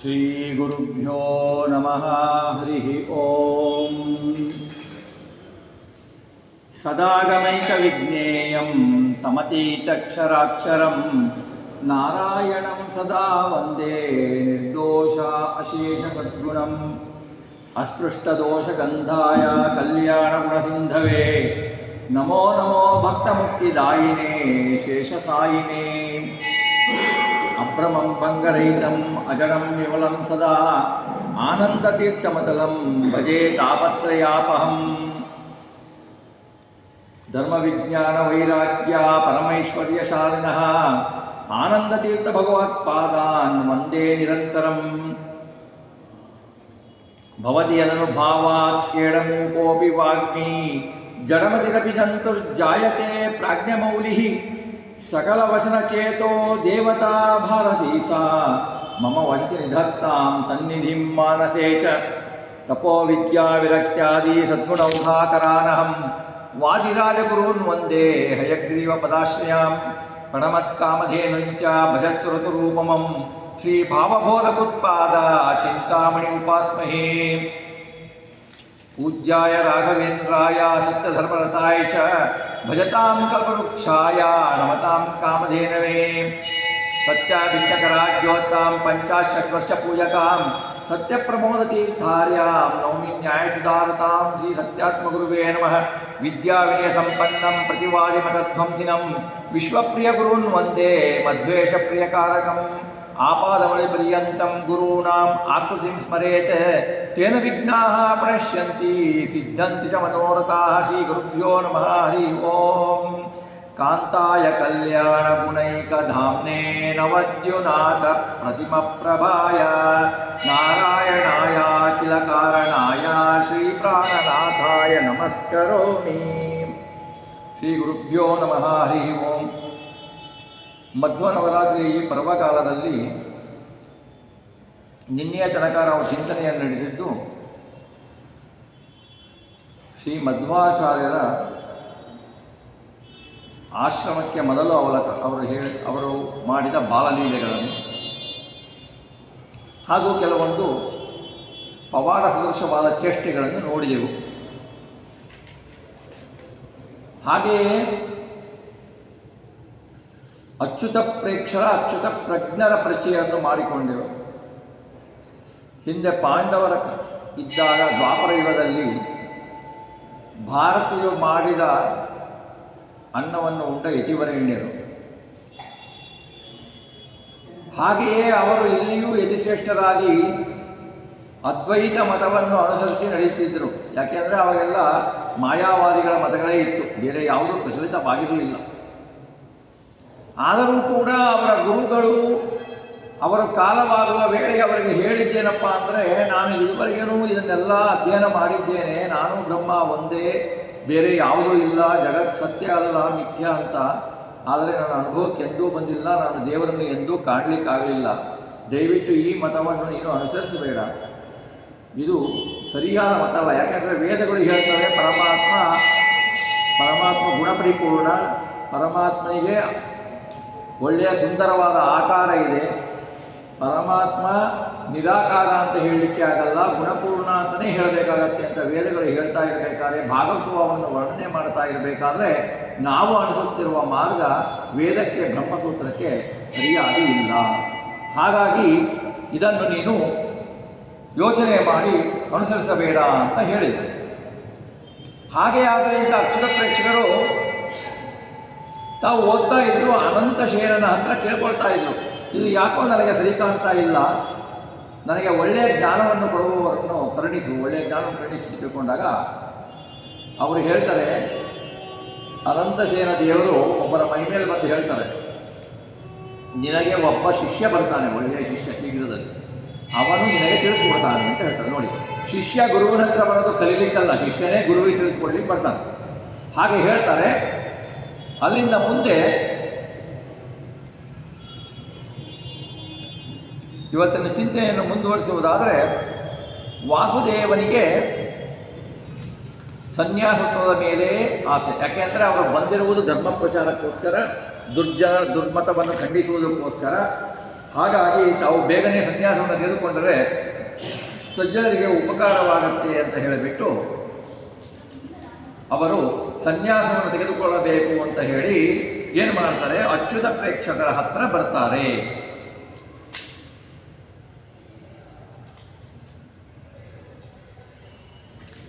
ಶ್ರೀಗುರುಭ್ಯೋ ನಮಃ ಹರಿಃ ಓಂ. ಸದಾಗಮೈಕವಿಜ್ಞೇಯಂ ಸಮತೀತಕ್ಷರಾಕ್ಷರಂ ನಾರಾಯಣಂ ಸದಾ ವಂದೇ ನಿರ್ದೋಷ ಅಶೇಷ ಸದ್ಗುಣಂ ಅಸ್ಪೃಷ್ಟದೋಷಗಂಧಾಯ ಕಲ್ಯಾಣಗುಣಸಿಂಧವೇ ನಮೋ ನಮೋ ಭಕ್ತಮುಕ್ತಿದಾಯಿನೇ ಶೇಷಸಾಯಿನೇ. ಅಭ್ರಮಂ ಭಂಗರಹಿತಂ ಅಜಡಂ ವಿಮಲಂ ಸದಾ ಆನಂದತೀರ್ಥಮತಲಂ ಭಜೆ ತಾಪತ್ರಯಾಪಹಂ. ಧರ್ಮವಿಜ್ಞಾನ ವೈರಾಗ್ಯ ಪರಮೈಶ್ವರ್ಯಶಾಲಿನಃ ಆನಂದತೀರ್ಥ ಭಗವತ್ಪಾದಾನ್ ವಂದೇ ನಿರಂತರಂ. ಭವತಿ ಅನನುಭಾವಾತ್ ಕೇಳಮೂಕೋಪಿ ವಾಗ್ಮಿ ಜಡಮತಿರಪಿ ಜಂತುರ್ಜಾಯತೆ ಪ್ರಾಜ್ಞಮೌಲಿಃ. ಸಕಲವಚನಚೇತೋ ದೇವತಾ ಭಾರತೀ ಸಾ ಮಮ ವಚಸಿ ನಿಧತ್ತಾಂ ಸನ್ನಿಧಿಂ ಮಾನಸೇ ಚ. ತಪೋ ವಿದ್ಯಾ ವಿರಕ್ತ್ಯಾದಿ ಸದ್ಗುಣೌಘಾಕರಾನಹಂ ವಾದಿರಾಜಗುರೂನ್ ವಂದೇ ಹಯಗ್ರೀವ ಪದಾಶ್ರಯಾಂ. ಪ್ರಣಮತ್ಕಾಮಧೇನುಂಚ ಭಜತ್ಸುರತುರೂಪಮಂ ಶ್ರೀ ಭಾವಬೋಧಕುತ್ಪಾದ ಚಿಂತಾಮಣಿ ಉಪಾಸ್ಮಹೇ. ಪೂಜ್ಯಾಯ ರಾಘವೇಂದ್ರಾಯ ಸತ್ಯಧರ್ಮರತಾಯ ಚ ಭಜತಾಂ ಕಲ್ಪವೃಕ್ಷಾಯ ನಮತಾಂ ಕಾಮಧೇನವೇ. ಸತ್ಯಾಭಿಷಕರಾಜ್ಯೋತ್ತಾಂ ಪಂಚಾಶದ್ವರ್ಷ ಪೂಜಕಾಂ ಸತ್ಯಪ್ರಮೋದತೀರ್ಥಾರ್ಯಾಂ ನೌಮಿ ನ್ಯಾಯಸುಧಾರತಾಂ ಶ್ರೀ ಸತ್ಯಾತ್ಮಗುರುವೇ ನಮಃ. ವಿದ್ಯಾವಿನಯ ಸಂಪನ್ನಂ ಪ್ರತಿವಾದಿಮತಧ್ವಂಸಿನಂ ವಿಶ್ವಪ್ರಿಯ ಗುರೂನ್ ವಂದೇ ಮಧ್ವೇಷಪ್ರಿಯಕಾರಕಂ. ಆಪಾದಮೌಳಿಪರ್ಯಂತಂ ಗುರೂಣಾಂ ಆಕೃತಿಂ ಸ್ಮರೇತ್ ತೇನ ವಿಘ್ನಾಃ ಪ್ರಣಶ್ಯಂತಿ ಸಿದ್ಧಂತಿ ಚ ಮನೋರಥಾಃ. ಶ್ರೀ ಗುರುಭ್ಯೋ ನಮಃ ಹರಿ ಓಂ. ಕಾಂತಾಯ ಕಲ್ಯಾಣ ಗುಣೈಕಧಾಮ್ನೇ ನವದ್ಯುನಾಥ ಪ್ರತಿಮ ಪ್ರಭಾಯ ನಾರಾಯಣಾಯ ಅಖಿಲ ಕಾರಣಾಯ ಶ್ರೀ ಪ್ರಾಣನಾಥಾಯ ನಮಸ್ಕರೋಮಿ. ಶ್ರೀ ಗುರುಭ್ಯೋ ನಮಃ ಹರಿ ಓಂ. ಮಧ್ವನವರಾತ್ರಿ ಈ ಪರ್ವಕಾಲದಲ್ಲಿ ನಿನ್ನೆಯ ತನಕ ನಾವು ಚಿಂತನೆಯನ್ನು ನಡೆಸಿದ್ದು ಶ್ರೀ ಮಧ್ವಾಚಾರ್ಯರ ಆಶ್ರಮಕ್ಕೆ ಮೊದಲು ಅವರು ಮಾಡಿದ ಬಾಲಲೀಲೆಗಳನ್ನು ಹಾಗೂ ಕೆಲವೊಂದು ಪವಾಡ ಸದೃಶವಾದ ಚೇಷ್ಟೆಗಳನ್ನು ನೋಡಿದೆವು. ಹಾಗೆಯೇ ಅಚ್ಯುತ ಪ್ರೇಕ್ಷರ ಅಚ್ಯುತ ಪ್ರಜ್ಞರ ಪರಿಚಯವನ್ನು ಮಾಡಿಕೊಂಡೆವು. ಹಿಂದೆ ಪಾಂಡವರ ಇದ್ದಾಗ ದ್ವಾಪರ ಯುಗದಲ್ಲಿ ಭಾರತೀಯರು ಮಾಡಿದ ಅನ್ನವನ್ನು ಉಂಡ ಯತಿವರೇಣ್ಯರು. ಹಾಗೆಯೇ ಅವರು ಇಲ್ಲಿಯೂ ಯತಿಶ್ರೇಷ್ಠರಾಗಿ ಅದ್ವೈತ ಮತವನ್ನು ಅನುಸರಿಸಿ ನಡೆಯುತ್ತಿದ್ದರು. ಯಾಕೆಂದರೆ ಅವಾಗೆಲ್ಲ ಮಾಯಾವಾದಿಗಳ ಮತಗಳೇ ಇತ್ತು, ಬೇರೆ ಯಾವುದೂ ಪ್ರಚಲಿತವಾಗಿರಲಿಲ್ಲ. ಆದರೂ ಕೂಡ ಅವರ ಗುರುಗಳು ಅವರು ಕಾಲವಾಗುವ ವೇಳೆಗೆ ಅವರಿಗೆ ಹೇಳಿದ್ದೇನಪ್ಪ ಅಂದರೆ, ನಾನು ಇದುವರೆಗೇನೂ ಇದನ್ನೆಲ್ಲ ಅಧ್ಯಯನ ಮಾಡಿದ್ದೇನೆ, ನಾನು ಬ್ರಹ್ಮ ಒಂದೇ, ಬೇರೆ ಯಾವುದೂ ಇಲ್ಲ, ಜಗತ್ ಸತ್ಯ ಅಲ್ಲ ಮಿಥ್ಯ ಅಂತ. ಆದರೆ ನನ್ನ ಅನುಭವಕ್ಕೆ ಎಂದೂ ಬಂದಿಲ್ಲ, ನಾನು ದೇವರನ್ನು ಎಂದೂ ಕಾಣಲಿಕ್ಕಾಗಲಿಲ್ಲ. ದಯವಿಟ್ಟು ಈ ಮತವನ್ನು ನೀನು ಅನುಸರಿಸಬೇಡ, ಇದು ಸರಿಯಾದ ಮತ ಅಲ್ಲ. ಯಾಕೆಂದರೆ ವೇದಗಳು ಹೇಳ್ತವೆ ಪರಮಾತ್ಮ ಗುಣಪರಿಪೂರ್ಣ, ಪರಮಾತ್ಮನಿಗೆ ಒಳ್ಳೆಯ ಸುಂದರವಾದ ಆಕಾರ ಇದೆ, ಪರಮಾತ್ಮ ನಿರಾಕಾರ ಅಂತ ಹೇಳಲಿಕ್ಕೆ ಆಗಲ್ಲ, ಗುಣಪೂರ್ಣ ಅಂತಲೇ ಹೇಳಬೇಕಾಗತ್ತೆ ಅಂತ ವೇದಗಳು ಹೇಳ್ತಾ ಇರಬೇಕಾದ್ರೆ, ಭಾಗವತವನ್ನು ವರ್ಣನೆ ಮಾಡ್ತಾ ಇರಬೇಕಾದ್ರೆ ನಾವು ಅನುಸರಿಸುತ್ತಿರುವ ಮಾರ್ಗ ವೇದಕ್ಕೆ ಬ್ರಹ್ಮಸೂತ್ರಕ್ಕೆ ಸರಿಯಾಗಿ ಇಲ್ಲ. ಹಾಗಾಗಿ ಇದನ್ನು ನೀನು ಯೋಚನೆ ಮಾಡಿ ಅನುಸರಿಸಬೇಡ ಅಂತ ಹೇಳಿದರು. ಹಾಗೆ ಆಗಲಿಂದ ಅಕ್ಷರ ಪ್ರೇಕ್ಷಕರು ತಾವು ಓದ್ತಾ ಇದ್ರು, ಅನಂತ ಶೇರನ ಹತ್ರ ಕೇಳ್ಕೊಳ್ತಾ ಇದ್ರು, ಇದು ಯಾಕೋ ನನಗೆ ಸರಿ ಕಾಣ್ತಾ ಇಲ್ಲ, ನನಗೆ ಒಳ್ಳೆಯ ಜ್ಞಾನವನ್ನು ಕೊಡುವವರನ್ನು ಕರುಣಿಸು, ಒಳ್ಳೆಯ ಜ್ಞಾನವನ್ನು ಕರುಣಿಸಿ ತಿಳ್ಕೊಂಡಾಗ ಅವರು ಹೇಳ್ತಾರೆ, ಅನಂತಶೇನ ದೇವರು ಒಬ್ಬರ ಮೈ ಮೇಲೆ ಬಂದು ಹೇಳ್ತಾರೆ, ನಿನಗೆ ಒಬ್ಬ ಶಿಷ್ಯ ಬರ್ತಾನೆ, ಒಳ್ಳೆಯ ಶಿಷ್ಯ ಶೀಘ್ರದಲ್ಲಿ, ಅವನು ನಿನಗೆ ತಿಳಿಸ್ಕೊಡ್ತಾನೆ ಅಂತ ಹೇಳ್ತಾರೆ. ನೋಡಿ, ಶಿಷ್ಯ ಗುರುವಿನ ಹತ್ರ ಬರೋದು ಕಲೀಲಿಕ್ಕಲ್ಲ, ಶಿಷ್ಯನೇ ಗುರುವಿಗೆ ತಿಳಿಸ್ಕೊಡ್ಲಿಕ್ಕೆ ಬರ್ತಾನೆ. ಹಾಗೆ ಹೇಳ್ತಾರೆ. ಅಲ್ಲಿಂದ ಮುಂದೆ ಇವತ್ತಿನ ಚಿಂತನೆಯನ್ನು ಮುಂದುವರಿಸುವುದಾದರೆ, ವಾಸುದೇವನಿಗೆ ಸನ್ಯಾಸತ್ವದ ಮೇಲೆ ಆಸೆ. ಯಾಕೆಂದರೆ ಅವರು ಬಂದಿರುವುದು ಧರ್ಮ ಪ್ರಚಾರಕ್ಕೋಸ್ಕರ, ದುರ್ಮತವನ್ನು ಖಂಡಿಸುವುದಕ್ಕೋಸ್ಕರ. ಹಾಗಾಗಿ ತಾವು ಬೇಗನೆ ಸನ್ಯಾಸವನ್ನು ತೆಗೆದುಕೊಂಡರೆ ಸಜ್ಜನರಿಗೆ ಉಪಕಾರವಾಗುತ್ತೆ ಅಂತ ಹೇಳಿಬಿಟ್ಟು ಅವರು ಸನ್ಯಾಸವನ್ನು ತೆಗೆದುಕೊಳ್ಳಬೇಕು ಅಂತ ಹೇಳಿ ಏನು ಮಾಡ್ತಾರೆ, ಅಚ್ಯುತ ಪ್ರೇಕ್ಷಕರ ಹತ್ರ ಬರ್ತಾರೆ.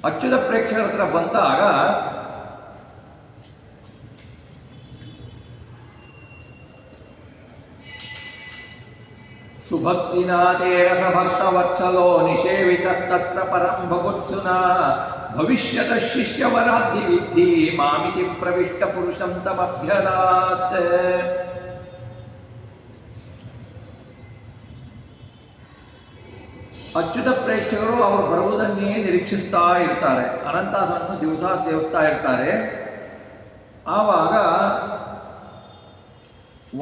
ಅಚ್ಯುತ ಪ್ರೇಕ್ಷಕರ ಹತ್ರ ಬಂದಾಗ ಸುಭಕ್ತಿನಾಥೇನ ಸಭಕ್ತ ವತ್ಸಲೋ ನಿಷೇವಿತಸ್ತತ್ರ ಪರಂ ಭಗುತ್ಸುನಾ ಭವಿಷ್ಯತ ಶಿಷ್ಯವರಾಧಿ ವಿದ್ಧಿ ಮಾಮಿತಿ ಪ್ರವಿಷ್ಟ ಪುರುಷಂ ತಮಭ್ಯದಾತ್. ಅಚ್ಯುತ ಪ್ರೇಕ್ಷಕರು ಅವರು ಬರುವುದನ್ನೇ ನಿರೀಕ್ಷಿಸ್ತಾ ಇರ್ತಾರೆ. ಅನಂತಾಸನನ್ನು ದಿವಸ ಸೇವಿಸ್ತಾ ಇರ್ತಾರೆ. ಆವಾಗ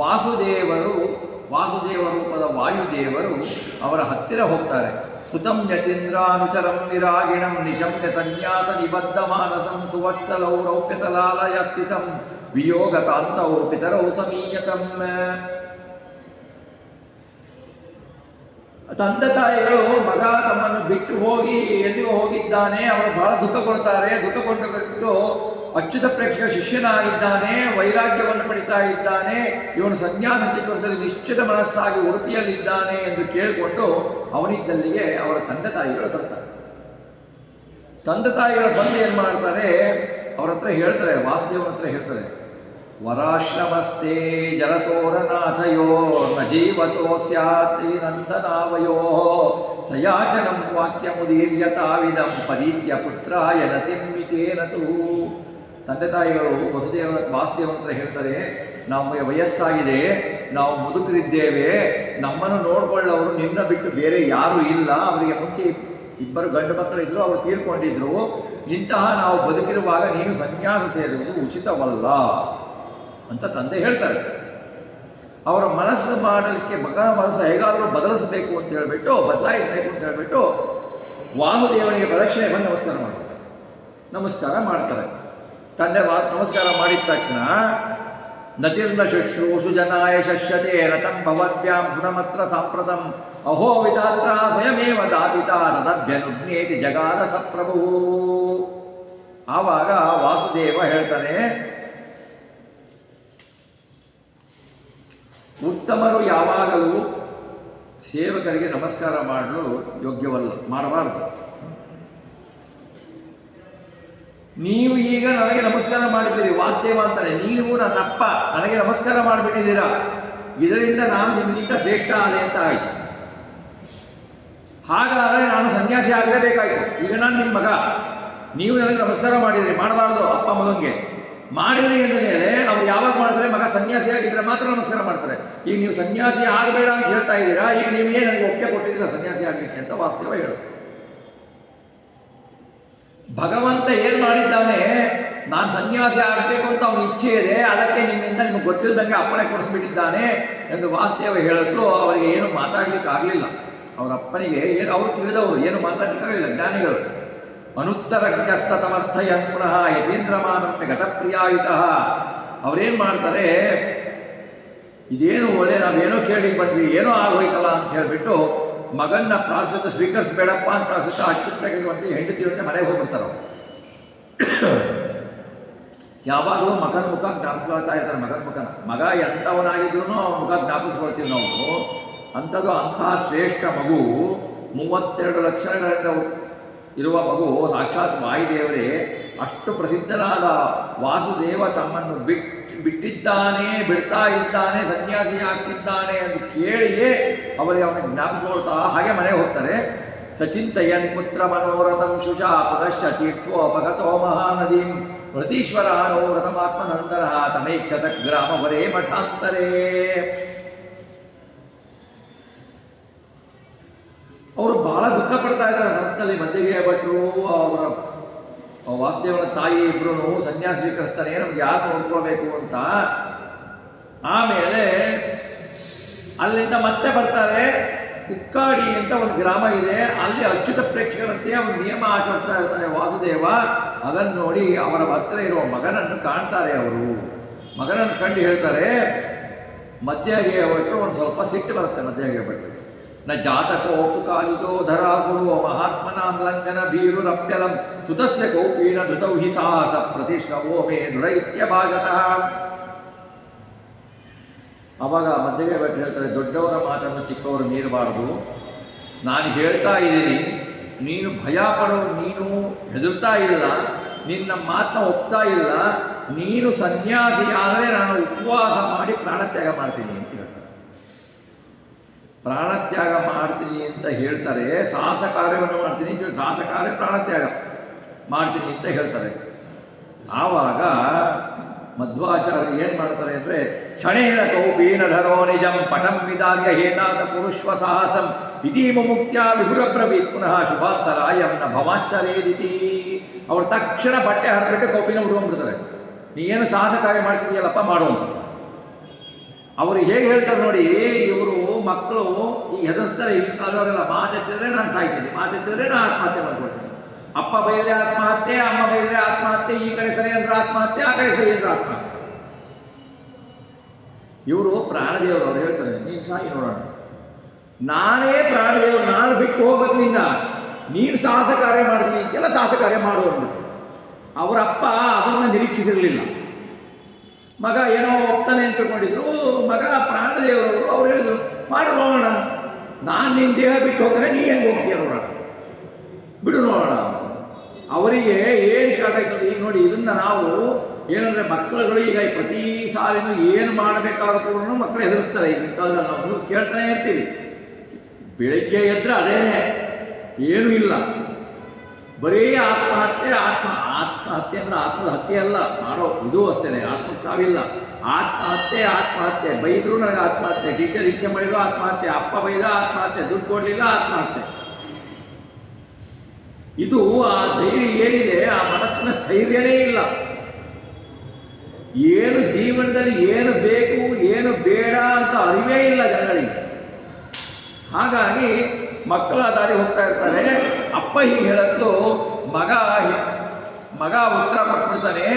ವಾಸುದೇವ ರೂಪದ ವಾಯುದೇವರು ಅವರ ಹತ್ತಿರ ಹೋಗ್ತಾರೆ. ಸುತಂ ಯತೀಂದ್ರಾನುಚರಂ ವಿರಾಗಿಣಂ ನಿಶಮ್ಯ ಸನ್ಯಾಸ ನಿಬದ್ಧ ಮಾನಸಂ ಸುವತ್ಸಲೌ ರೌಪ್ಯತಲಾಲಯ ಸ್ಥಿತಂ ವಿಯೋಗತಾಂತೌ ಪಿತರೌ ಸಮೀಯತಂ. ತಂದೆ ತಾಯಿಗಳು ಮಗ ತಮ್ಮನ್ನು ಬಿಟ್ಟು ಹೋಗಿ ಎಲ್ಲಿಯೋ ಹೋಗಿದ್ದಾನೆ, ಅವರು ಬಹಳ ದುಃಖ ಬಿಟ್ಟು ಅಚ್ಯುತ ಪ್ರೇಕ್ಷಕ ಶಿಷ್ಯನಾಗಿದ್ದಾನೆ, ವೈರಾಗ್ಯವನ್ನು ಪಡಿತಾ ಇದ್ದಾನೆ, ಇವನು ಸನ್ಯಾಸ ಸ್ವೀಕರಣದಲ್ಲಿ ನಿಶ್ಚಿತ ಮನಸ್ಸಾಗಿ ಉಡುಪಿಯಲ್ಲಿದ್ದಾನೆ ಎಂದು ಕೇಳಿಕೊಂಡು ಅವನಿದ್ದಲ್ಲಿಗೆ ಅವರ ತಂದೆ ತಾಯಿಗಳು ಬರ್ತಾರೆ. ತಂದೆ ತಾಯಿಗಳು ಬಂದು ಏನು ಮಾಡ್ತಾರೆ, ಅವರ ಹತ್ರ ಹೇಳ್ತಾರೆ, ವಾಸುದೇವನ ಹತ್ರ ಹೇಳ್ತಾರೆ, ವರಾಶ್ರಮಸ್ತೆ ಜಲತೋರನಾಥಯೋ ನ ಜೀವತೋ ಸ್ಯಾತ್ ನಂದನಾವಯೋ ಸಯಾಚನಂ ವಾಕ್ಯಮುದೀರ್ಯ ತಾವಿದಂ ಪರೀತ್ಯ ಪುತ್ರಾಯ ನತಿಮ್ಮಿತೇನತು. ತಂದೆ ತಾಯಿಗಳು ವಾಸುದೇವನ ಹತ್ರ ಹೇಳ್ತಾರೆ, ನಮಗೆ ವಯಸ್ಸಾಗಿದೆ, ನಾವು ಮುದುಕರಿದ್ದೇವೆ, ನಮ್ಮನ್ನು ನೋಡ್ಕೊಳ್ಳೋರು ನಿನ್ನ ಬಿಟ್ಟು ಬೇರೆ ಯಾರೂ ಇಲ್ಲ, ಅವರಿಗೆ ಮುಂಚೆ ಇಬ್ಬರು ಗಂಡು ಮಕ್ಕಳಿದ್ರು, ಅವರು ತೀರ್ಕೊಂಡಿದ್ರು, ಇಂತಹ ನಾವು ಬದುಕಿರುವಾಗ ನೀನು ಸನ್ಯಾಸ ಸೇರುವುದು ಉಚಿತವಲ್ಲ ಅಂತ ತಂದೆ ಹೇಳ್ತಾರೆ. ಅವರ ಮನಸ್ಸು ಮಾಡಲಿಕ್ಕೆ ಮಗನ ಮನಸ್ಸು ಹೇಗಾದರೂ ಬದಲಾಯಿಸಬೇಕು ಅಂತ ಹೇಳಿಬಿಟ್ಟು ವಾಸುದೇವನಿಗೆ ಪ್ರದಕ್ಷಿಣೆ ಬಂದು ನಮಸ್ಕಾರ ಮಾಡ್ತಾರೆ. ತಂದೆ ನಮಸ್ಕಾರ ಮಾಡಿದ ತಕ್ಷಣ ನತಿರ್ನ ಶುಶ್ರೂಷು ಜನಾಯ ಶಶ್ಯತೆ ರಥಂ ಭವದ್ಭ್ಯಾಂ ಪುನಮತ್ರ ಸಾಂಪ್ರತಂ ಅಹೋ ವಿಧಾತ್ರ ಸ್ವಯಮೇವ ದಾಪಿತ ತದಭ್ಯನುಜ್ಞೇತಿ ಜಗಾದ ಸಪ್ರಭು. ಆವಾಗ ವಾಸುದೇವ ಹೇಳ್ತಾನೆ, ಉತ್ತಮರು ಯಾವಾಗಲೂ ಸೇವಕರಿಗೆ ನಮಸ್ಕಾರ ಮಾಡಲು ಮಾಡಬಾರದು. ನೀವು ಈಗ ನನಗೆ ನಮಸ್ಕಾರ ಮಾಡಿದ್ದೀರಿ, ವಾಸುದೇವ ಅಂತಾನೆ, ನೀವು ನನ್ನಪ್ಪ ನನಗೆ ನಮಸ್ಕಾರ ಮಾಡಿಬಿಟ್ಟಿದ್ದೀರಾ, ಇದರಿಂದ ನಾನು ನಿಮ್ಗಿಂತ ಶ್ರೇಷ್ಠ ಆದೆ ಅಂತ ಆಯಿತು. ಹಾಗಾದರೆ ನಾನು ಸನ್ಯಾಸಿ ಆಗಲೇಬೇಕಾಯಿತು. ಈಗ ನಾನು ನಿಮ್ಮ ಮಗ, ನೀವು ನನಗೆ ನಮಸ್ಕಾರ ಮಾಡಿದಿರಿ, ಮಾಡಬಾರ್ದು ಅಪ್ಪ ಮಗನಿಗೆ. ಮಾಡಿದ್ರಿ ಅಂದ ಮೇಲೆ ಅವ್ರು ಯಾವಾಗ ಮಾಡ್ತಾರೆ, ಮಗ ಸನ್ಯಾಸಿ ಆಗಿದ್ರೆ ಮಾತ್ರ ನಮಸ್ಕಾರ ಮಾಡ್ತಾರೆ. ಈಗ ನೀವು ಸನ್ಯಾಸಿ ಆಗಬೇಡ ಅಂತ ಹೇಳ್ತಾ ಇದ್ದೀರಾ, ಈಗ ನೀವೇ ನನಗೆ ಒಪ್ಪಿಗೆ ಕೊಟ್ಟಿದ್ದೀರಾ ಸನ್ಯಾಸಿ ಆಗಲಿಕ್ಕೆ ಅಂತ ವಾಸುದೇವ ಹೇಳು. ಭಗವಂತ ಏನು ಮಾಡಿದ್ದಾನೆ, ನಾನು ಸನ್ಯಾಸಿ ಆಗಬೇಕು ಅಂತ ಅವನ ಇಚ್ಛೆ ಇದೆ, ಅದಕ್ಕೆ ನಿಮ್ಮಿಂದ ನಿಮ್ಗೆ ಗೊತ್ತಿಲ್ಲದಂಗೆ ಅಪ್ಪಣೆ ಕೊಡಿಸ್ಬಿಟ್ಟಿದ್ದಾನೆ ಎಂದು ವಾಸುದೇವ ಹೇಳಲು ಅವರಿಗೆ ಏನು ಮಾತಾಡ್ಲಿಕ್ಕೆ ಆಗಲಿಲ್ಲ. ಅವರ ಅಪ್ಪನಿಗೆ ಏನು, ಅವರು ತಿಳಿದವರು, ಏನು ಮಾತಾಡ್ಲಿಕ್ಕಾಗಲಿಲ್ಲ ಜ್ಞಾನಿಗಳು. ಅನುತ್ತರಜ್ಞಸ್ತಮರ್ಥಯನ್ ಪುನಃ ಯತೀಂದ್ರಮಾನಂತೆ ಗತಪ್ರಿಯಾಯುತ. ಅವರೇನು ಮಾಡ್ತಾರೆ, ಇದೇನು ಒಳ್ಳೆ, ನಾವೇನೋ ಕೇಳಿ ಬಂದ್ವಿ, ಏನೋ ಆಗೋಯ್ತಲ್ಲ ಅಂತ ಹೇಳಿಬಿಟ್ಟು ಮಗನ್ನ ಪ್ರಾಸದ ಸ್ವೀಕರಿಸಬೇಡಪ್ಪ ಅಂತ ಪ್ರಾಸದ ಅಚ್ಚುಪ್ಟಾಗಿ ಒಂದು ಹೆಂಡತಿ ಜೊತೆ ಮನೆಗೆ ಹೋಗ್ಬಿಡ್ತಾರೆ. ಯಾವಾಗಲೂ ಮಗನ ಮುಖ ಜ್ಞಾಪಿಸ್ಕೊಳ್ತಾ ಇರ್ತಾರೆ. ಮಗ ಎಂಥವನಾಗಿದ್ರು ಅವನ ಮುಖ ಜ್ಞಾಪಿಸ್ಕೊಳ್ತೀವಿ ನಾವು. ಅಂಥದ್ದು ಅಂತಹ ಶ್ರೇಷ್ಠ ಮಗು, 32 ಲಕ್ಷಣಗಳಿಂದ ಇರುವ ಮಗು, ಸಾಕ್ಷಾತ್ ವಾಯುದೇವರೇ, ಅಷ್ಟು ಪ್ರಸಿದ್ಧನಾದ ವಾಸುದೇವ ತಮ್ಮನ್ನು ಬಿಡ್ತಾ ಇದ್ದಾನೆ, ಸನ್ಯಾಸಿ ಆಗ್ತಿದ್ದಾನೆ ಎಂದು ಕೇಳಿಯೇ ಅವರಿಗೆ ಅವನಿಗೆ ಜ್ಞಾಪಿಸ್ಕೊಳ್ತಾ ಹಾಗೆ ಮನೆಗೆ ಹೋಗ್ತಾರೆ. ಸಚಿಂತಯನ್ ಪುತ್ರ ಮನೋರಥಂ ಶುಚಾ ಪುನಶ್ಚ ತೀರ್ಥೋಪಗತೋ ಮಹಾನದೀಂ ವೃತೀಶ್ವರಾನೋ ರಥಮಾತ್ಮನಂದರ ತಮೈಕ್ಷತ ಗ್ರಾಮವರೇ ಮಠಾಂತರೇ. ಅವರು ಬಹಳ ದುಃಖ ಪಡ್ತಾ ಇದ್ದಾರೆ ಮನಸ್ಸಿನಲ್ಲಿ. ಮಧ್ಯಗೆ ಭಟ್ರು ಅವರ ವಾಸುದೇವನ ತಾಯಿ ಇಬ್ರು ಸನ್ಯಾಸ ಸ್ವೀಕರಿಸ್ತಾನೆ, ನಮ್ಗೆ ಯಾರು ನೋಡ್ಕೋಬೇಕು ಅಂತ. ಆಮೇಲೆ ಅಲ್ಲಿಂದ ಮತ್ತೆ ಬರ್ತಾರೆ. ಕುಕ್ಕಾಡಿ ಅಂತ ಒಂದು ಗ್ರಾಮ ಇದೆ, ಅಲ್ಲಿ ಅಚ್ಯುತ ಪ್ರೇಕ್ಷಕರಂತೆ ಅವನು ನಿಯಮ ಆಚರಿಸ್ತಾ ಇರ್ತಾನೆ ವಾಸುದೇವ. ಅದನ್ನು ನೋಡಿ ಅವರ ಹತ್ರ ಇರುವ ಮಗನನ್ನು ಕಾಣ್ತಾರೆ. ಅವರು ಮಗನನ್ನು ಕಂಡು ಹೇಳ್ತಾರೆ, ಮಧ್ಯಗೆ ಹೊರಟರು ಒಂದು ಸ್ವಲ್ಪ ಸಿಟ್ಟು ಬರುತ್ತೆ ಮಧ್ಯಗೆ ಬಿಟ್ಟರೆ. ನ ಜಾತಕೋಪು ಕಾಲಿದೋ ಧರಾಸುರೋ ಮಹಾತ್ಮನಾಂ ಲಂಘನ ಭೀರುರಪ್ಯಲಂ ಸುತಸ್ಯ ಕೌಪೀನ ಧೃತೌ ಹಿ ಸಾಹಸ ಪ್ರತಿಶ್ರವೋ ಮೇ ದೃಢ ಇತ್ಯಭಾಷತಃ. ಅವಾಗ ಮಧ್ಯಗೆ ಬಿಟ್ಟು ಹೇಳ್ತಾರೆ, ದೊಡ್ಡವರ ಮಾತನ್ನು ಚಿಕ್ಕವರು ಮೀರಬಾರದು. ನಾನು ಹೇಳ್ತಾ ಇದ್ದೀನಿ, ನೀನು ಭಯ ಪಡೋ, ನೀನು ಹೆದರ್ತಾ ಇಲ್ಲ, ನಿನ್ನ ಮಾತನ್ನ ಒಪ್ತಾ ಇಲ್ಲ, ನೀನು ಸನ್ಯಾಸಿ ಆದರೆ ನಾನು ಉಪವಾಸ ಮಾಡಿ ಪ್ರಾಣತ್ಯಾಗ ಮಾಡ್ತೀನಿ ಅಂತ ಹೇಳ್ತಾರೆ. ಪ್ರಾಣತ್ಯಾಗ ಮಾಡ್ತೀನಿ ಅಂತ ಹೇಳ್ತಾರೆ, ಸಾಹಸ ಕಾರ್ಯವನ್ನು ಮಾಡ್ತೀನಿ, ಸಾಹಸ ಕಾರ್ಯ ಪ್ರಾಣತ್ಯಾಗ ಮಾಡ್ತೀನಿ ಅಂತ ಹೇಳ್ತಾರೆ. ಆವಾಗ ಮಧ್ವಾಚಾರ್ಯರು ಏನು ಮಾಡ್ತಾರೆ ಅಂದರೆ, ಕ್ಷಣೇನ ಕೌಪೀನ ಧರೋ ನಿಜಂ ಪಟಂ ವಿದಾರ್ಯ ಹೇನಾದ ಪುರುಷ್ವ ಸಾಹಸಂ ಇತಿ ಮುಕ್ತ್ಯ ವಿಭುರಬ್ರವೀತ್ ಪುನಃ ಶುಭಾಂತರಾಯಂ ನ ಭವಾಶ್ಚರ್ಯೇದಿತಿ. ಅವ್ರು ತಕ್ಷಣ ಬಟ್ಟೆ ಹರಿದ್ಬಿಟ್ಟು ಕೌಪಿನ ಉಡ್ಕೊಂಡ್ಬಿಡ್ತಾರೆ. ನೀನು ಸಾಹಸ ಕಾರ್ಯ ಮಾಡ್ತಿದೆಯಲ್ಲಪ್ಪ ಮಾಡುವಂತ. ಅವರು ಹೇಗೆ ಹೇಳ್ತಾರೆ ನೋಡಿ, ಇವರು ಮಕ್ಕಳು ಈಗ ಹೆದರ್ಸ್ತಾರೆ. ಈ ಕಾಲದವರೆಲ್ಲ ಮಾತೆತ್ತಿದ್ರೆ ನಾನು ಸಾಯ್ತೀನಿ, ಮಾತೆತ್ತಿದ್ರೆ ನಾನು ಆತ್ಮಹತ್ಯೆ ಮಾಡ್ಕೊಳ್ತೀನಿ. ಅಪ್ಪ ಬೈದ್ರೆ ಆತ್ಮಹತ್ಯೆ, ಅಮ್ಮ ಬೈದ್ರೆ ಆತ್ಮಹತ್ಯೆ, ಈ ಕಡೆ ಸರಿ ಅಂದ್ರೆ ಆತ್ಮಹತ್ಯೆ, ಆ ಕಡೆ ಸರಿ ಅಂದ್ರೆ ಆತ್ಮಹತ್ಯೆ. ಇವರು ಪ್ರಾಣದೇವರು. ಅವ್ರು ಹೇಳ್ತಾರೆ, ನೀನು ಸಾಯಿ ನೋಡೋಣ, ನಾನೇ ಪ್ರಾಣದೇವರು, ನಾನು ಬಿಟ್ಟು ಹೋಗ್ಬೇಕು ನಿನ್ನ, ನೀನು ಸಾಹಸ ಕಾರ್ಯ ಮಾಡ್ತೀನಿ ಅಂತೆಲ್ಲ ಸಾಹಸ ಕಾರ್ಯ ಮಾಡುವಂತ. ಅವರಪ್ಪ ಅದನ್ನು ನಿರೀಕ್ಷಿಸಿರಲಿಲ್ಲ. ಮಗ ಏನೋ ಹೋಗ್ತಾನೆ ಅಂತ ತಿಳ್ಕೊಂಡಿದ್ರು. ಮಗ ಪ್ರಾಣದೇವರು ಅವ್ರು ಹೇಳಿದ್ರು, ಮಾಡಿ ನೋಡೋಣ, ನಾನು ನಿನ್ನ ದೇಹ ಬಿಟ್ಟು ಹೋಗ್ತಾನೆ, ನೀ ಹೆಂಗೆ ಹೋಗ್ತೀಯ ನೋಡೋಣ, ಬಿಡು ನೋಡೋಣ. ಅವರಿಗೆ ಏನು ಶಾಕ್ ಆಯ್ತು. ಈಗ ನೋಡಿ, ಇದನ್ನು ನಾವು ಏನಂದರೆ ಮಕ್ಕಳುಗಳು ಈಗ ಪ್ರತಿ ಸಾಲಿನೂ ಏನು ಮಾಡಬೇಕಾದ್ರೂ ಮಕ್ಕಳು ಹೆದರಿಸ್ತಾರೆ. ಈಗಿನ ಕಾಲದಲ್ಲಿ ನಾವು ನ್ಯೂಸ್ ಕೇಳ್ತಾನೆ ಇರ್ತೀವಿ. ಬೆಳಗ್ಗೆ ಎದ್ರೆ ಅದೇನೇ, ಏನೂ ಇಲ್ಲ, ಬರೀ ಆತ್ಮಹತ್ಯೆ. ಆತ್ಮಹತ್ಯೆ ಅಂದ್ರೆ ಆತ್ಮದ ಹತ್ಯೆ ಅಲ್ಲ, ಮಾಡೋ ಇದು ಅಷ್ಟೇ, ಆತ್ಮಕ್ಕೆ ಸಾವಿಲ್ಲ. ಆತ್ಮಹತ್ಯೆ. ಬೈದ್ರು ನನಗೆ ಆತ್ಮಹತ್ಯೆ, ಟೀಚರ್ ಇಚ್ಛೆ ಮಾಡಿದ್ರು ಆತ್ಮಹತ್ಯೆ, ಅಪ್ಪ ಬೈದ ಆತ್ಮಹತ್ಯೆ, ದುಡ್ಡು ಕೊಡಲಿಲ್ಲ ಆತ್ಮಹತ್ಯೆ. ಇದು ಆ ಧೈರ್ಯ ಏನಿದೆ, ಆ ಮನಸ್ಸಿನ ಸ್ಥೈರ್ಯನೇ ಇಲ್ಲ. ಏನು ಜೀವನದಲ್ಲಿ ಏನು ಬೇಕು ಏನು ಬೇಡ ಅಂತ ಅರಿವೇ ಇಲ್ಲ ಜನಗಳಿಗೆ. ಹಾಗಾಗಿ ಮಕ್ಕಳ ದಾರಿ ಹೋಗ್ತಾ ಇರ್ತಾರೆ. ಅಪ್ಪ ಹೀಗೆ ಹೇಳತ್ತು, ಮಗ ಉತ್ತರ ಕೊಟ್ಬಿಡ್ತಾನೆ.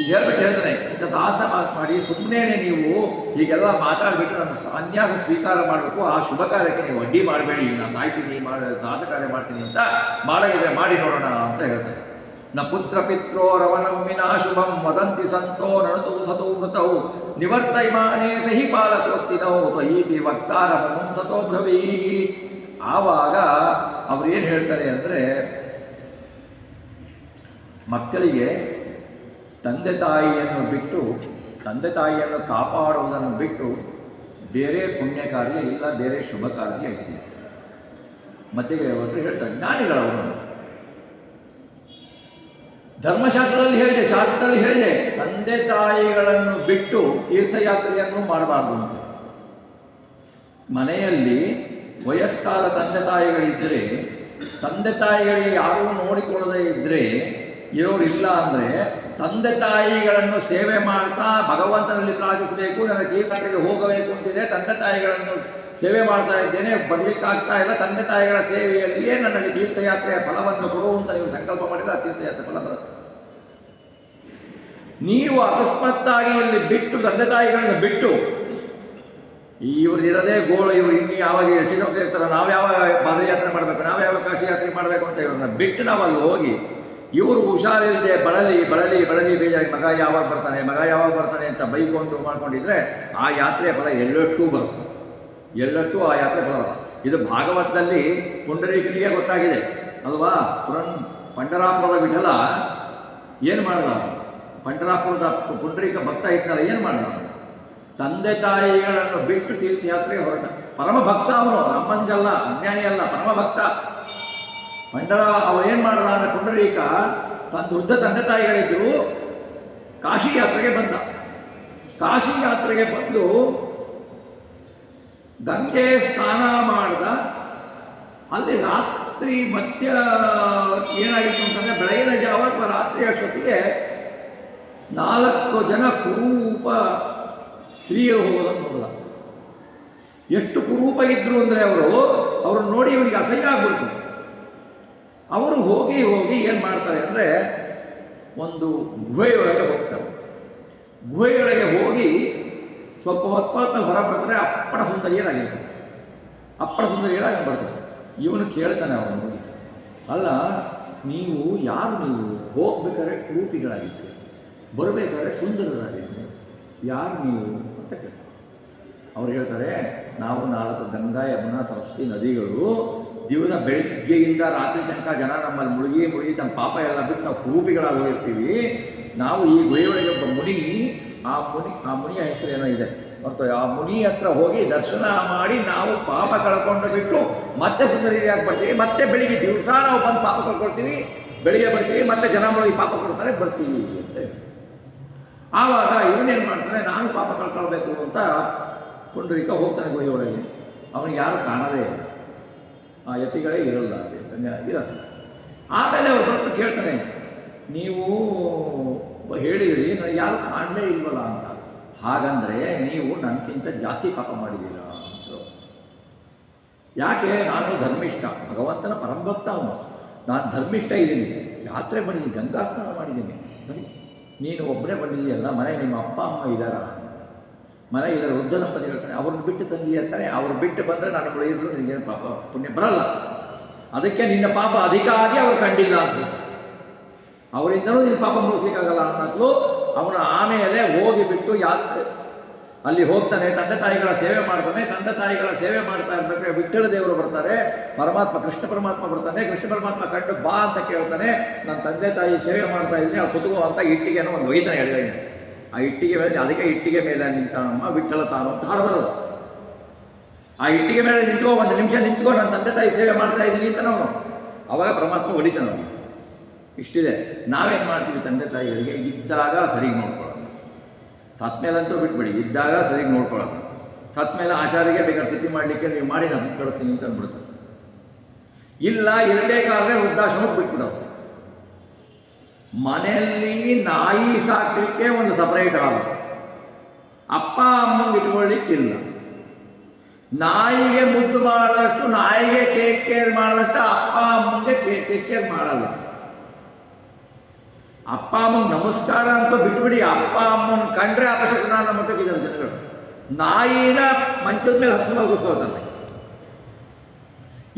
ಈಗ ಹೇಳ್ತಾನೆ, ಇಂಥ ಸಾಹಸ ಮಾಡಿ ಸುಮ್ಮನೆ ನೀವು ಹೀಗೆಲ್ಲ ಮಾತಾಡ್ಬಿಟ್ಟು ನನ್ನ ಸನ್ಯಾಸ ಸ್ವೀಕಾರ ಮಾಡಬೇಕು, ಆ ಶುಭ ಕಾರ್ಯಕ್ಕೆ ನೀವು ಅಡ್ಡಿ ಮಾಡಬೇಡಿ, ನಾನು ಸಾಯ್ತೀನಿ, ಸಾಹಸ ಕಾರ್ಯ ಮಾಡ್ತೀನಿ ಅಂತ ಮಾಡಿದ್ರೆ ಮಾಡಿ ನೋಡೋಣ ಅಂತ ಹೇಳ್ತಾರೆ. ನ ಪುತ್ರ ಪಿತ್ರೋ ರವಣಂ ವಿನಾ ಶುಭಂ ವದಂತಿ ಸಂತೋ ನಣತು ಸತೋ ಮೃತೌ ನಿವರ್ತೈಮಾನೇ ಸಹಿ ಪಾಲಕೋಸ್ತಿನೌ ತ್ವಯೀತಿ ವಕ್ತಾರ ಸತೋ ಬ್ರವೀ. ಆವಾಗ ಅವ್ರು ಏನು ಹೇಳ್ತಾರೆ ಅಂದರೆ, ಮಕ್ಕಳಿಗೆ ತಂದೆ ತಾಯಿಯನ್ನು ಕಾಪಾಡುವುದನ್ನು ಬಿಟ್ಟು ಬೇರೆ ಪುಣ್ಯ ಕಾರ್ಯ ಇಲ್ಲ, ಬೇರೆ ಶುಭ ಕಾರ್ಯ ಇಲ್ಲ. ಮತ್ತಿಗೆ ಅವರು ಹೇಳ್ತಾರೆ, ಜ್ಞಾನಿಗಳವರು ಧರ್ಮಶಾಸ್ತ್ರದಲ್ಲಿ ಹೇಳಿದೆ, ತಂದೆ ತಾಯಿಗಳನ್ನು ಬಿಟ್ಟು ತೀರ್ಥಯಾತ್ರೆಯನ್ನು ಮಾಡಬಾರ್ದು ಅಂತ. ಮನೆಯಲ್ಲಿ ವಯಸ್ಸಾದ ತಂದೆ ತಾಯಿಗಳಿದ್ದರೆ, ತಂದೆ ತಾಯಿಗಳಿಗೆ ಯಾರೂ ನೋಡಿಕೊಳ್ಳದೆ ಇದ್ದರೆ, ಇರೋರಿಲ್ಲ ಅಂದರೆ ತಂದೆ ತಾಯಿಗಳನ್ನು ಸೇವೆ ಮಾಡ್ತಾ ಭಗವಂತನಲ್ಲಿ ಪ್ರಾರ್ಥಿಸಬೇಕು. ನನಗೆ ತೀರ್ಥಯಾತ್ರೆಗೆ ಹೋಗಬೇಕು ಅಂತಿದೆ, ತಂದೆ ತಾಯಿಗಳನ್ನು ಸೇವೆ ಮಾಡ್ತಾ ಇದ್ದೇನೆ, ಬರಲಿಕ್ಕಾಗ್ತಾ ಇಲ್ಲ, ತಂದೆ ತಾಯಿಗಳ ಸೇವೆಯಲ್ಲಿಯೇ ನನಗೆ ತೀರ್ಥಯಾತ್ರೆಯ ಫಲವನ್ನು ಕೊಡುವಂತ ನೀವು ಸಂಕಲ್ಪ ಮಾಡಿದರೆ ಆ ತೀರ್ಥಯಾತ್ರೆ ಫಲ ಬರುತ್ತೆ. ನೀವು ಅಕಸ್ಮಾತ್ತಾಗಿ ಇಲ್ಲಿ ಬಿಟ್ಟು ತಂದೆ ತಾಯಿಗಳನ್ನು ಬಿಟ್ಟು ಇವ್ರು ಇರೋದೇ ಗೋಳು, ಇವರು ಇನ್ನು ಯಾವಾಗ ಶ್ರೀಲೋಕ ಇರ್ತಾರೆ, ನಾವು ಯಾವಾಗ ಪಾದಯಾತ್ರೆ ಮಾಡಬೇಕು, ನಾವು ಯಾವಾಗ ಕಾಶಿ ಯಾತ್ರೆ ಮಾಡಬೇಕು ಅಂತ ಇವ್ರನ್ನ ಬಿಟ್ಟು ನಾವಲ್ಲಿ ಹೋಗಿ ಇವರು ಹುಷಾರಿಲ್ಲದೆ ಬಳಲಿ ಬೇಜಾರಿ ಮಗ ಯಾವಾಗ ಬರ್ತಾನೆ ಅಂತ ಬೈಕೊಂಡು ಮಾಡ್ಕೊಂಡಿದ್ರೆ ಆ ಯಾತ್ರೆಯ ಫಲ ಎಳ್ಳಷ್ಟು ಆ ಯಾತ್ರೆ ಫಲ. ಇದು ಭಾಗವತದಲ್ಲಿ ಪುಂಡರೀಕನಿಗೆ ಗೊತ್ತಾಗಿದೆ ಅಲ್ವಾ. ಪಂಡರಾಪುರದ ವಿಠಲ ಏನು ಮಾಡ್ದ, ಪಂಡರಾಪುರದ ಪುಂಡರೀಕ ಭಕ್ತ ಇದ್ದಲ್ಲ, ಏನು ಮಾಡ್ದ, ತಂದೆ ತಾಯಿಗಳನ್ನು ಬಿಟ್ಟು ತೀರ್ಥಯಾತ್ರೆಗೆ ಹೊರಟ ಪರಮ ಭಕ್ತ ಅವನು. ನಮ್ಮಂಗಲ್ಲ, ಅಜ್ಞಾನಿ ಅಲ್ಲ, ಪರಮ ಭಕ್ತ. ಅವನೇನು ಮಾಡ್ದ ಅಂದರೆ ಪುಂಡರೀಕ ತನ್ನ ವೃದ್ಧ ತಂದೆ ತಾಯಿಗಳಿದ್ರು ಕಾಶಿ ಯಾತ್ರೆಗೆ ಬಂದ. ಕಾಶಿ ಯಾತ್ರೆಗೆ ಬಂದು ಗಂಗೆ ಸ್ನಾನ ಮಾಡ್ದ. ಅಲ್ಲಿ ರಾತ್ರಿ ಮಧ್ಯ ಏನಾಗಿತ್ತು ಅಂತಂದರೆ, ಬೆಳಗಿನ ಜಾವ ಅಥವಾ ರಾತ್ರಿ ಅಷ್ಟೊತ್ತಿಗೆ 4 ಜನ ಕುರೂಪ ಸ್ತ್ರೀಯರು ಹೋಗೋದನ್ನು ನೋಡಿದ. ಎಷ್ಟು ಕುರೂಪ ಇದ್ರು ಅಂದರೆ ಅವ್ರನ್ನ ನೋಡಿ ಇವನಿಗೆ ಅಸಹ್ಯ ಆಗ್ಬಿಡ್ತು. ಅವರು ಹೋಗಿ ಏನು ಮಾಡ್ತಾರೆ ಅಂದರೆ, ಒಂದು ಗುಹೆಯೊಳಗೆ ಹೋಗ್ತಾರೆ. ಗುಹೆಯೊಳಗೆ ಹೋಗಿ ಸ್ವಲ್ಪ ಹೊತ್ತು ಹೊರ ಬರ್ತಾರೆ, ಅಪ್ಪಣ ಸುಂದರಿಯರಾಗಿರ್ತಾರೆ. ಅಪ್ಪಣ ಸುಂದರಿಯರಾಗಿ ಬರ್ತಾರೆ. ಇವನು ಕೇಳ್ತಾನೆ ಅವನು ನೋಡಿ, ಅಲ್ಲ ನೀವು ಯಾರು, ನೀವು ಹೋಗ್ಬೇಕಾದ್ರೆ ರೂಪಿಗಳಾಗಿದ್ದೀರಿ, ಬರಬೇಕಾದ್ರೆ ಸುಂದರರಾಗಿದ್ದೀರಿ, ಯಾರು ನೀವು ಅಂತ ಕೇಳ್ತಾರೆ. ಅವ್ರು ಹೇಳ್ತಾರೆ, ನಾವು 4 ಗಂಗಾ ಯಮುನಾ ಸರಸ್ವತಿ ನದಿಗಳು ದಿವಸ ಬೆಳಗ್ಗೆಯಿಂದ ರಾತ್ರಿ ತನಕ ಜನ ನಮ್ಮಲ್ಲಿ ಮುಳುಗಿ ತಮ್ಮ ಪಾಪ ಎಲ್ಲ ಬಿಟ್ಟು ನಾವು ಕುರೂಪಿಗಳಾಗಿ ಹೋಗಿರ್ತೀವಿ. ನಾವು ಈ ಗುಹೆಯೊಳಗೆ ಒಬ್ಬ ಮುನಿ, ಆ ಮುನಿಯ ಹೆಸರು ಏನೋ ಇದೆ ಹೊರತು, ಆ ಮುನಿ ಹತ್ರ ಹೋಗಿ ದರ್ಶನ ಮಾಡಿ ನಾವು ಪಾಪ ಕಳ್ಕೊಂಡು ಬಿಟ್ಟು ಮತ್ತೆ ಸುಂದರಿಯಾಗಿ ಬರ್ತೀವಿ. ಮತ್ತೆ ಬೆಳಿಗ್ಗೆ ದಿವಸ ನಾವು ಬಂದು ಪಾಪ ಕಳ್ಕೊಳ್ತೀವಿ, ಬೆಳಿಗ್ಗೆ ಬರ್ತೀವಿ, ಮತ್ತೆ ಜನ ಮುಳುಗಿ ಪಾಪ ಕೊಡ್ತಾರೆ, ಬರ್ತೀವಿ ಅಂತ. ಆವಾಗ ಇವನೇನು ಮಾಡ್ತಾನೆ, ನಾನು ಪಾಪ ಕಳ್ಕೊಳ್ಬೇಕು ಅಂತ ಪುಂಡರೀಕ ಹೋಗ್ತಾನೆ ಗುಹೆಯೊಳಗೆ. ಅವನಿಗೆ ಯಾರು ಕಾಣದೇ ಇಲ್ಲ, ಆ ಯತಿಗಳೇ ಇರಲ್ಲ, ಇರಲ್ಲ. ಆಮೇಲೆ ಅವ್ರು ಬಂದು ಕೇಳ್ತಾನೆ, ನೀವು ಹೇಳಿದ್ರಿ ನನಗೆ ಯಾರು ಕಾಣಲೇ ಇಲ್ವಲ್ಲ ಅಂತ. ಹಾಗಂದರೆ ನೀವು ನನಗಿಂತ ಜಾಸ್ತಿ ಪಾಪ ಮಾಡಿದ್ದೀರಾ ಅಂತ. ಯಾಕೆ? ನಾನು ಧರ್ಮಿಷ್ಠ, ಭಗವಂತನ ಪರಂಭಕ್ತ ಅವನು. ನಾನು ಧರ್ಮಿಷ್ಠ ಇದ್ದೀನಿ, ಯಾತ್ರೆ ಮಾಡಿದ್ದೀನಿ, ಗಂಗಾ ಸ್ನಾನ ಮಾಡಿದ್ದೀನಿ. ನೀನು ಒಬ್ಬನೇ ಬಂದಿದ್ದೀಯಲ್ಲ, ಮನೆ ನಿಮ್ಮ ಅಪ್ಪ ಅಮ್ಮ ಇದ್ದಾರ? ಮನೆ ಇದರ ವೃದ್ಧ ದಂಪತಿ ಹೇಳ್ತಾರೆ, ಅವ್ರನ್ನ ಬಿಟ್ಟು ತಂದಿ ಅಂತಾನೆ. ಅವ್ರು ಬಿಟ್ಟು ಬಂದರೆ ನಾನು ಉಳಿದ್ರು ನಿನಗೇನು ಪಾಪ ಪುಣ್ಯ ಬರಲ್ಲ. ಅದಕ್ಕೆ ನಿನ್ನ ಪಾಪ ಅಧಿಕ ಆಗಿ ಅವ್ರು ಕಂಡಿಲ್ಲ ಅಂತ. ಅವರಿಂದಲೂ ನಿನ್ನ ಪಾಪ ಮುಗಿಸ್ಲಿಕ್ಕಾಗಲ್ಲ ಅನ್ನೋದು. ಅವನು ಆಮೇಲೆ ಹೋಗಿಬಿಟ್ಟು ಯಾತ್ರೆ ಅಲ್ಲಿ ಹೋಗ್ತಾನೆ, ತಂದೆ ತಾಯಿಗಳ ಸೇವೆ ಮಾಡ್ತಾನೆ. ತಂದೆ ತಾಯಿಗಳ ಸೇವೆ ಮಾಡ್ತಾ ಇರ್ಬೇಕಾದ್ರೆ ವಿಠ್ಠಲ ದೇವರು ಬರ್ತಾರೆ, ಪರಮಾತ್ಮ ಕೃಷ್ಣ ಪರಮಾತ್ಮ ಬರ್ತಾನೆ. ಕೃಷ್ಣ ಪರಮಾತ್ಮ ಕಂಡು ಬಾ ಅಂತ ಕೇಳ್ತಾನೆ. ನನ್ನ ತಂದೆ ತಾಯಿ ಸೇವೆ ಮಾಡ್ತಾ ಇದ್ದೀನಿ, ಅವ್ರು ಕುತ್ಕೋ ಅಂತ ಇಟ್ಟಿಗೆನೋ ಒಂದು ಒಯ್ತಾನೆ ಎಡಗೈನ. ಆ ಇಟ್ಟಿಗೆ ಮೇಲೆ, ಅದಕ್ಕೆ ಇಟ್ಟಿಗೆ ಮೇಲೆ ನಿಂತಾನಮ್ಮ ವಿಠ್ಠಲ ತಾನು ಅಂತ ಹಾಡು ಬರೋದು. ಆ ಇಟ್ಟಿಗೆ ಮೇಲೆ ನಿಂತ್ಕೋ, 1 ನಿಮಿಷ ನಿಂತ್ಕೋ, ನನ್ನ ತಂದೆ ತಾಯಿ ಸೇವೆ ಮಾಡ್ತಾ ಇದ್ದೀನಿ ಅಂತ ನಾವು. ಅವಾಗ ಪರಮಾತ್ಮ ಹೊಡಿತಾನೆ ಅವನು. ಇಷ್ಟಿದೆ. ನಾವೇನು ಮಾಡ್ತೀವಿ, ತಂದೆ ತಾಯಿಗಳಿಗೆ ಇದ್ದಾಗ ಸರಿಗೆ ನೋಡ್ಕೊಳ್ಳೋದು, ಸತ್ ಮೇಲಂತೂ ಬಿಟ್ಬಿಡಿ, ಇದ್ದಾಗ ಸರಿಗೆ ನೋಡ್ಕೊಳ್ಳೋದು. ಸತ್ ಮೇಲೆ ಆಚಾರ್ಯಗೆ ಬೇಕಾದ್ರೆ ಸ್ಥಿತಿ ಮಾಡಲಿಕ್ಕೆ ನೀವು ಮಾಡಿ ನಾನು ಕಳಿಸ್ತೀನಿ ಅಂತ ಅಂದ್ಬಿಡ್ತಾರೆ. ಇಲ್ಲ ಇರಬೇಕಾದ್ರೆ ವೃದ್ಧಾಶ್ರಮಕ್ಕೆ ಬಿಟ್ಬಿಡೋದು. ಮನೆಯಲ್ಲಿ ನಾಯಿ ಸಾಕಲಿಕ್ಕೆ ಒಂದು ಸಪರೇಟ್ ಹಾಲು, ಅಪ್ಪ ಅಮ್ಮಂಗೆ ಇಟ್ಕೊಳ್ಳಿಕ್ಕಿಲ್ಲ. ನಾಯಿಗೆ ಮುದ್ದು ಮಾಡಿದಷ್ಟು, ನಾಯಿಗೆ ಟೇಕ್ ಕೇರ್ ಮಾಡಿದಷ್ಟು ಅಪ್ಪ ಅಮ್ಮಂಗೆ ಟೇಕ್ ಕೇರ್ ಮಾಡಲ್ಲ. ಅಪ್ಪ ಅಮ್ಮಂಗೆ ನಮಸ್ಕಾರ ಅಂತ ಬಿಟ್ಬಿಡಿ, ಅಪ್ಪ ಅಮ್ಮನ ಕಂಡ್ರೆ ಅಪಶಕುನ ಅನ್ನೋ ಮಟ್ಟಕ್ಕಿದೆ ಜನಗಳು. ನಾಯಿನ ಮಂಚದ ಮೇಲೆ ಹಚ್ಚ ಮಲಗಿಸ್ಕೋತಾನೆ.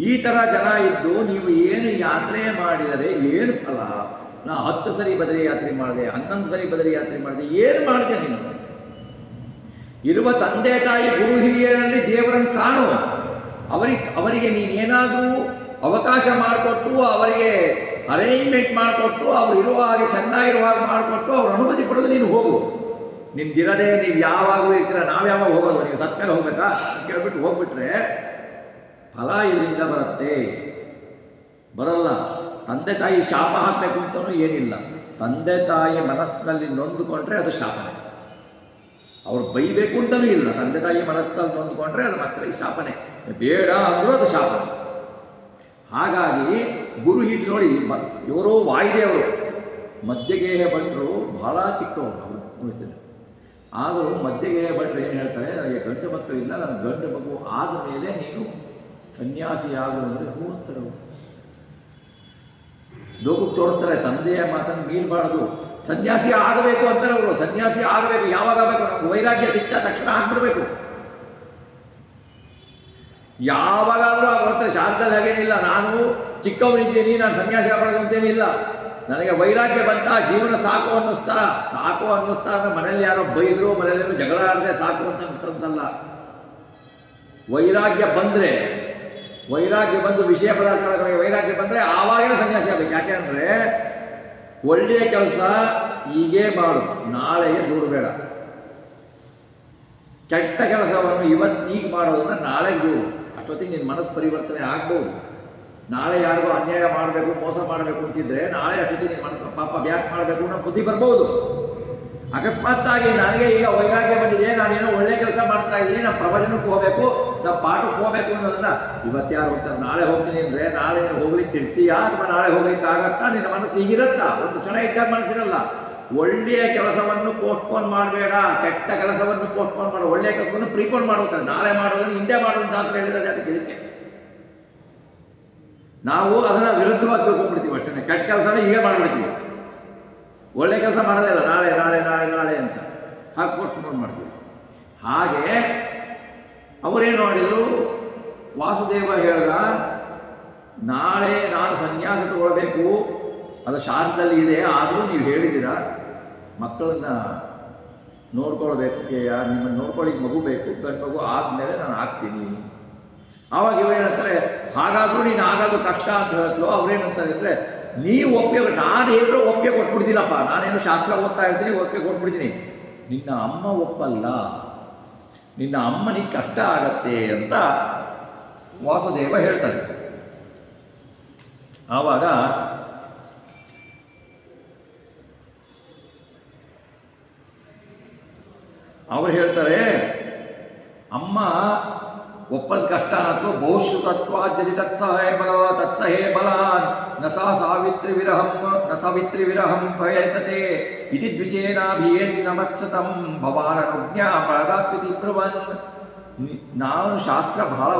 ಈ ಥರ ಜನ ಇದ್ದು ನೀವು ಏನು ಯಾತ್ರೆ ಮಾಡಿದರೆ ಏನು ಫಲ? ನಾ 10 ಸರಿ ಬದರಿ ಯಾತ್ರೆ ಮಾಡಿದೆ, 11 ಸರಿ ಬದರಿ ಯಾತ್ರೆ ಮಾಡಿದೆ, ಏನು ಮಾಡಿದೆ ನೀನು? ಇರುವ ತಂದೆ ತಾಯಿ ಗುರು ಹಿರಿಯರಲ್ಲಿ ದೇವರನ್ನು ಕಾಣು. ಅವರಿಗೆ ನೀನೇನಾದರೂ ಅವಕಾಶ ಮಾಡಿಕೊಟ್ಟು, ಅವರಿಗೆ ಅರೇಂಜ್ಮೆಂಟ್ ಮಾಡಿಕೊಟ್ಟು, ಅವ್ರು ಇರುವ ಹಾಗೆ ಚೆನ್ನಾಗಿರುವ ಹಾಗೆ ಮಾಡಿಕೊಟ್ಟು ಅವ್ರು ಅನುಮತಿ ಪಡೆದು ನೀನು ಹೋಗು. ನಿಮ್ದಿರದೆ ನೀವು ಯಾವಾಗಲೂ ಇರ್ತೀರ, ನಾವು ಯಾವಾಗ ಹೋಗೋದು? ನೀವು ಸತ್ ಮೇಲೆ ಹೋಗ್ಬೇಕಾ ಕೇಳ್ಬಿಟ್ಟು ಹೋಗ್ಬಿಟ್ರೆ ಫಲ ಇಲ್ಲಿಂದ ಬರುತ್ತೆ? ಬರಲ್ಲ. ತಂದೆ ತಾಯಿ ಶಾಪ ಹಾಕಬೇಕು ಅಂತಲೂ ಏನಿಲ್ಲ. ತಂದೆ ತಾಯಿ ಮನಸ್ಸಿನಲ್ಲಿ ನೊಂದುಕೊಂಡ್ರೆ ಅದು ಶಾಪನೆ. ಅವ್ರು ಬೈಬೇಕು ಅಂತಲೂ ಇಲ್ಲ. ತಂದೆ ತಾಯಿ ಮನಸ್ಸಿನಲ್ಲಿ ನೊಂದುಕೊಂಡ್ರೆ ಅದು ಮಕ್ಕಳಿಗೆ ಶಾಪನೆ. ಬೇಡ ಅಂದರೂ ಅದು ಶಾಪನೆ. ಹಾಗಾಗಿ ಗುರು ಹೀಗೆ ನೋಡಿ, ಇವರು ವಾಯುದೇವರು, ಮಧ್ಯಗೇಹ ಭಟ್ರು ಬಹಳ ಚಿಕ್ಕವರು ಅವರು ಉಳಿಸಿದ್ರು. ಆದರೂ ಮಧ್ಯಗೇಹ ಭಟ್ರು ಏನು ಹೇಳ್ತಾರೆ, ನನಗೆ ಗಂಡು ಮಕ್ಕಳು ಇಲ್ಲ, ನನ್ನ ಗಂಡು ಮಗು ಆದ ಮೇಲೆ ನೀನು ಸನ್ಯಾಸಿಯಾಗುವಂದರೆ ಹೂ ಅಂತಾರೆ. ಲೋಕಕ್ಕೆ ತೋರಿಸ್ತಾರೆ, ತಂದೆಯ ಮಾತನ್ನು ಮೀರಬಾರ್ದು, ಸನ್ಯಾಸಿ ಆಗಬೇಕು ಅಂತಾರೆ ಅವರು. ಸನ್ಯಾಸಿ ಆಗಬೇಕು, ಯಾವಾಗ ಆಗಬೇಕು? ನಮ್ಗೆ ವೈರಾಗ್ಯ ಸಿಕ್ಕ ತಕ್ಷಣ ಆಗ್ಬಿಡ್ಬೇಕು. ಯಾವಾಗಾದರೂ ಆಗುತ್ತೆ. ಶಾರದಲ್ಲಿ ಹಾಗೇನಿಲ್ಲ, ನಾನು ಚಿಕ್ಕವನಿದ್ದೀನಿ, ನಾನು ಸನ್ಯಾಸಿ ಆಗಬಾರ್ದು ಅಂತೇನಿಲ್ಲ. ನನಗೆ ವೈರಾಗ್ಯ ಬಂತ, ಜೀವನ ಸಾಕು ಅನ್ನಿಸ್ತಾ ಅಂದರೆ ಮನೇಲಿ ಯಾರೋ ಬೈದರು, ಮನೆಯಲ್ಲೇನೋ ಜಗಳ ಆಡದೆ ಸಾಕು ಅಂತ ಅನ್ನಿಸ್ತಂತಲ್ಲ. ವೈರಾಗ್ಯ ಬಂದು ವಿಷಯ ಪದಾರ್ಥಗಳಿಗೆ ವೈರಾಗ್ಯ ಬಂದರೆ ಆವಾಗಿನ ಸನ್ಯಾಸಿ ಆಗಬೇಕು. ಯಾಕೆಂದರೆ ಒಳ್ಳೆಯ ಕೆಲಸ ಹೀಗೇ ಮಾಡು, ನಾಳೆಗೆ ದೂಡಬೇಡ. ಕೆಟ್ಟ ಕೆಲಸವನ್ನು ಈಗ ಮಾಡೋದನ್ನ ನಾಳೆಗೆ ದೂಡು. ಅಷ್ಟೊತ್ತಿಗೆ ನಿನ್ನ ಮನಸ್ಸು ಪರಿವರ್ತನೆ ಆಗ್ಬೋದು. ನಾಳೆ ಯಾರಿಗೂ ಅನ್ಯಾಯ ಮಾಡಬೇಕು, ಮೋಸ ಮಾಡಬೇಕು ಅಂತಿದ್ರೆ ನಾಳೆ ಅಷ್ಟೊತ್ತಿಗೆ ನಿನ್ನ ಮನಸ್ಸು ಪಾಪ ಬ್ಯಾಕ್ ಮಾಡಬೇಕು ಅನ್ನೋ ಬುದ್ಧಿ ಬರ್ಬೋದು. ಅಕಸ್ಮಾತ್ತಾಗಿ ನನಗೆ ಈಗ ವೈರಾಗ್ಯ ಬಂದಿದೆ, ನಾನೇನೋ ಒಳ್ಳೆ ಕೆಲಸ ಮಾಡ್ತಾ ಇದ್ದೀನಿ, ನಮ್ಮ ಪ್ರವಚನಕ್ಕೆ ಹೋಗಬೇಕು, ನಮ್ಮ ಪಾಠಕ್ಕೆ ಹೋಗಬೇಕು ಅನ್ನೋದನ್ನ ಇವತ್ತು ಯಾರು ಹೋಗ್ತಾರೆ? ನಾಳೆ ಹೋಗ್ತೀನಿ ಅಂದರೆ ನಾಳೆ ನೀನು ಹೋಗ್ಲಿಕ್ಕೆ ಇರ್ತೀಯಾ ಅಥವಾ ನಾಳೆ ಹೋಗ್ಲಿಕ್ಕೆ ಆಗತ್ತಾ? ನಿನ್ನ ಮನಸ್ಸು ಹೀಗಿರುತ್ತಾ? ಒಂದು ಕ್ಷಣ ಇದ್ದಾಗ ಮನಸ್ಸಿರಲ್ಲ. ಒಳ್ಳೆಯ ಕೆಲಸವನ್ನು ಪೋಸ್ಟ್ಪೋನ್ ಮಾಡಬೇಡ, ಕೆಟ್ಟ ಕೆಲಸವನ್ನು ಪೋಸ್ಟ್ಪೋನ್ ಮಾಡು. ಒಳ್ಳೆಯ ಕೆಲಸವನ್ನು ಪ್ರೀಪೋನ್ ಮಾಡುತ್ತಾರೆ. ನಾಳೆ ಮಾಡೋದನ್ನು ಹಿಂದೆ ಮಾಡೋದು ಅಂತ ಹೇಳಿದ್ರೆ ಅದಕ್ಕೆ ಇದಕ್ಕೆ ನಾವು ಅದನ್ನು ವಿರುದ್ಧವಾಗಿ ತಿಳ್ಕೊಂಡ್ಬಿಡ್ತೀವಿ ಅಷ್ಟೇ. ಕೆಟ್ಟ ಕೆಲಸನ ಹೀಗೆ ಮಾಡಿಬಿಡ್ತೀವಿ, ಒಳ್ಳೆ ಕೆಲಸ ಮಾಡೋದೇ ಇಲ್ಲ, ನಾಳೆ ನಾಳೆ ನಾಳೆ ನಾಳೆ ಅಂತ ಹಾಗೆ ಪೋಸ್ಟ್ಪೋನ್ ಮಾಡ್ತೀವಿ. ಹಾಗೆ ಅವರೇನು ಮಾಡಿದರು, ವಾಸುದೇವ ಹೇಳ್ದ, ನಾಳೆ ನಾನು ಸನ್ಯಾಸ ತಗೊಳ್ಬೇಕು, ಅದು ಶಾಸ್ತ್ರದಲ್ಲಿ ಇದೆ, ಆದರೂ ನೀವು ಹೇಳಿದ್ದೀರಾ ಮಕ್ಕಳನ್ನ ನೋಡ್ಕೊಳ್ಬೇಕು, ನಿಮ್ಮನ್ನು ನೋಡ್ಕೊಳ್ಳಿಕ್ಕೆ ಮಗು ಬೇಕು, ಗಂಡು ಮಗು ಆದಮೇಲೆ ನಾನು ಆಗ್ತೀನಿ. ಆವಾಗ ಇವೇನಂತಾರೆ, ಹಾಗಾದರೂ ನೀನು ಆಗೋದು ಕಷ್ಟ ಅಂತ ಹೇಳಿದ್ಲು. ಅವ್ರೇನಂತಾರೆ ಅಂದರೆ, ನೀವು ಒಪ್ಪಿಗೆ, ನಾನು ಹೇಳಿದ್ರು ಒಪ್ಪಿಗೆ ಕೊಟ್ಬಿಡ್ತೀನಪ್ಪ, ನಾನೇನು ಶಾಸ್ತ್ರ ಓದ್ತಾ ಇರ್ತೀನಿ, ಒಪ್ಪಿಗೆ ಕೊಟ್ಬಿಡ್ತೀನಿ, ನಿನ್ನ ಅಮ್ಮ ಒಪ್ಪಲ್ಲ, ನಿನ್ನ ಅಮ್ಮನಿಗೆ ಕಷ್ಟ ಆಗತ್ತೆ ಅಂತ ವಾಸುದೇವ ಹೇಳ್ತಾರೆ. ಆವಾಗ ಅವರು ಹೇಳ್ತಾರೆ, ಅಮ್ಮ ಒಪ್ಪದ ಕಷ್ಟ ಅನ್ನೋ ಬಹುಶ್ರುತತ್ವಾದ್ಯದಿ ತತ್ಸಹೇ ಬಲ ತತ್ಸಹೇ ಬಲ ನ ಸಾವಿತ್ರಿ ವಿರಹಂ ಪ್ರಯತತೆ ಇತಿ ದ್ವಿಚೇನಾಭಿಯೇತಿ ನಮತ್ಸತಂ ಭವಾನನುಜ್ಞಾ ಪರದಾತ್ವಿತಿ ಬ್ರುವನ್. ನಾನು ಶಾಸ್ತ್ರ ಬಹಳ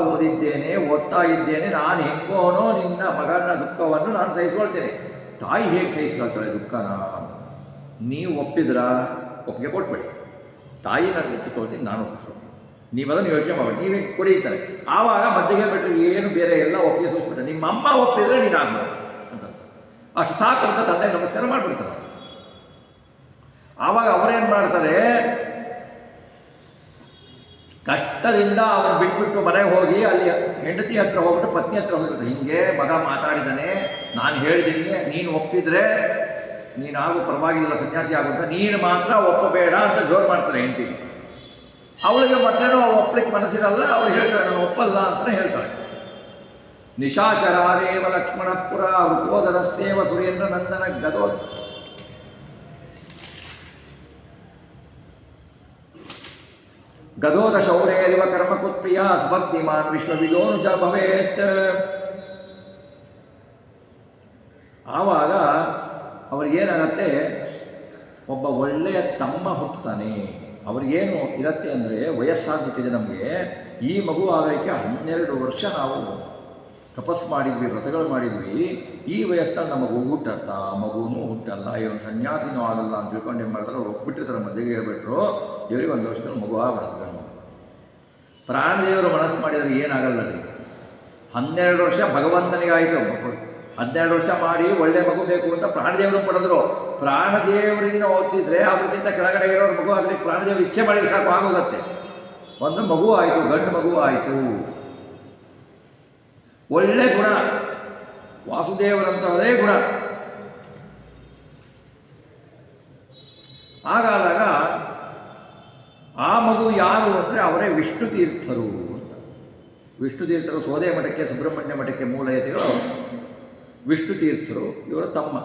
ಓದ್ತಾ ಇದ್ದೇನೆ, ನಾನು ಹೆಂಗೋನೋ ನಿನ್ನ ಮಗನ ದುಃಖವನ್ನು ನಾನು ಸಹಿಸ್ಕೊಳ್ತೇನೆ. ತಾಯಿ ಹೇಗೆ ಸಹಿಸ್ಕೊಳ್ತಾಳೆ ದುಃಖನ? ನೀವು ಒಪ್ಪಿಗೆ ಕೊಟ್ಬೇಡಿ, ತಾಯಿ ನಾನು ಒಪ್ಪಿಸ್ಕೊಳ್ತೀನಿ, ನಾನು ಒಪ್ಪಿಸ್ಕೊಳ್ತೀನಿ, ನೀವದನ್ನು ಯೋಚನೆ ಮಾಡಿ, ನೀವೇ ಕೊಡೀತಾರೆ. ಆವಾಗ ಮಧ್ಯೆ ಬಿಟ್ಟರೆ ಏನು ಬೇರೆ ಎಲ್ಲ ಒಪ್ಪಿಗೆ ಸೂಚಿಸ್ಬಿಟ್ಟೆ, ನಿಮ್ಮ ಅಮ್ಮ ಒಪ್ಪಿದ್ರೆ ನೀನು ಆಗ್ಬೋದು ಅಂತ ಅಷ್ಟು ಸಾಕು ಅಂತ ತಂದೆ ನಮಸ್ಕಾರ ಮಾಡಿಬಿಡ್ತಾರೆ. ಆವಾಗ ಅವರೇನು ಮಾಡ್ತಾರೆ, ಕಷ್ಟದಿಂದ ಅವನು ಬಿಟ್ಬಿಟ್ಟು ಮನೆಗೆ ಹೋಗಿ ಅಲ್ಲಿ ಹೆಂಡತಿ ಹತ್ರ ಹೋಗ್ಬಿಟ್ಟು ಪತ್ನಿ ಹತ್ರ ಹೋಗಿರ್ತಾರೆ. ಹಿಂಗೆ ಮಗ ಮಾತಾಡಿದ್ದಾನೆ, ನಾನು ಹೇಳಿದ್ದೀನಿ, ನೀನು ಒಪ್ಪಿದ್ರೆ ನೀನಾಗೂ ಪರವಾಗಿಲ್ಲ ಸನ್ಯಾಸಿ ಆಗುತ್ತ, ನೀನು ಮಾತ್ರ ಒಪ್ಪಬೇಡ ಅಂತ ಜೋರು ಮಾಡ್ತಾರೆ ಹೆಂಡತಿಗೆ. ಅವಳಿಗೆ ಮೊದಲೇನೋ ಒಪ್ಪಲಿಕ್ಕೆ ಮನಸ್ಸಿರಲ್ಲ, ಅವಳು ಹೇಳ್ತಾಳೆ ನಾನು ಒಪ್ಪಲ್ಲ ಅಂತ ಹೇಳ್ತಾಳೆ. ನಿಶಾಚರಾರೇವ ಲಕ್ಷ್ಮಣಪುರ ವೃಕೋದರಸ್ಯೇವ ಸುರೇಂದ್ರ ನಂದನ ಗದೋದ ಶೌರೇರಿವ ಕರ್ಮಕುತ್ಪ್ರಿಯ ಸುಭಕ್ತಿಮಾನ್ ವಿಶ್ವವಿದೋನು ಜ ಭವೇತ್. ಆವಾಗ ಅವ್ರಿಗೇನಾಗತ್ತೆ, ಒಬ್ಬ ಒಳ್ಳೆಯ ತಮ್ಮ ಹುಟ್ಟುತ್ತಾನೆ. ಅವ್ರಿಗೇನು ಇರತ್ತೆ ಅಂದರೆ, ವಯಸ್ಸಾಗ್ಬಿಟ್ಟಿದೆ ನಮಗೆ, ಈ ಮಗು ಆಗಲಿಕ್ಕೆ 12 ವರ್ಷ ನಾವು ತಪಸ್ಸು ಮಾಡಿದ್ವಿ, ವ್ರತಗಳು ಮಾಡಿದ್ವಿ, ಈ ವಯಸ್ಸಲ್ಲಿ ನಮ್ಮ ಮಗು ಹುಟ್ಟತ್ತ, ಮಗುನೂ ಹುಟ್ಟಲ್ಲ, ಇವನು ಸನ್ಯಾಸಿನೂ ಆಗಲ್ಲ ಅಂತ ತಿಳ್ಕೊಂಡು ಏನು ಮಾಡ್ತಾರೆ, ಅವ್ರು ಒಪ್ಪಿಟ್ಟಿರ್ತಾರೆ. ಮದ್ವೆಗೆ ಹೇಳ್ಬಿಟ್ರು, ದೇವರಿಗೆ 1 ವರ್ಷದಲ್ಲಿ ಮಗು ಆಗ್ಬಿಡುತ್ತೆ. ಪ್ರಾಣದೇವರು ಮನಸ್ಸು ಮಾಡಿದರೆ ಏನಾಗಲ್ಲ ರೀ. 12 ವರ್ಷ ಭಗವಂತನಿಗಾಯಿತು, 12 ವರ್ಷ ಮಾಡಿ ಒಳ್ಳೆ ಮಗು ಬೇಕು ಅಂತ ಪ್ರಾಣದೇವರು ಪಡೆದ್ರು. ಪ್ರಾಣದೇವರಿಂದ ಓದಿಸಿದ್ರೆ ಅದಕ್ಕಿಂತ ಕೆಳಗಡೆ ಇರೋರು ಮಗು ಆಗಲಿಕ್ಕೆ ಪ್ರಾಣದೇವರು ಇಚ್ಛೆ ಮಾಡಿದ್ರೆ ಸಾಕು, ಆಗೋಗತ್ತೆ. ಒಂದು ಮಗು ಆಯಿತು, ಗಂಡು ಮಗು ಆಯಿತು. ಒಳ್ಳೆ ಗುಣ, ವಾಸುದೇವರಂತವರೇ ಗುಣ. ಹಾಗಾದಾಗ ಆ ಮಗು ಯಾರು ಅಂದರೆ ಅವರೇ ವಿಷ್ಣು ತೀರ್ಥರು ಅಂತ. ವಿಷ್ಣು ತೀರ್ಥರು ಸೋದೆ ಮಠಕ್ಕೆ, ಸುಬ್ರಹ್ಮಣ್ಯ ಮಠಕ್ಕೆ ಮೂಲಯತಿಗಳು ವಿಷ್ಣು ತೀರ್ಥರು, ಇವರ ತಮ್ಮ.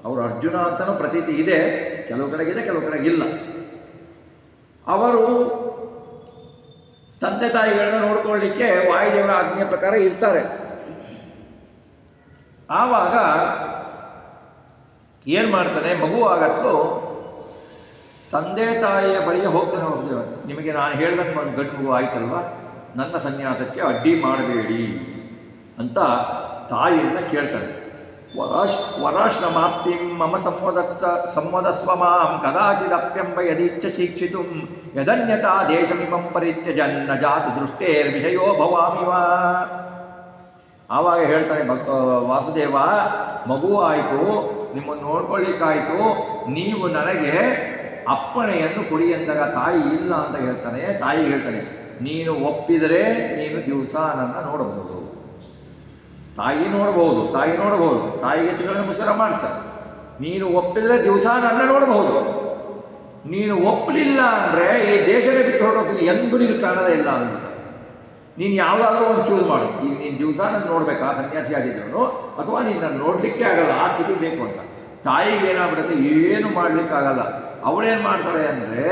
ಅವರು ಅರ್ಜುನ ಅಂತಲೂ ಪ್ರತೀತಿ ಇದೆ, ಕೆಲವು ಕಡೆಗಿದೆ, ಕೆಲವು ಕಡೆಗಿಲ್ಲ. ಅವರು ತಂದೆ ತಾಯಿಗಳನ್ನ ನೋಡ್ಕೊಳ್ಳಿಕ್ಕೆ ವಾಯುದೇವರ ಆಜ್ಞೆ ಪ್ರಕಾರ ಇರ್ತಾರೆ. ಆವಾಗ ಏನು ಮಾಡ್ತಾನೆ, ಮಗು ಆಗಟ್ಟು ತಂದೆ ತಾಯಿಯ ಬಳಿಗೆ ಹೋಗ್ತಾನೆ ವಾಸುದೇವ. ನಿಮಗೆ ನಾನು ಹೇಳ್ದಂಗೆ ಒಂದು ಗಂಡು ಮಗು ಆಯ್ತಲ್ವ, ನನ್ನ ಸನ್ಯಾಸಕ್ಕೆ ಅಡ್ಡಿ ಮಾಡಬೇಡಿ ಅಂತ ತಾಯಿಯನ್ನ ಕೇಳ್ತಾನೆ. ವರಾಶ್ರಮಾಪ್ತಿಂ ಮಮ ಸಂವದಸ್ವ ಮಾಂ ಕದಾಚಿದಪ್ಯಂಬ ಯದೀಚ್ಛ ಶಿಕ್ಷಿತು ಯದನ್ಯತಾ ದೇಶಮಿಮಂ ಪರಿತ್ಯಜನ್ನ ಜಾತು ದೃಷ್ಟೇರ್ವಿಷಯೋ ಭವಾಮಿವ. ಆವಾಗ ಹೇಳ್ತಾನೆ ವಾಸುದೇವ, ಮಗು ಆಯಿತು, ನಿಮ್ಮನ್ನು ನೋಡ್ಕೊಳ್ಳಿಕ್ಕಾಯಿತು, ನೀವು ನನಗೆ ಅಪ್ಪಣೆಯನ್ನು ಕೊಡಿ ಅಂದಾಗ ತಾಯಿ ಇಲ್ಲ ಅಂತ ಹೇಳ್ತಾನೆ. ತಾಯಿ ಹೇಳ್ತಾನೆ, ನೀನು ಒಪ್ಪಿದರೆ ನೀನು ದಿವಸ ನನ್ನ ನೋಡಬಹುದು. ತಾಯಿ ನೋಡಬಹುದು, ತಾಯಿಗೆ ತಿಂಗಳ ನಮಸ್ಕಾರ ಮಾಡ್ತಾರೆ. ನೀನು ಒಪ್ಪಿದರೆ ದಿವಸ ನನ್ನ ನೋಡಬಹುದು. ನೀನು ಒಪ್ಪಲಿಲ್ಲ ಅಂದರೆ ಈ ದೇಶನೇ ಬಿಟ್ಟು ಹೊರಟೋಗ್ತೀನಿ, ಎಂದೂ ನೀನು ಕಾಣದೇ ಇಲ್ಲ ಅಂತ. ನೀನು ಯಾವುದಾದ್ರೂ ಒಂದು ಚೂಸ್ ಮಾಡು. ಈಗ ನೀನು ದಿವಸ ನನ್ನ ನೋಡ್ಬೇಕಾ ಸನ್ಯಾಸಿ ಆಗಿದ್ರು, ಅಥವಾ ನೀನು ನನ್ನ ನೋಡಲಿಕ್ಕೆ ಆಗಲ್ಲ, ಆ ಸ್ಥಿತಿ ಬೇಕು ಅಂತ. ತಾಯಿಗೆ ಏನಾಗ್ಬಿಡುತ್ತೆ, ಏನು ಮಾಡಲಿಕ್ಕಾಗಲ್ಲ. ಅವಳೇನು ಮಾಡ್ತಾಳೆ ಅಂದರೆ,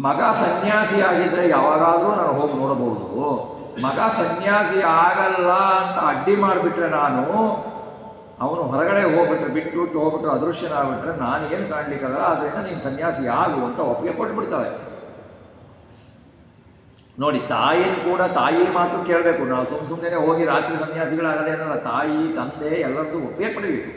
ಮಗ ಸನ್ಯಾಸಿ ಆಗಿದ್ರೆ ಯಾವಾಗಾದರೂ ನಾನು ಹೋಗಿ ನೋಡಬಹುದು, ಮಗ ಸನ್ಯಾಸಿ ಆಗಲ್ಲ ಅಂತ ಅಡ್ಡಿ ಮಾಡಿಬಿಟ್ರೆ, ನಾನು ಅವನು ಹೊರಗಡೆ ಬಿಟ್ಟು ಹೋಗ್ಬಿಟ್ಟು ಅದೃಶ್ಯನಾಗ್ಬಿಟ್ರೆ ನಾನು ಏನು ಕಾಣಲಿಕ್ಕಾಗಲ್ಲ, ಅದರಿಂದ ನೀನು ಸನ್ಯಾಸಿ ಆಗು ಅಂತ ಒಪ್ಪಿಗೆ ಕೊಟ್ಬಿಡ್ತಾಳೆ. ನೋಡಿ, ತಾಯಿನ ಕೂಡ ತಾಯಿ ಮಾತು ಕೇಳಬೇಕು. ನಾವು ಸುಮ್ಮನೆ ಹೋಗಿ ರಾತ್ರಿ ಸನ್ಯಾಸಿಗಳಾಗದೆ ಅನ್ನಲ್ಲ, ತಾಯಿ ತಂದೆ ಎಲ್ಲರದ್ದು ಒಪ್ಪಿಗೆ ಪಡಿಬೇಕು.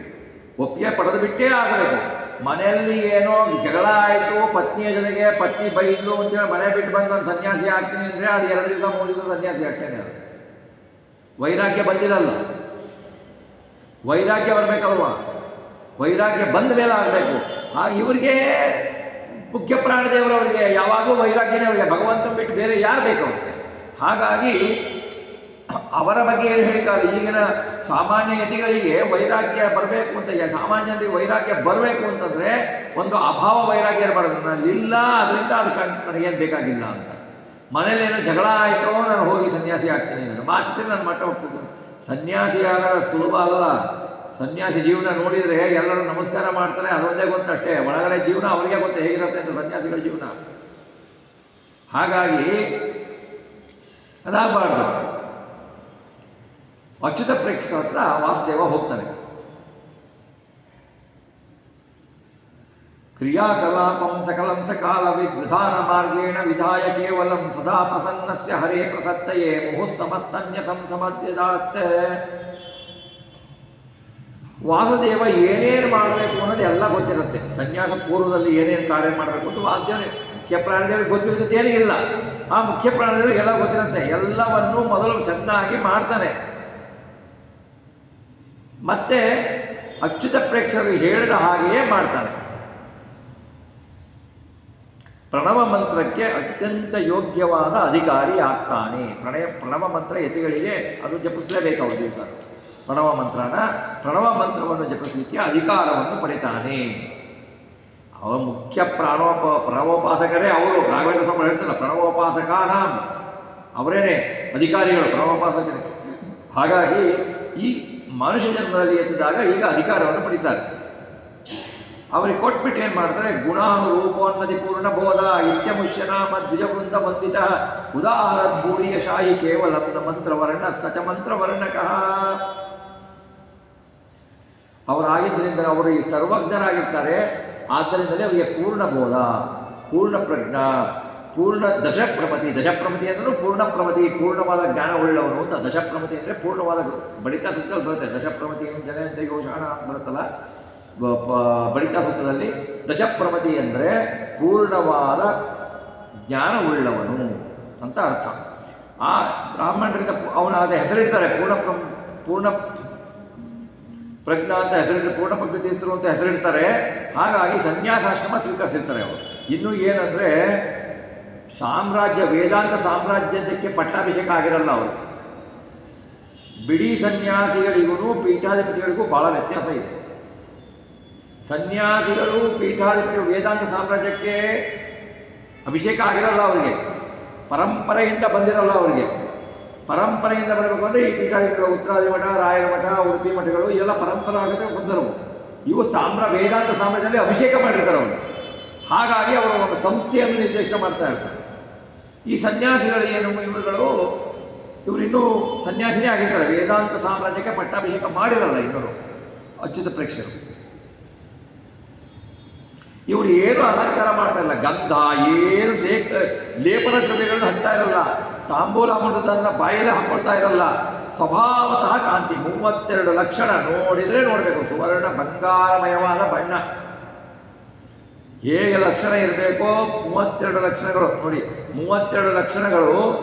ಒಪ್ಪಿಗೆ ಪಡೆದು ಬಿಟ್ಟೇ ಆಗಬೇಕು. ಮನೆಯಲ್ಲಿ ಏನೋ ಜಗಳ ಆಯಿತು, ಪತ್ನಿಯ ಜೊತೆಗೆ ಪತ್ನಿ ಬೈದ್ಲು ಅಂತೇಳಿ ಮನೆ ಬಿಟ್ಟು ಬಂದು ನಾನು ಸನ್ಯಾಸಿ ಆಗ್ತೀನಿ ಅಂದರೆ ಅದು 2 ದಿವಸ 3 ದಿವಸ ಸನ್ಯಾಸಿ ಆಗ್ತೇನೆ. ಅದು ವೈರಾಗ್ಯ ಬಂದಿರಲ್ಲ. ವೈರಾಗ್ಯ ಬರಬೇಕಲ್ವ? ವೈರಾಗ್ಯ ಬಂದ ಮೇಲೆ ಆಗಬೇಕು. ಇವರಿಗೆ ಮುಖ್ಯ ಪ್ರಾಣದೇವರವರಿಗೆ ಯಾವಾಗಲೂ ವೈರಾಗ್ಯನೇ ಅವರಿಗೆ, ಭಗವಂತನ ಬಿಟ್ಟು ಬೇರೆ ಯಾರು ಬೇಕು ಅವ್ರಿಗೆ. ಹಾಗಾಗಿ ಅವರ ಬಗ್ಗೆ ಏನು ಹೇಳಿದ್ದಾರೆ, ಈಗಿನ ಸಾಮಾನ್ಯ ಯತಿಗಳಿಗೆ ವೈರಾಗ್ಯ ಬರಬೇಕು ಅಂತ, ಸಾಮಾನ್ಯರಿಗೆ ವೈರಾಗ್ಯ ಬರಬೇಕು ಅಂತಂದರೆ ಒಂದು ಅಭಾವ ವೈರಾಗ್ಯ ಇರಬಾರ್ದು. ನನ್ನಿಲ್ಲ, ಅದರಿಂದ ಅದು ನನಗೇನು ಬೇಕಾಗಿಲ್ಲ ಅಂತ. ಮನೇಲೇನೋ ಜಗಳ ಆಯಿತೋ ನಾನು ಹೋಗಿ ಸನ್ಯಾಸಿ ಆಗ್ತೀನಿ, ನಾನು ಮಾತಿದ್ರೆ ನನ್ನ ಮಟ್ಟ ಹೋಗ್ತೀನಿ. ಸನ್ಯಾಸಿ ಆಗೋದು ಸುಲಭ ಅಲ್ಲ. ಸನ್ಯಾಸಿ ಜೀವನ ನೋಡಿದರೆ ಎಲ್ಲರೂ ನಮಸ್ಕಾರ ಮಾಡ್ತಾರೆ, ಅದೊಂದೇ ಗೊತ್ತಷ್ಟೇ. ಒಳಗಡೆ ಜೀವನ ಅವರಿಗೆ ಗೊತ್ತು ಹೇಗಿರುತ್ತೆ ಅಂತ ಸನ್ಯಾಸಿಗಳ ಜೀವನ. ಹಾಗಾಗಿ ಅದಾಗಬಾರ್ದು. ಅಚ್ಯುತ ಪ್ರೇಕ್ಷಕರ ಹತ್ರ ವಾಸುದೇವ ಹೋಗ್ತಾನೆ. ಕ್ರಿಯಾಕಲಾಪಂ ಸಕಲಂ ಸಕಾಲ ವಿಧಾನ ಮಾರ್ಗೇಣ ವಿಧಾಯ ಕೇವಲಂ ಸದಾ ಪ್ರಸನ್ನಸ್ಯ ಹರೇ ಪ್ರಸತ್ತಯೇ ಮುಹುಸ್ತಮಸ್ತನ್ಯ ಸಂಸಮದ್ಯದಾಸ್ತೆ. ವಾಸುದೇವ ಏನೇನು ಮಾಡಬೇಕು ಅನ್ನೋದು ಎಲ್ಲ ಗೊತ್ತಿರುತ್ತೆ. ಸನ್ಯಾಸ ಪೂರ್ವದಲ್ಲಿ ಏನೇನು ಕಾರ್ಯ ಮಾಡಬೇಕು ಅಂತ ವಾಸುದೇವನಿಗೆ, ಮುಖ್ಯ ಪ್ರಾಣದೇವರಿಗೆ ಗೊತ್ತಿರುತ್ತೆ ಏನಿಲ್ಲ. ಆ ಮುಖ್ಯ ಪ್ರಾಣದೇವರಿಗೆ ಎಲ್ಲ ಗೊತ್ತಿರುತ್ತೆ. ಎಲ್ಲವನ್ನೂ ಮೊದಲು ಚೆನ್ನಾಗಿ ಮಾಡ್ತಾನೆ. ಮತ್ತೆ ಅಚ್ಯುತ ಪ್ರೇಕ್ಷಕರು ಹೇಳಿದ ಹಾಗೆಯೇ ಮಾಡ್ತಾನೆ. ಪ್ರಣವ ಮಂತ್ರಕ್ಕೆ ಅತ್ಯಂತ ಯೋಗ್ಯವಾದ ಅಧಿಕಾರಿ ಆಗ್ತಾನೆ. ಪ್ರಣವ ಮಂತ್ರ ಯತಿಗಳಿಗೆ ಅದು ಜಪಿಸಲೇಬೇಕು ಅವ್ರ ದಿವಸ. ಪ್ರಣವ ಮಂತ್ರವನ್ನು ಜಪಿಸಲಿಕ್ಕೆ ಅಧಿಕಾರವನ್ನು ಪಡಿತಾನೆ. ಅವರ ಮುಖ್ಯ ಪ್ರಣವೋಪಾಸಕರೇ ಅವರು. ರಾಘವೇಂದ್ರ ಸ್ವಾಮಿ ಹೇಳ್ತಾರಲ್ಲ, ಪ್ರಣವೋಪಾಸಕಾನಾಂ, ಅವರೇನೆ ಅಧಿಕಾರಿಗಳು, ಪ್ರಣವೋಪಾಸಕರೇ. ಹಾಗಾಗಿ ಈ ಮನುಷ್ಯ ಜನ್ಮದಲ್ಲಿ ಎತ್ತಿದಾಗ ಈಗ ಅಧಿಕಾರವನ್ನು ಪಡಿತಾರೆ. ಅವರಿಗೆ ಕೊಟ್ಬಿಟ್ಟು ಏನು ಮಾಡ್ತಾರೆ, ಗುಣಾನುರೂಪೋನ್ನತಿ ಪೂರ್ಣ ಬೋಧ ಇತ್ಯಮುಷ್ಯನಾಮ ದ್ವಿಜವೃಂದ ವಂದಿತ ಉದಾಹರ ಭೂರಿಯ ಶಾಹಿ ಕೇವಲ ಮಂತ್ರವರ್ಣ ಸಚ ಮಂತ್ರವರ್ಣಕಃ. ಅವರಾಗಿದ್ದರಿಂದ ಅವರು ಈ ಸರ್ವಜ್ಞರಾಗಿರ್ತಾರೆ. ಆದ್ದರಿಂದಲೇ ಅವರಿಗೆ ಪೂರ್ಣ ಬೋಧ, ಪೂರ್ಣ ಪ್ರಜ್ಞಾ, ಪೂರ್ಣ ದಶಪ್ರಮತಿ. ದಶಪ್ರಮತಿ ಅಂದ್ರೂ ಪೂರ್ಣ ಪ್ರಮತಿ, ಪೂರ್ಣವಾದ ಜ್ಞಾನವುಳ್ಳವರು ಅಂತ. ದಶಪ್ರಮತಿ ಅಂದರೆ ಪೂರ್ಣವಾದ, ಬಡಿತಾ ಸೂಕ್ತದಲ್ಲಿ ಬರುತ್ತೆ. ದಶಪ್ರಮತಿ ಜನ ಘೋಷಾಣ ಅಂತ ಬರುತ್ತಲ್ಲ ಬಡಿತಾ ಸೂಕ್ತದಲ್ಲಿ. ದಶಪ್ರಮತಿ ಅಂದರೆ ಪೂರ್ಣವಾದ ಜ್ಞಾನವುಳ್ಳವನು ಅಂತ ಅರ್ಥ. ಆ ಬ್ರಾಹ್ಮಣರಿಂದ ಅವನ ಅದೇ ಹೆಸರಿಡ್ತಾರೆ, ಪೂರ್ಣ ಪ್ರಜ್ಞಾ ಅಂತ ಹೆಸರಿಡ್ತಾರೆ, ಪೂರ್ಣ ಪ್ರಜ್ಞತೀರ್ಥರು ಅಂತ ಹೆಸರಿಡ್ತಾರೆ. ಹಾಗಾಗಿ ಸನ್ಯಾಸಾಶ್ರಮ ಸ್ವೀಕರಿಸಿರ್ತಾರೆ ಅವರು. ಇನ್ನೂ ಏನಂದರೆ ಸಾಮ್ರಾಜ್ಯ, ವೇದಾಂತ ಸಾಮ್ರಾಜ್ಯಕ್ಕೆ ಪಟ್ಟಾಭಿಷೇಕ ಆಗಿರಲ್ಲ ಅವರು. ಬಿಡಿ ಸನ್ಯಾಸಿಗಳಿಗೂ ಪೀಠಾಧಿಪತಿಗಳಿಗೂ ಭಾಳ ವ್ಯತ್ಯಾಸ ಇದೆ. ಸನ್ಯಾಸಿಗಳು ಪೀಠಾಧಿಪತಿಗಳು ವೇದಾಂತ ಸಾಮ್ರಾಜ್ಯಕ್ಕೆ ಅಭಿಷೇಕ ಆಗಿರಲ್ಲ ಅವರಿಗೆ, ಪರಂಪರೆಯಿಂದ ಬಂದಿರಲ್ಲ ಅವರಿಗೆ. ಪರಂಪರೆಯಿಂದ ಬರಬೇಕು ಅಂದರೆ ಈ ಪೀಠಾಧಿಪತಿಗಳು ಉತ್ತರಾದಿ ಮಠ, ರಾಯರ ಮಠ, ಉಡುಪಿ ಮಠಗಳು ಇವೆಲ್ಲ ಪರಂಪರಾಗತ ಬಂದರು. ಇವು ವೇದಾಂತ ಸಾಮ್ರಾಜ್ಯದಲ್ಲಿ ಅಭಿಷೇಕ ಮಾಡಿರ್ತಾರೆ ಅವರು. ಹಾಗಾಗಿ ಅವರು ಒಂದು ಸಂಸ್ಥೆಯನ್ನು ನಿರ್ದೇಶನ ಮಾಡ್ತಾ ಇರ್ತಾರೆ. ಈ ಸನ್ಯಾಸಿಗಳು ಏನು, ಇವರು ಇನ್ನೂ ಸನ್ಯಾಸಿನೇ ಆಗಿರ್ತಾರೆ. ವೇದಾಂತ ಸಾಮ್ರಾಜ್ಯಕ್ಕೆ ಪಟ್ಟಾಭಿಷೇಕ ಮಾಡಿರಲ್ಲ ಇನ್ನೂ ಅಚ್ಯುತ ಪ್ರೇಕ್ಷಕರು. ಇವರು ಏನು ಅಲಂಕಾರ ಮಾಡ್ತಾ ಇಲ್ಲ, ಗಂಧ ಏನು ಲೇಪನ ದ್ರವ್ಯಗಳನ್ನು ಹಚ್ತಾ ಇರಲ್ಲ, ತಾಂಬೂಲ ಮಾಡೋದನ್ನ ಬಾಯಲ್ಲಿ ಹಾಕೊಳ್ತಾ ಇರಲ್ಲ. ಸ್ವಭಾವತಃ ಕಾಂತಿ. 32 ಲಕ್ಷಣ ನೋಡಿದರೆ ನೋಡಬೇಕು. ಸುವರ್ಣ ಬಂಗಾರಮಯವಾದ ಬಣ್ಣ. ಹೇಗೆ ಲಕ್ಷಣ ಇರಬೇಕೋ 32 ಲಕ್ಷಣಗಳು ನೋಡಿ. 32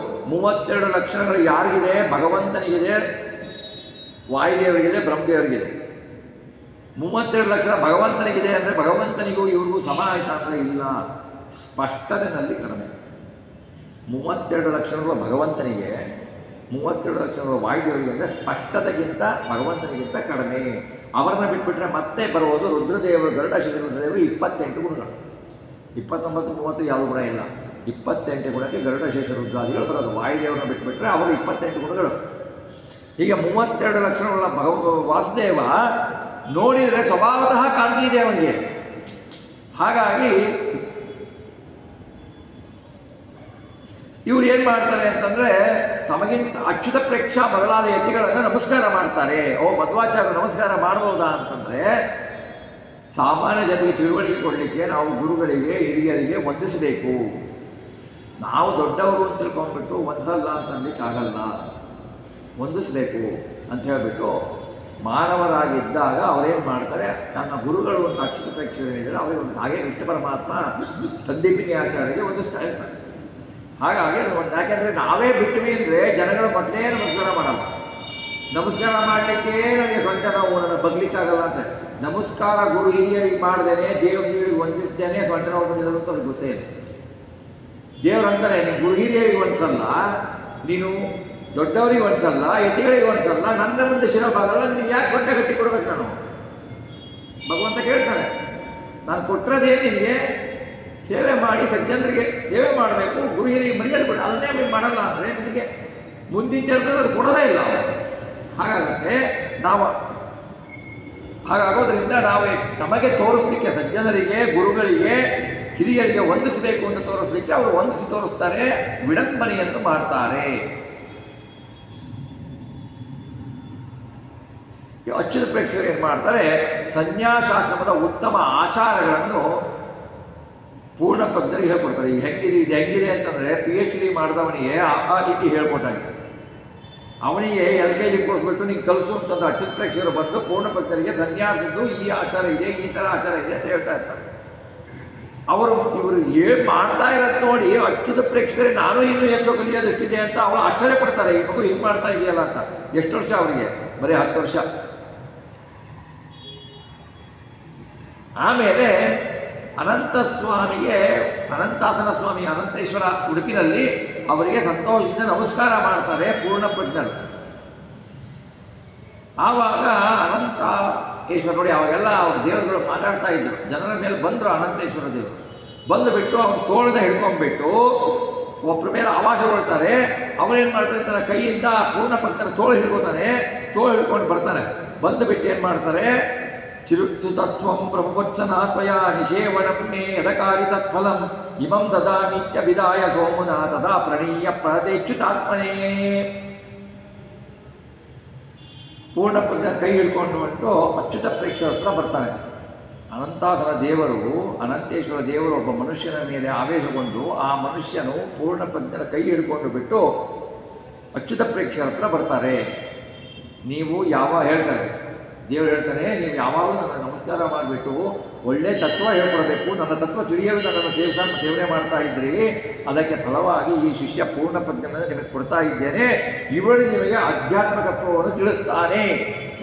ಲಕ್ಷಣಗಳು ಯಾರಿಗಿದೆ? ಭಗವಂತನಿಗಿದೆ, ವಾಯುದೇವರಿಗಿದೆ, ಬ್ರಹ್ಮದೇವರಿಗಿದೆ. 32 ಲಕ್ಷಣ ಭಗವಂತನಿಗಿದೆ ಅಂದರೆ ಭಗವಂತನಿಗೂ ಇವ್ರಿಗೂ ಸಮ ಆಯ್ತಾ ಅಂದರೆ ಇಲ್ಲ, ಸ್ಪಷ್ಟತೆಯಲ್ಲಿ ಕಡಿಮೆ. 32 ಲಕ್ಷಣಗಳು ಭಗವಂತನಿಗೆ, 32 ಲಕ್ಷಣಗಳು ವಾಯುದೇವರಿಗೆ ಅಂದರೆ ಸ್ಪಷ್ಟತೆಗಿಂತ ಭಗವಂತನಿಗಿಂತ ಕಡಿಮೆ. ಅವರನ್ನ ಬಿಟ್ಬಿಟ್ರೆ ಮತ್ತೆ ಬರುವುದು ರುದ್ರದೇವರು, ಗರುಡಶೇಷ ರುದ್ರದೇವರು 28 ಗುಣಗಳು. 29, 30 ಯಾವ ಗುಣ ಇಲ್ಲ. 28 ಗುಣಕ್ಕೆ ಗರುಡಶೇಷ ರುದ್ರಾದಿಗಳು ಬರೋದು. ವಾಯುದೇವರನ್ನ ಬಿಟ್ಟುಬಿಟ್ರೆ ಅವರು 28 ಗುಣಗಳು. ಹೀಗೆ 32 ಲಕ್ಷಣಗಳ ವಾಸುದೇವ ನೋಡಿದರೆ ಸ್ವಭಾವತಃ ಕಾಂತಿ ಇದೆ ಅವನಿಗೆ. ಹಾಗಾಗಿ ಇವ್ರು ಏನು ಮಾಡ್ತಾರೆ ಅಂತಂದರೆ, ತಮಗಿಂತ ಅಚ್ಯುತ ಪ್ರೇಕ್ಷ ಮೊದಲಾದ ಯತಿಗಳನ್ನು ನಮಸ್ಕಾರ ಮಾಡ್ತಾರೆ. ಮಧ್ವಾಚಾರ್ಯ ನಮಸ್ಕಾರ ಮಾಡ್ಬೋದಾ ಅಂತಂದರೆ, ಸಾಮಾನ್ಯ ಜನರಿಗೆ ತಿಳುವಳಿಕೆ ಕೊಡಲಿಕ್ಕೆ ನಾವು ಗುರುಗಳಿಗೆ, ಹಿರಿಯರಿಗೆ ವಂದಿಸಬೇಕು. ನಾವು ದೊಡ್ಡವರು ಅಂತ ತಿಳ್ಕೊಂಡ್ಬಿಟ್ಟು ವಂದಿಸಲ್ಲ ಅಂತ ಅನ್ಲಿಕ್ಕೆ ಆಗಲ್ಲ, ವಂದಿಸಬೇಕು ಅಂತ ಹೇಳಿಬಿಟ್ಟು ಮಾನವರಾಗಿದ್ದಾಗ ಅವರೇನು ಮಾಡ್ತಾರೆ, ನನ್ನ ಗುರುಗಳು ಒಂದು ಅಕ್ಷರ ಪ್ರೇಕ್ಷಕರು ಹೇಳಿದರೆ ಅವರಿಗೆ ಒಂದು ಹಾಗೆ ವಿಷ್ಣು ಪರಮಾತ್ಮ ಸಂದೀಪಿನಿ ಆಚಾರ್ಯರಿಗೆ ಒಂದಿಸ್ತಾ ಇರ್ತಾರೆ. ಹಾಗಾಗಿ ಒಂದು ಯಾಕೆಂದರೆ ನಾವೇ ಬಿಟ್ವಿ ಅಂದರೆ ಜನಗಳು ಮೊದಲೇ ನಮಸ್ಕಾರ ಮಾಡಲ್ಲ. ನಮಸ್ಕಾರ ಮಾಡಲಿಕ್ಕೆ ನನಗೆ ಸೊಂಟ ನೋವು, ನನ್ನ ಬಗ್ಲಿಕ್ಕಾಗಲ್ಲ ಅಂತ. ನಮಸ್ಕಾರ ಗುರು ಹಿರಿಯರಿಗೆ ಮಾಡ್ದೇನೆ, ದೇವರಿಗೆ ವಂದಿಸ್ದೇನೆ ಸೊಂಟ ನೋವು ಬಂದಿರೋದು ಅಂತ ಅವ್ರಿಗೆ ಗೊತ್ತೇ ಇದೆ. ದೇವರಂತಾರೆ, ನೀನು ಗುರು ಹಿರಿಯರಿಗೆ ಒಂದ್ಸಲ್ಲ, ನೀನು ದೊಡ್ಡವರಿಗೆ ಒಂದ್ಸಲ್ಲ, ಯತಿಗಳಿಗೆ ಒಂದ್ಸಲ್ಲ, ನನ್ನ ಮುಂದೆ ಶಿರಬಾಗಲ್ಲ, ನೀನು ಯಾಕೆ ಸೊಂಟ ಗಟ್ಟಿ ಕೊಡ್ಬೇಕು? ನಾನು ಭಗವಂತ ಕೇಳ್ತಾನೆ, ನಾನು ಕೊಟ್ಟಿರೋದೇ ನಿನಗೆ ಸೇವೆ ಮಾಡಿ ಸಜ್ಜನರಿಗೆ ಸೇವೆ ಮಾಡಬೇಕು, ಗುರು ಹಿರಿಯ ಮರ್ಯಾದೆ ಕೊಟ್ಟು ಅದನ್ನೇ ನೀವು ಮಾಡಲ್ಲ ಅಂದರೆ ನಿನಗೆ ಮುಂದಿನ ಜನ್ಮದಲ್ಲಿ ಅದು ಕೊಡೋದೇ ಇಲ್ಲ. ಹಾಗಾಗುತ್ತೆ ನಾವು ಹಾಗಾಗೋದ್ರಿಂದ ನಾವು ನಮಗೆ ತೋರಿಸ್ಲಿಕ್ಕೆ ಸಜ್ಜನರಿಗೆ, ಗುರುಗಳಿಗೆ, ಹಿರಿಯರಿಗೆ ವಂದಿಸಬೇಕು ಅಂತ ತೋರಿಸ್ಲಿಕ್ಕೆ ಅವರು ವಂದಿಸಿ ತೋರಿಸ್ತಾರೆ, ವಿಡಂಬನೆಯನ್ನು ಮಾಡ್ತಾರೆ. ಅಚ್ಯುತ ಪ್ರೇಕ್ಷಕರು ಏನು ಮಾಡ್ತಾರೆ, ಸನ್ಯಾಸಾಶ್ರಮದ ಉತ್ತಮ ಆಚಾರಗಳನ್ನು ಪೂರ್ಣ ಪದ್ಧತಿಗೆ ಹೇಳ್ಕೊಡ್ತಾರೆ. ಈಗ ಹೆಂಗಿದೆ ಇದು ಹೆಂಗಿದೆ ಅಂತಂದರೆ PhD ಮಾಡಿದವನಿಗೆ ಆ ರೀತಿ ಹೇಳ್ಕೊಟ್ಟಾಗಿದೆ. ಅವನಿಗೆ LKG ಕೊಡಿಸ್ಬಿಟ್ಟು ನೀನು ಕಲಿಸು ಅಂತಂದು ಅಚ್ಯುತ ಪ್ರೇಕ್ಷಕರು ಬಂದು ಪೂರ್ಣ ಭಕ್ತರಿಗೆ ಸನ್ಯಾಸದ್ದು ಈ ಆಚಾರ ಇದೆ, ಈ ಥರ ಆಚಾರ ಇದೆ ಅಂತ ಹೇಳ್ತಾ ಇರ್ತಾರೆ. ಇವರು ಏನು ಮಾಡ್ತಾ ಇರೋದು ನೋಡಿ ಅಚ್ಯುತ ಪ್ರೇಕ್ಷಕರೇ ನಾನು ಇನ್ನೂ ಎಲ್ಲೋ ಕಲಿಯೋದಷ್ಟಿದೆ ಅಂತ ಅವಳು ಆಶ್ಚರ್ಯ ಪಡ್ತಾರೆ. ಈ ಮಗು ಹಿಂಗೆ ಮಾಡ್ತಾ ಇದೆಯಲ್ಲ ಅಂತ. ಎಷ್ಟು ವರ್ಷ ಅವರಿಗೆ? ಬರೀ 10 ವರ್ಷ. ಆಮೇಲೆ ಅನಂತಸ್ವಾಮಿಗೆ, ಅನಂತಾಸನ ಸ್ವಾಮಿ ಅನಂತೇಶ್ವರ ಉಡುಪಿನಲ್ಲಿ ಅವರಿಗೆ ಸಂತೋಷದಿಂದ ನಮಸ್ಕಾರ ಮಾಡ್ತಾರೆ ಪೂರ್ಣ ಪ್ರಜ್ಞರು. ಆವಾಗ ಅನಂತೇಶ್ವರ ನೋಡಿ, ಅವಾಗೆಲ್ಲ ಅವ್ರ ದೇವರುಗಳು ಮಾತಾಡ್ತಾ ಇದ್ರು. ಜನರ ಮೇಲೆ ಬಂದರು ಅನಂತೇಶ್ವರ ದೇವರು. ಬಂದುಬಿಟ್ಟು ಅವ್ನು ತೋಳದ ಹಿಡ್ಕೊಂಡ್ಬಿಟ್ಟು ಒಬ್ಬರ ಮೇಲೆ ಆವಾಸಗೊಳ್ತಾರೆ. ಅವನೇನು ಮಾಡ್ತಾ ಇರ್ತಾರೆ, ಕೈಯಿಂದ ಪೂರ್ಣ ಭಕ್ತರ ತೋಳು ಹಿಡ್ಕೋತಾನೆ. ತೋಳು ಹಿಡ್ಕೊಂಡು ಬರ್ತಾನೆ. ಬಂದುಬಿಟ್ಟು ಏನು ಮಾಡ್ತಾರೆ, ಚಿರುತ್ಸು ತತ್ವಂ ಪ್ರಭುವತ್ಸನಾ ತ್ವಯಾ ನಿಷೇವಣಂ ಮೇ ಯದಕಾರಿ ತತ್ಫಲಂ ಇಮಂ ದದಾಮಿತ್ಯಭಿದಾಯ ಸೋಮುನಾ ತದಾ ಪ್ರಣೀಯ ಪ್ರದೇಚ್ಯುತಾತ್ಮನೇ. ಪೂರ್ಣ ಪದ್ಯ ಕೈ ಹಿಡ್ಕೊಂಡು ಬಂದು ಅಚ್ಯುತ ಪ್ರೇಕ್ಷಕರ ಹತ್ರ ಬರ್ತಾನೆ. ಅನಂತಾಸನ ದೇವರು, ಅನಂತೇಶ್ವರ ದೇವರು ಒಬ್ಬ ಮನುಷ್ಯನ ಮೇಲೆ ಆವೇಶಗೊಂಡು ಆ ಮನುಷ್ಯನು ಪೂರ್ಣ ಪದ್ಯನ ಕೈ ಹಿಡ್ಕೊಂಡು ಬಿಟ್ಟು ಅಚ್ಯುತ ಪ್ರೇಕ್ಷಕರ ಹತ್ರ ಬರ್ತಾರೆ. ನೀವು ಹೇಳ್ತಾರೆ ದೇವರು ಹೇಳ್ತಾನೆ, ನೀವು ಯಾವಾಗಲೂ ನನ್ನ ನಮಸ್ಕಾರ ಮಾಡಿಬಿಟ್ಟು ಒಳ್ಳೆ ತತ್ವ ಹೇಳ್ಕೊಡ್ಬೇಕು, ನನ್ನ ತತ್ವ ತಿಳಿಯಲು ನನ್ನನ್ನು ಸೇವನೆ ಮಾಡ್ತಾ ಇದ್ರಿ, ಅದಕ್ಕೆ ಫಲವಾಗಿ ಈ ಶಿಷ್ಯ ಪೂರ್ಣ ಪದ್ಯವನ್ನು ನಿಮಗೆ ಕೊಡ್ತಾ ಇದ್ದೇನೆ, ಇವಳು ನಿಮಗೆ ಆಧ್ಯಾತ್ಮ ತತ್ವವನ್ನು ತಿಳಿಸ್ತಾನೆ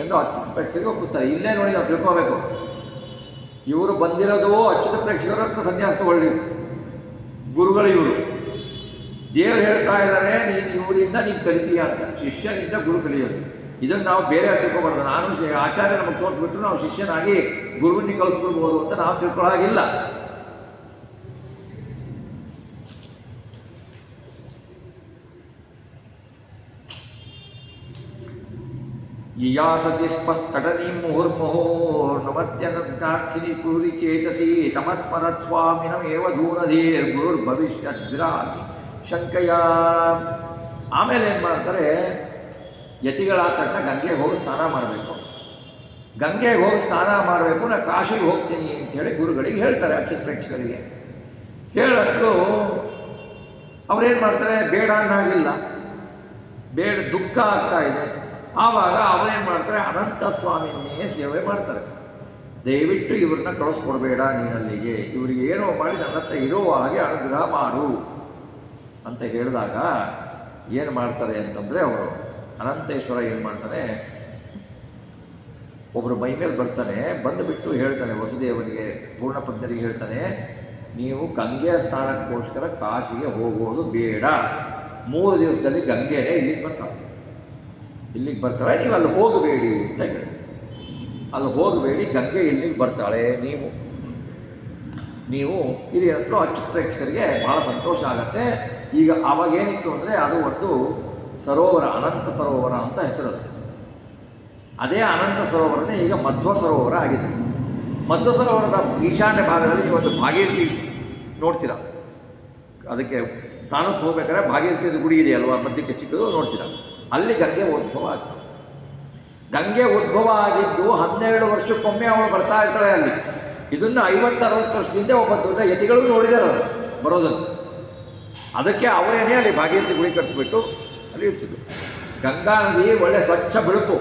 ಎಂದು ಅಚ್ಯುತ ಪ್ರೇಕ್ಷಕರಿಗೆ ಒಪ್ಪಿಸ್ತಾರೆ. ಇಲ್ಲೇ ನೋಡಿ ನಾವು ತಿಳ್ಕೋಬೇಕು, ಇವರು ಬಂದಿರೋದು ಅಚ್ಯುತ ಪ್ರೇಕ್ಷಕರ ಹತ್ರ ಸನ್ಯಾಸ ತಗೊಳ್ಳಿ, ಗುರುಗಳು ಇವರು. ದೇವರು ಹೇಳ್ತಾ ಇದ್ದಾರೆ, ನೀನು ಇವರಿಂದ ನೀನು ಕಲಿತೀಯ ಅಂತ. ಶಿಷ್ಯನಿಂದ ಗುರು ಕಲಿಯೋದು. ಇದನ್ನು ನಾವು ಬೇರೆ ತಿಳ್ಕೊಬಾರ್ದು. ನಾನು ಆಚಾರ್ಯ ನಮಗೆ ತೋರಿಸ್ಬಿಟ್ಟು ನಾವು ಶಿಷ್ಯನಾಗಿ ಗುರುವಿನ ಕಲಿಸ್ಬಿಡ್ಬೋದು ಅಂತ ನಾವು ತಿಳ್ಕೊಳ್ಳೋಗಿಲ್ಲ. ಯಾ ಸತಿ ಸ್ಪಷ್ಟಟನೀ ಮುಹುರ್ಮುಹುರ್ನುಮತ್ಯನುಜ್ಞಾರ್ಥಿನಿ ಕುರುರಿ ಚೇತಸಿ ತಮಸ್ಮರತ್ ಸ್ವಾಮಿನಮೇವ ದೂರಧೀರ್ ಗುರುರ್ಭವಿಷ್ಯದ್ ವಿರಾಜಿ ಶಂಕಯ. ಆಮೇಲೆ ಏನು ಮಾಡ್ತಾರೆ, ಯತಿಗಳಾದ ತಕ್ಷಣ ಗಂಗೆಗೆ ಹೋಗಿ ಸ್ನಾನ ಮಾಡಬೇಕು. ಗಂಗೆಗೆ ಹೋಗಿ ಸ್ನಾನ ಮಾಡಬೇಕು, ನಾನು ಕಾಶಿಗೆ ಹೋಗ್ತೀನಿ ಅಂಥೇಳಿ ಗುರುಗಳಿಗೆ ಹೇಳ್ತಾರೆ, ಅಚ್ಯುತ ಪ್ರೇಕ್ಷಕರಿಗೆ. ಹೇಳಲು ಅವರೇನು ಮಾಡ್ತಾರೆ, ಬೇಡ ಅನ್ನೋಗಿಲ್ಲ, ಬೇಡ ದುಃಖ ಆಗ್ತಾ ಇದೆ. ಆವಾಗ ಅವರೇನು ಮಾಡ್ತಾರೆ, ಅನಂತ ಸ್ವಾಮಿಯನ್ನೇ ಸೇವೆ ಮಾಡ್ತಾರೆ. ದಯವಿಟ್ಟು ಇವ್ರನ್ನ ಕಳಿಸ್ಕೊಡ್ಬೇಡ ನೀನಲ್ಲಿಗೆ, ಇವರಿಗೆ ಏನೋ ಮಾಡಿ ನನ್ನ ಹತ್ರ ಇರೋ ಹಾಗೆ ಅನುಗ್ರಹ ಮಾಡು ಅಂತ ಹೇಳಿದಾಗ ಏನು ಮಾಡ್ತಾರೆ ಅಂತಂದರೆ, ಅವರು ಅನಂತೇಶ್ವರ ಏನು ಮಾಡ್ತಾನೆ, ಒಬ್ಬರು ಮೈ ಮೇಲೆ ಬರ್ತಾನೆ. ಬಂದುಬಿಟ್ಟು ಹೇಳ್ತಾನೆ ವಸುದೇವನಿಗೆ, ಪೂರ್ಣ ಪದ್ಧತಿಗೆ ಹೇಳ್ತಾನೆ, ನೀವು ಗಂಗೆಯ ಸ್ನಾನಕ್ಕೋಸ್ಕರ ಕಾಶಿಗೆ ಹೋಗೋದು ಬೇಡ, 3 ದಿವಸದಲ್ಲಿ ಗಂಗೆನೇ ಇಲ್ಲಿಗೆ ಬರ್ತಾಳೆ, ನೀವು ಅಲ್ಲಿ ಹೋಗಬೇಡಿ ಅಂತ ಹೇಳಿ. ಅಲ್ಲಿ ಹೋಗಬೇಡಿ, ಗಂಗೆ ಇಲ್ಲಿಗೆ ಬರ್ತಾಳೆ, ನೀವು ಹಿರಿಯರು ಅಚ್ಯುತ ಪ್ರೇಕ್ಷಕರಿಗೆ ಭಾಳ ಸಂತೋಷ ಆಗುತ್ತೆ. ಈಗ ಅವಾಗೇನಿತ್ತು ಅಂದರೆ ಅದು ಒಂದು ಸರೋವರ, ಅನಂತ ಸರೋವರ ಅಂತ ಹೆಸರು. ಅದೇ ಅನಂತ ಸರೋವರನೇ ಈಗ ಮಧ್ವ ಸರೋವರ ಆಗಿದೆ. ಮಧ್ವ ಸರೋವರದ ಈಶಾನ್ಯ ಭಾಗದಲ್ಲಿ ನೀವು ಒಂದು ಭಾಗೀರಥಿ ನೋಡ್ತೀರ. ಅದಕ್ಕೆ ಸ್ನಾನಕ್ಕೆ ಹೋಗ್ಬೇಕಾದ್ರೆ ಭಾಗೀರಥಿಯ ಗುಡಿ ಇದೆ ಅಲ್ವಾ, ಮಧ್ಯಕ್ಕೆ ಸಿಕ್ಕೋದು ನೋಡ್ತೀರ. ಅಲ್ಲಿ ಗಂಗೆ ಉದ್ಭವ ಆಗ್ತದೆ. ಗಂಗೆ ಉದ್ಭವ ಆಗಿದ್ದು 12 ವರ್ಷಕ್ಕೊಮ್ಮೆ ಅವಳು ಬರ್ತಾ ಇರ್ತಾಳೆ ಅಲ್ಲಿ. ಇದನ್ನು 50-60 ವರ್ಷದಿಂದ ಒಬ್ಬ ದೊಡ್ಡ ಯತಿಗಳು ನೋಡಿದ್ದಾರೆ ಅವರು ಬರೋದನ್ನು. ಅದಕ್ಕೆ ಅವರೇನೇ ಅಲ್ಲಿ ಭಾಗೀರಥಿ ಗುಡಿ ಕಟ್ಟಿಸ್ಬಿಟ್ಟು ಅಲ್ಲಿ ಇಡಿಸಿದ್ರು. ಗಂಗಾ ನದಿ ಒಳ್ಳೆ ಸ್ವಚ್ಛ ಬಿಳುಪು.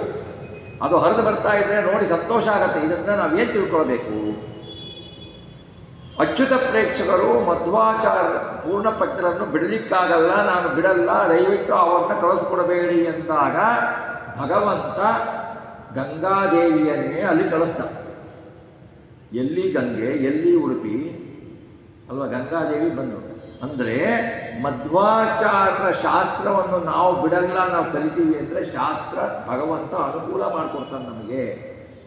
ಅದು ಹರಿದು ಬರ್ತಾ ಇದ್ರೆ ನೋಡಿ ಸಂತೋಷ ಆಗತ್ತೆ. ಇದನ್ನ ನಾವೇನು ತಿಳ್ಕೊಳ್ಬೇಕು? ಅಚ್ಯುತ ಪ್ರೇಕ್ಷಕರು ಮಧ್ವಾಚಾರ್ಯ ಪೂರ್ಣಪತ್ರನ್ನು ಬಿಡಲಿಕ್ಕಾಗಲ್ಲ, ನಾನು ಬಿಡಲ್ಲ, ದಯವಿಟ್ಟು ಅವ್ರನ್ನ ಕಳಿಸ್ಕೊಡಬೇಡಿ ಎಂದಾಗ ಭಗವಂತ ಗಂಗಾದೇವಿಯನ್ನೇ ಅಲ್ಲಿ ಕಳಿಸ್ದ. ಎಲ್ಲಿ ಗಂಗೆ, ಎಲ್ಲಿ ಉಡುಪಿ ಅಲ್ವಾ? ಗಂಗಾದೇವಿ ಬಂದು ಅಂದರೆ ಮಧ್ವಾಚಾರ್ಯರ ಶಾಸ್ತ್ರವನ್ನು ನಾವು ಬಿಡಲ್ಲ, ನಾವು ಕಲಿತೀವಿ ಅಂದರೆ ಶಾಸ್ತ್ರ ಭಗವಂತ ಅನುಕೂಲ ಮಾಡಿಕೊಡ್ತಾನೆ ನಮಗೆ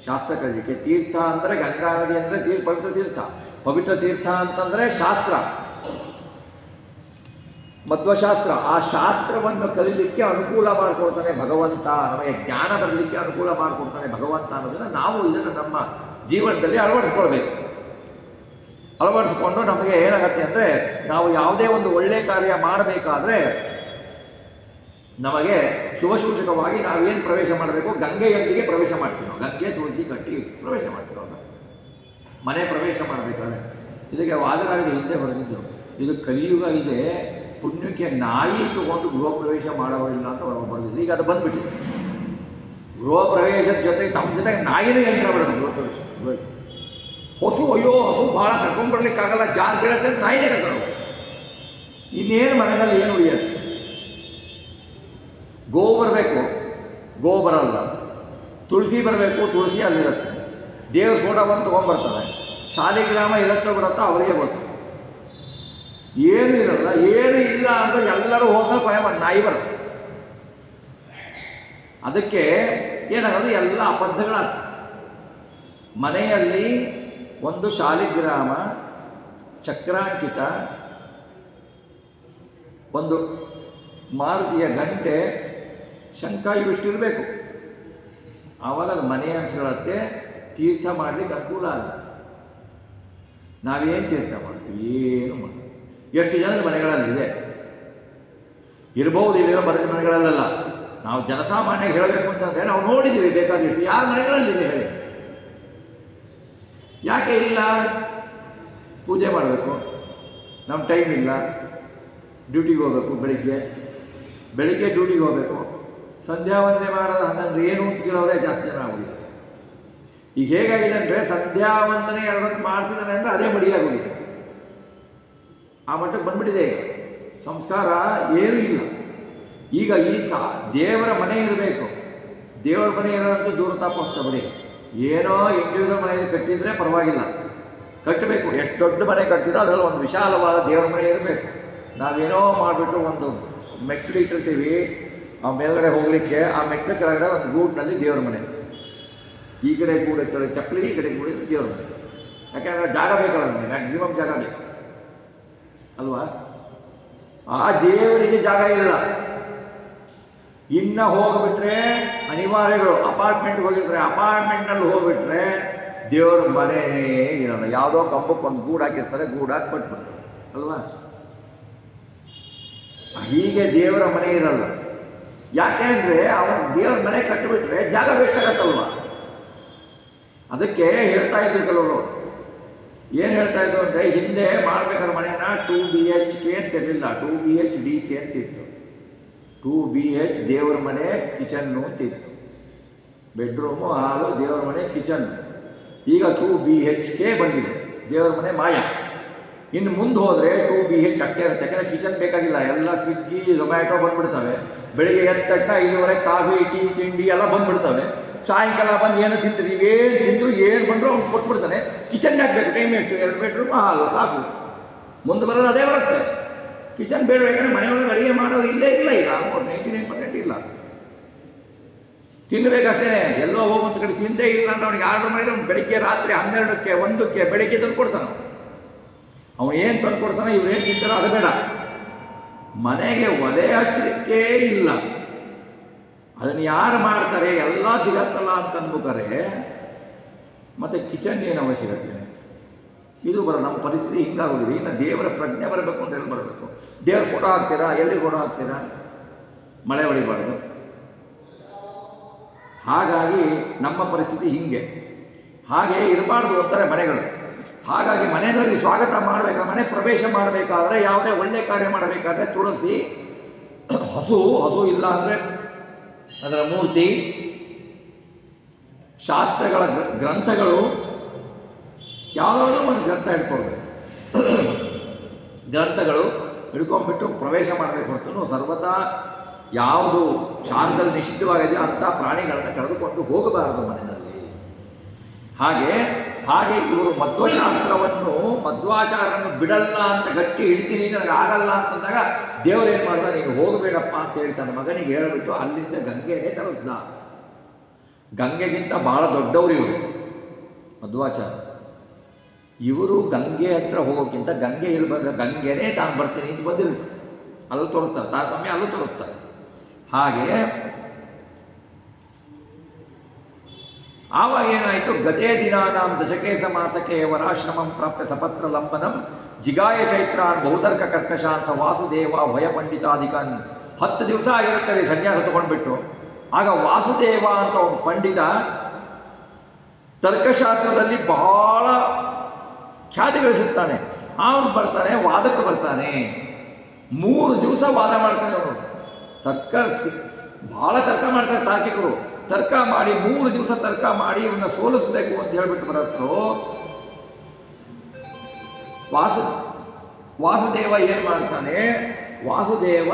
ಶಾಸ್ತ್ರ ಕಲಿಲಿಕ್ಕೆ. ತೀರ್ಥ ಅಂದರೆ ಗಂಗಾ ನದಿ ಅಂದರೆ ಪವಿತ್ರ ತೀರ್ಥ. ಪವಿತ್ರ ತೀರ್ಥ ಅಂತಂದರೆ ಶಾಸ್ತ್ರ, ಮಧ್ವಶಾಸ್ತ್ರ. ಆ ಶಾಸ್ತ್ರವನ್ನು ಕಲಿಲಿಕ್ಕೆ ಅನುಕೂಲ ಮಾಡಿಕೊಡ್ತಾನೆ ಭಗವಂತ, ನಮಗೆ ಜ್ಞಾನ ಬರಲಿಕ್ಕೆ ಅನುಕೂಲ ಮಾಡಿಕೊಡ್ತಾನೆ ಭಗವಂತ ಅನ್ನೋದನ್ನು ನಾವು ಇದನ್ನು ನಮ್ಮ ಜೀವನದಲ್ಲಿ ಅಳವಡಿಸ್ಕೊಂಡು ನಮಗೆ ಏನಾಗತ್ತೆ ಅಂದರೆ ನಾವು ಯಾವುದೇ ಒಂದು ಒಳ್ಳೆಯ ಕಾರ್ಯ ಮಾಡಬೇಕಾದ್ರೆ ನಮಗೆ ಶುಭಸೂಚಕವಾಗಿ ನಾವೇನು ಪ್ರವೇಶ ಮಾಡಬೇಕು? ಗಂಗೆಯೊಂದಿಗೆ ಪ್ರವೇಶ ಮಾಡ್ತೀವಿ ನಾವು. ಗಂಗೆ ತುಳಸಿ ಕಟ್ಟಿ ಪ್ರವೇಶ ಮಾಡ್ತೀವಿ ನಾವು ಮನೆ ಪ್ರವೇಶ ಮಾಡಬೇಕಾದ್ರೆ. ಇದಕ್ಕೆ ವಾದರಾಜರು ಹಿಂದೆ ಬರೆದಿದ್ದರು, ಇದು ಕಲಿಯುಗ ಇದೆ, ಪುಣ್ಯಕ್ಕೆ ನಾಯಿ ತಗೊಂಡು ಗೃಹ ಪ್ರವೇಶ ಮಾಡೋರಿಲ್ಲ ಅಂತ ಬರೆದಿದ್ರು. ಈಗ ಅದು ಬಂದ್ಬಿಟ್ಟಿದೆ. ಗೃಹ ಪ್ರವೇಶದ ಜೊತೆಗೆ ತಮ್ಮ ಜೊತೆಗೆ ನಾಯಿನೇ ಎಂಟ್ರ ಬಿಡೋದು ಗೃಹ ಪ್ರವೇಶ. ಹಸು, ಅಯ್ಯೋ ಹಸು ಭಾಳ ಕರ್ಕೊಂಡ್ಬರ್ಲಿಕ್ಕಾಗಲ್ಲ, ಜಾನ್ ಬೀಳತ್ತೆ ಅಂತ ನಾಯಿನೇ ಕರ್ಕೊಂಡು. ಇನ್ನೇನು ಮನೆಯಲ್ಲಿ ಏನು ಉಳಿಯೋದು? ಗೋ ಬರಬೇಕು, ಗೋ ಬರಲ್ಲ. ತುಳಸಿ ಬರಬೇಕು, ತುಳಸಿ ಅಲ್ಲಿರುತ್ತೆ. ದೇವ್ರ ಫೋಟೋವನ್ನು ತೊಗೊಂಡ್ಬರ್ತಾರೆ. ಶಾಲಿಗ್ರಾಮ ಇರುತ್ತೋ ಬಿಡುತ್ತೋ ಅವರಿಗೆ ಗೊತ್ತು. ಏನು ಇರಲ್ಲ, ಏನು ಇಲ್ಲ ಅಂದರೆ ಎಲ್ಲರೂ ಹೋದ ಕೊನೆ ಒಂದು ನಾಯಿ ಬರುತ್ತೆ. ಅದಕ್ಕೆ ಏನಾಗೋದು? ಎಲ್ಲ ಅಬದ್ಧಗಳಾಗ್ತದೆ. ಮನೆಯಲ್ಲಿ ಒಂದು ಶಾಲಿಗ್ರಾಮ, ಚಕ್ರಾಂಕಿತ, ಒಂದು ಮಾರುತಿಯ ಗಂಟೆ, ಶಂಖ ಇವಿಷ್ಟಿರಬೇಕು. ಆವಾಗ ಅದು ಮನೆ ಅನ್ಸ್ಕೊಳ್ಳುತ್ತೆ, ತೀರ್ಥ ಮಾಡಲಿಕ್ಕೆ ಅನುಕೂಲ ಆಗುತ್ತೆ. ನಾವೇನು ತೀರ್ಥ ಮಾಡ್ತೀವಿ? ಏನು ಮಾಡ್ತೀವಿ? ಎಷ್ಟು ಜನದ ಮನೆಗಳಲ್ಲಿದೆ ಇರಬಹುದು, ಇಲ್ಲಿರೋ ಮನೆಗಳಲ್ಲ. ನಾವು ಜನಸಾಮಾನ್ಯ ಹೇಳಬೇಕು ಅಂತಂದರೆ ನಾವು ನೋಡಿದ್ದೀವಿ ಬೇಕಾದಷ್ಟು. ಯಾರ ಮನೆಗಳಲ್ಲಿದೆ ಹೇಳಿ? ಯಾಕೆ ಇಲ್ಲ? ಪೂಜೆ ಮಾಡಬೇಕು, ನಮ್ಮ ಟೈಮ್ ಇಲ್ಲ, ಡ್ಯೂಟಿಗೆ ಹೋಗಬೇಕು. ಬೆಳಿಗ್ಗೆ ಡ್ಯೂಟಿಗೆ ಹೋಗಬೇಕು, ಸಂಧ್ಯಾ ವಂದನೆ ಮಾಡೋದು ಹಂಗಂದ್ರೆ ಏನು ಅಂತ ಕೇಳೋರೇ ಜಾಸ್ತಿ ಜನ ಆಗೋಗಿದೆ. ಈಗ ಹೇಗಾಗಿದೆ ಅಂದರೆ ಸಂಧ್ಯಾ ವಂದನೆ 2 ಹೊತ್ತು ಮಾಡ್ತಿದ್ದಾನೆ ಅಂದರೆ ಅದೇ ಮಡಿಯಾಗೋಗಿದೆ. ಆ ಮಟ್ಟಕ್ಕೆ ಬಂದ್ಬಿಟ್ಟಿದೆ. ಸಂಸ್ಕಾರ ಏನೂ ಇಲ್ಲ. ಈಗ ದೇವರ ಮನೆ ಇರಬೇಕು. ದೇವರ ಮನೆ ಇರೋದಂತೂ ದೂರ ತಾಪಸ್ತ ಬಿಡಿ. ಏನೋ ಇಂಡಿವಿಜುವಲ್ ಮನೆ ಕಟ್ಟಿದರೆ ಪರವಾಗಿಲ್ಲ, ಕಟ್ಟಬೇಕು. ಎಷ್ಟು ದೊಡ್ಡ ಮನೆ ಕಟ್ತಿರೋ ಅದರಲ್ಲಿ ಒಂದು ವಿಶಾಲವಾದ ದೇವರ ಮನೆ ಇರಬೇಕು. ನಾವೇನೋ ಮಾಡಿಬಿಟ್ಟು ಒಂದು ಮೆಟ್ಲು ಇಟ್ಟಿರ್ತೀವಿ, ಆ ಮೇಲ್ಗಡೆ ಹೋಗಲಿಕ್ಕೆ ಆ ಮೆಟ್ಲು ಕೆಳಗಡೆ ಒಂದು ಗೂಡಿನಲ್ಲಿ ದೇವ್ರ ಮನೆ, ಈ ಕಡೆ ಗೂಡು ಕಡೆ ಚಪ್ಪಲಿ, ಈ ಕಡೆ ಗೂಡು ದೇವ್ರ ಮನೆ. ಯಾಕೆಂದರೆ ಜಾಗ ಬೇಕಲ್ಲ, ನಮಗೆ ಮ್ಯಾಕ್ಸಿಮಮ್ ಜಾಗ ಬೇಕು ಅಲ್ವಾ? ಆ ದೇವರಿಗೆ ಜಾಗ ಇಲ್ಲ. ಇನ್ನು ಹೋಗಿಬಿಟ್ರೆ ಅನಿವಾರ್ಯಗಳು. ಅಪಾರ್ಟ್ಮೆಂಟ್ಗೆ ಹೋಗಿರ್ತಾರೆ, ಅಪಾರ್ಟ್ಮೆಂಟ್ನಲ್ಲಿ ಹೋಗ್ಬಿಟ್ರೆ ದೇವ್ರ ಮನೆಯೇ ಇರೋಲ್ಲ. ಯಾವುದೋ ಕಂಬಕ್ಕೆ ಒಂದು ಗೂಡು ಹಾಕಿರ್ತಾರೆ, ಗೂಡು ಹಾಕಿ ಕೊಟ್ಬಿಡ್ತಾರೆ ಅಲ್ವಾ? ಹೀಗೆ ದೇವರ ಮನೆ ಇರಲ್ಲ. ಯಾಕೆ ಅಂದರೆ ಅವನು ದೇವ್ರ ಮನೆ ಕಟ್ಟಿಬಿಟ್ರೆ ಜಾಗ ಬೇಕಾಗತ್ತಲ್ವ? ಅದಕ್ಕೆ ಹೇಳ್ತಾ ಇದ್ರು ಕೆಲವರು. ಏನು ಹೇಳ್ತಾ ಇದ್ರು ಅಂದರೆ, ಹಿಂದೆ ಮಾಡ್ಬೇಕಾದ್ರೆ ಮನೆಯನ್ನ 2 BHK ಅಂತಿರಲಿಲ್ಲ, 2 BHDK ಅಂತಿತ್ತು. 2 BH ದೇವರ ಮನೆ, ಕಿಚನ್ನು ಅಂತಿತ್ತು. ಬೆಡ್ರೂಮು, ಹಾಲು, ದೇವರ ಮನೆ, ಕಿಚನ್. ಈಗ 2 BHK ಬಂದಿದೆ. ದೇವರ ಮನೆ ಮಾಯ. ಇನ್ನು ಮುಂದೆ ಹೋದರೆ 2 BH ಅಷ್ಟೇ ಇರುತ್ತೆ. ಯಾಕಂದರೆ ಕಿಚನ್ ಬೇಕಾಗಿಲ್ಲ, ಎಲ್ಲ ಸ್ವಿಗ್ಗಿ, ಝೊಮ್ಯಾಟೊ ಬಂದುಬಿಡ್ತವೆ. ಬೆಳಿಗ್ಗೆ ಎದ್ದ ತಕ್ಷಣ 5:30 ಕಾಫಿ, ಟೀ, ತಿಂಡಿ ಎಲ್ಲ ಬಂದುಬಿಡ್ತವೆ. ಸಾಯಂಕಾಲ ಬಂದು ಏನು ತಿಂತೀರಿ, ನೀವೇನು ತಿಂದರು ಏನು ಬಂದರೂ ಅವ್ನು ಕೊಟ್ಬಿಡ್ತಾನೆ. ಕಿಚನ್ ಹಾಕಬೇಕು, ಟೈಮ್ ಎಷ್ಟು? 2 ಬೆಡ್ರೂಮ್, ಹಾಲು, ಸಾಕು. ಮುಂದೆ ಬರೋದು ಅದೇ ಬರುತ್ತೆ. ಕಿಚನ್ ಬೇಡ. ಯಾಕಂದರೆ ಮನೆಯೊಳಗೆ ಅಡುಗೆ ಮಾಡೋದು ಇಲ್ಲೇ ಇಲ್ಲ. ಈಗ 99% ಇಲ್ಲ. ತಿನ್ನಬೇಕಷ್ಟೇ. ಎಲ್ಲೋ ಹೋಗುವಂಥ ಕಡೆ ತಿಂದೇ ಇಲ್ಲ ಅಂದ್ರೆ ಅವ್ನಿಗೆ ಆರ್ಡರ್ ಮಾಡಿದ್ರೆ ಅವ್ನು ಬೆಳಿಗ್ಗೆ ರಾತ್ರಿ 12ಕ್ಕೆ 1ಕ್ಕೆ ಬೆಳಿಗ್ಗೆ ತಂದು ಕೊಡ್ತಾನೆ. ಅವನು ಏನು ತಂದು ಕೊಡ್ತಾನೆ, ಇವ್ರೇನು ತಿಂತಾರೋ ಅದು ಬೇಡ. ಮನೆಗೆ ಒಲೆ ಹಚ್ಚಲಿಕ್ಕೆ ಇಲ್ಲ. ಅದನ್ನು ಯಾರು ಮಾಡ್ತಾರೆ? ಎಲ್ಲ ಸಿಗತ್ತಲ್ಲ ಅಂತ ಅನ್ಬೇಕಾರೆ ಮತ್ತು ಕಿಚನ್ ಏನು ಅವಶ್ಯಕತೆ? ಇದು ನಮ್ಮ ಪರಿಸ್ಥಿತಿ ಹಿಂಗಾಗೋಗಿದೆ. ಇನ್ನು ದೇವರ ಪ್ರಜ್ಞೆ ಬರಬೇಕು ಅಂತ ಎಲ್ಲಿ ಬರಬೇಕು? ದೇವ್ರ ಫೋಟೋ ಹಾಕ್ತೀರಾ? ಎಲ್ಲಿ ಫೋಟೋ ಹಾಕ್ತೀರಾ? ಮಳೆ ಹೊಡಿಬಾರ್ದು. ಹಾಗಾಗಿ ನಮ್ಮ ಪರಿಸ್ಥಿತಿ ಹಿಂಗೆ. ಹಾಗೆ ಇರಬಾರ್ದು ಅಂತಾರೆ ಮನೆಗಳು. ಹಾಗಾಗಿ ಮನೆಯಲ್ಲಿ ಸ್ವಾಗತ ಮಾಡಬೇಕಾ, ಮನೆ ಪ್ರವೇಶ ಮಾಡಬೇಕಾದ್ರೆ, ಯಾವುದೇ ಒಳ್ಳೆ ಕಾರ್ಯ ಮಾಡಬೇಕಾದ್ರೆ ತುಳಸಿ, ಹಸು ಇಲ್ಲ ಅಂದರೆ ಅದರ ಮೂರ್ತಿ, ಶಾಸ್ತ್ರಗಳ ಗ್ರಂಥಗಳು ಯಾವುದೋ ಒಂದು ಗ್ರಂಥ ಹಿಡ್ಕೊಳ್ಬೇಕು. ಗ್ರಂಥಗಳು ಹಿಡ್ಕೊಂಡ್ಬಿಟ್ಟು ಪ್ರವೇಶ ಮಾಡಬೇಕು ಹೊರತು ಸರ್ವತಾ ಯಾವುದು ಶಾಸ್ತ್ರದಲ್ಲಿ ನಿಷಿದ್ಧವಾಗಿದೆಯೋ ಅಂಥ ಪ್ರಾಣಿಗಳನ್ನು ಕರೆದುಕೊಂಡು ಹೋಗಬಾರದು ಮನೆಯಲ್ಲಿ. ಹಾಗೆ ಇವರು ಮಧ್ವಶಾಸ್ತ್ರವನ್ನು ಮಧ್ವಾಚಾರವನ್ನು ಬಿಡಲ್ಲ ಅಂತ ಗಟ್ಟಿ ಹಿಡ್ತೀನಿ, ನನಗೆ ಆಗಲ್ಲ ಅಂತಂದಾಗ ದೇವರೇನು ಮಾಡ್ದ, ನೀನು ಹೋಗಬೇಡಪ್ಪ ಅಂತ ಹೇಳ್ತಾನೆ. ಮಗನಿಗೆ ಹೇಳಿಬಿಟ್ಟು ಅಲ್ಲಿಂದ ಗಂಗೆನೇ ತರಿಸ್ದ. ಗಂಗೆಗಿಂತ ಬಹಳ ದೊಡ್ಡವರು ಇವರು ಮಧ್ವಾಚಾರ. ಇವರು ಗಂಗೆ ಹತ್ರ ಹೋಗೋಕ್ಕಿಂತ ಗಂಗೆ ಇಲ್ಲಿ ಬಂದ ಗಂಗೆನೇ ತಾನು ಬರ್ತೀನಿ ಅಂತ ಬಂದಿರ್ಬೇಕು. ಅಲ್ಲೂ ತೋರಿಸ್ತಾರೆ, ತಾರತಮ್ಯ ಅಲ್ಲೂ ತೋರಿಸ್ತಾರೆ. ಹಾಗೆ ಆವಾಗ ಏನಾಯಿತು, ಗತೇ ದಿನಾನಾಂ ದಶಕೆ ಸಮಾಸಕೆ ವರಾಶ್ರಮಂ ಪ್ರಾಪ್ಯ ಸಪತ್ರ ಲಂಬನಂ ಜಿಗಾಯ ಚೈತ್ರಾನ್ ಬಹುತರ್ಕ ಕರ್ಕಶಾನ್ ಸ ವಾಸುದೇವ ಭಯ ಪಂಡಿತಾಧಿಕನ್. 10 ದಿವಸ ಆಗಿರುತ್ತೆ ಸನ್ಯಾಸ ತಗೊಂಡ್ಬಿಟ್ಟು. ಆಗ ವಾಸುದೇವ ಅಂತ ಒಂದು ಪಂಡಿತ ತರ್ಕಶಾಸ್ತ್ರದಲ್ಲಿ ಬಹಳ ಖ್ಯಾತಿ ಗಳಿಸುತ್ತಾನೆ. ಅವನು ಬರ್ತಾನೆ, ವಾದಕ್ಕೆ ಬರ್ತಾನೆ. 3 ದಿವಸ ವಾದ ಮಾಡ್ತಾನೆ ಅವನು. ಬಹಳ ತರ್ಕ ಮಾಡ್ತಾರೆ ತಾರ್ಕಿಕರು. ತರ್ಕ ಮಾಡಿ 3 ದಿವಸ ತರ್ಕ ಮಾಡಿ ಇವನ್ನ ಸೋಲಿಸಬೇಕು ಅಂತ ಹೇಳ್ಬಿಟ್ಟು ಬರತ್ತು. ವಾಸುದೇವ ಏನು ಮಾಡ್ತಾನೆ, ವಾಸುದೇವ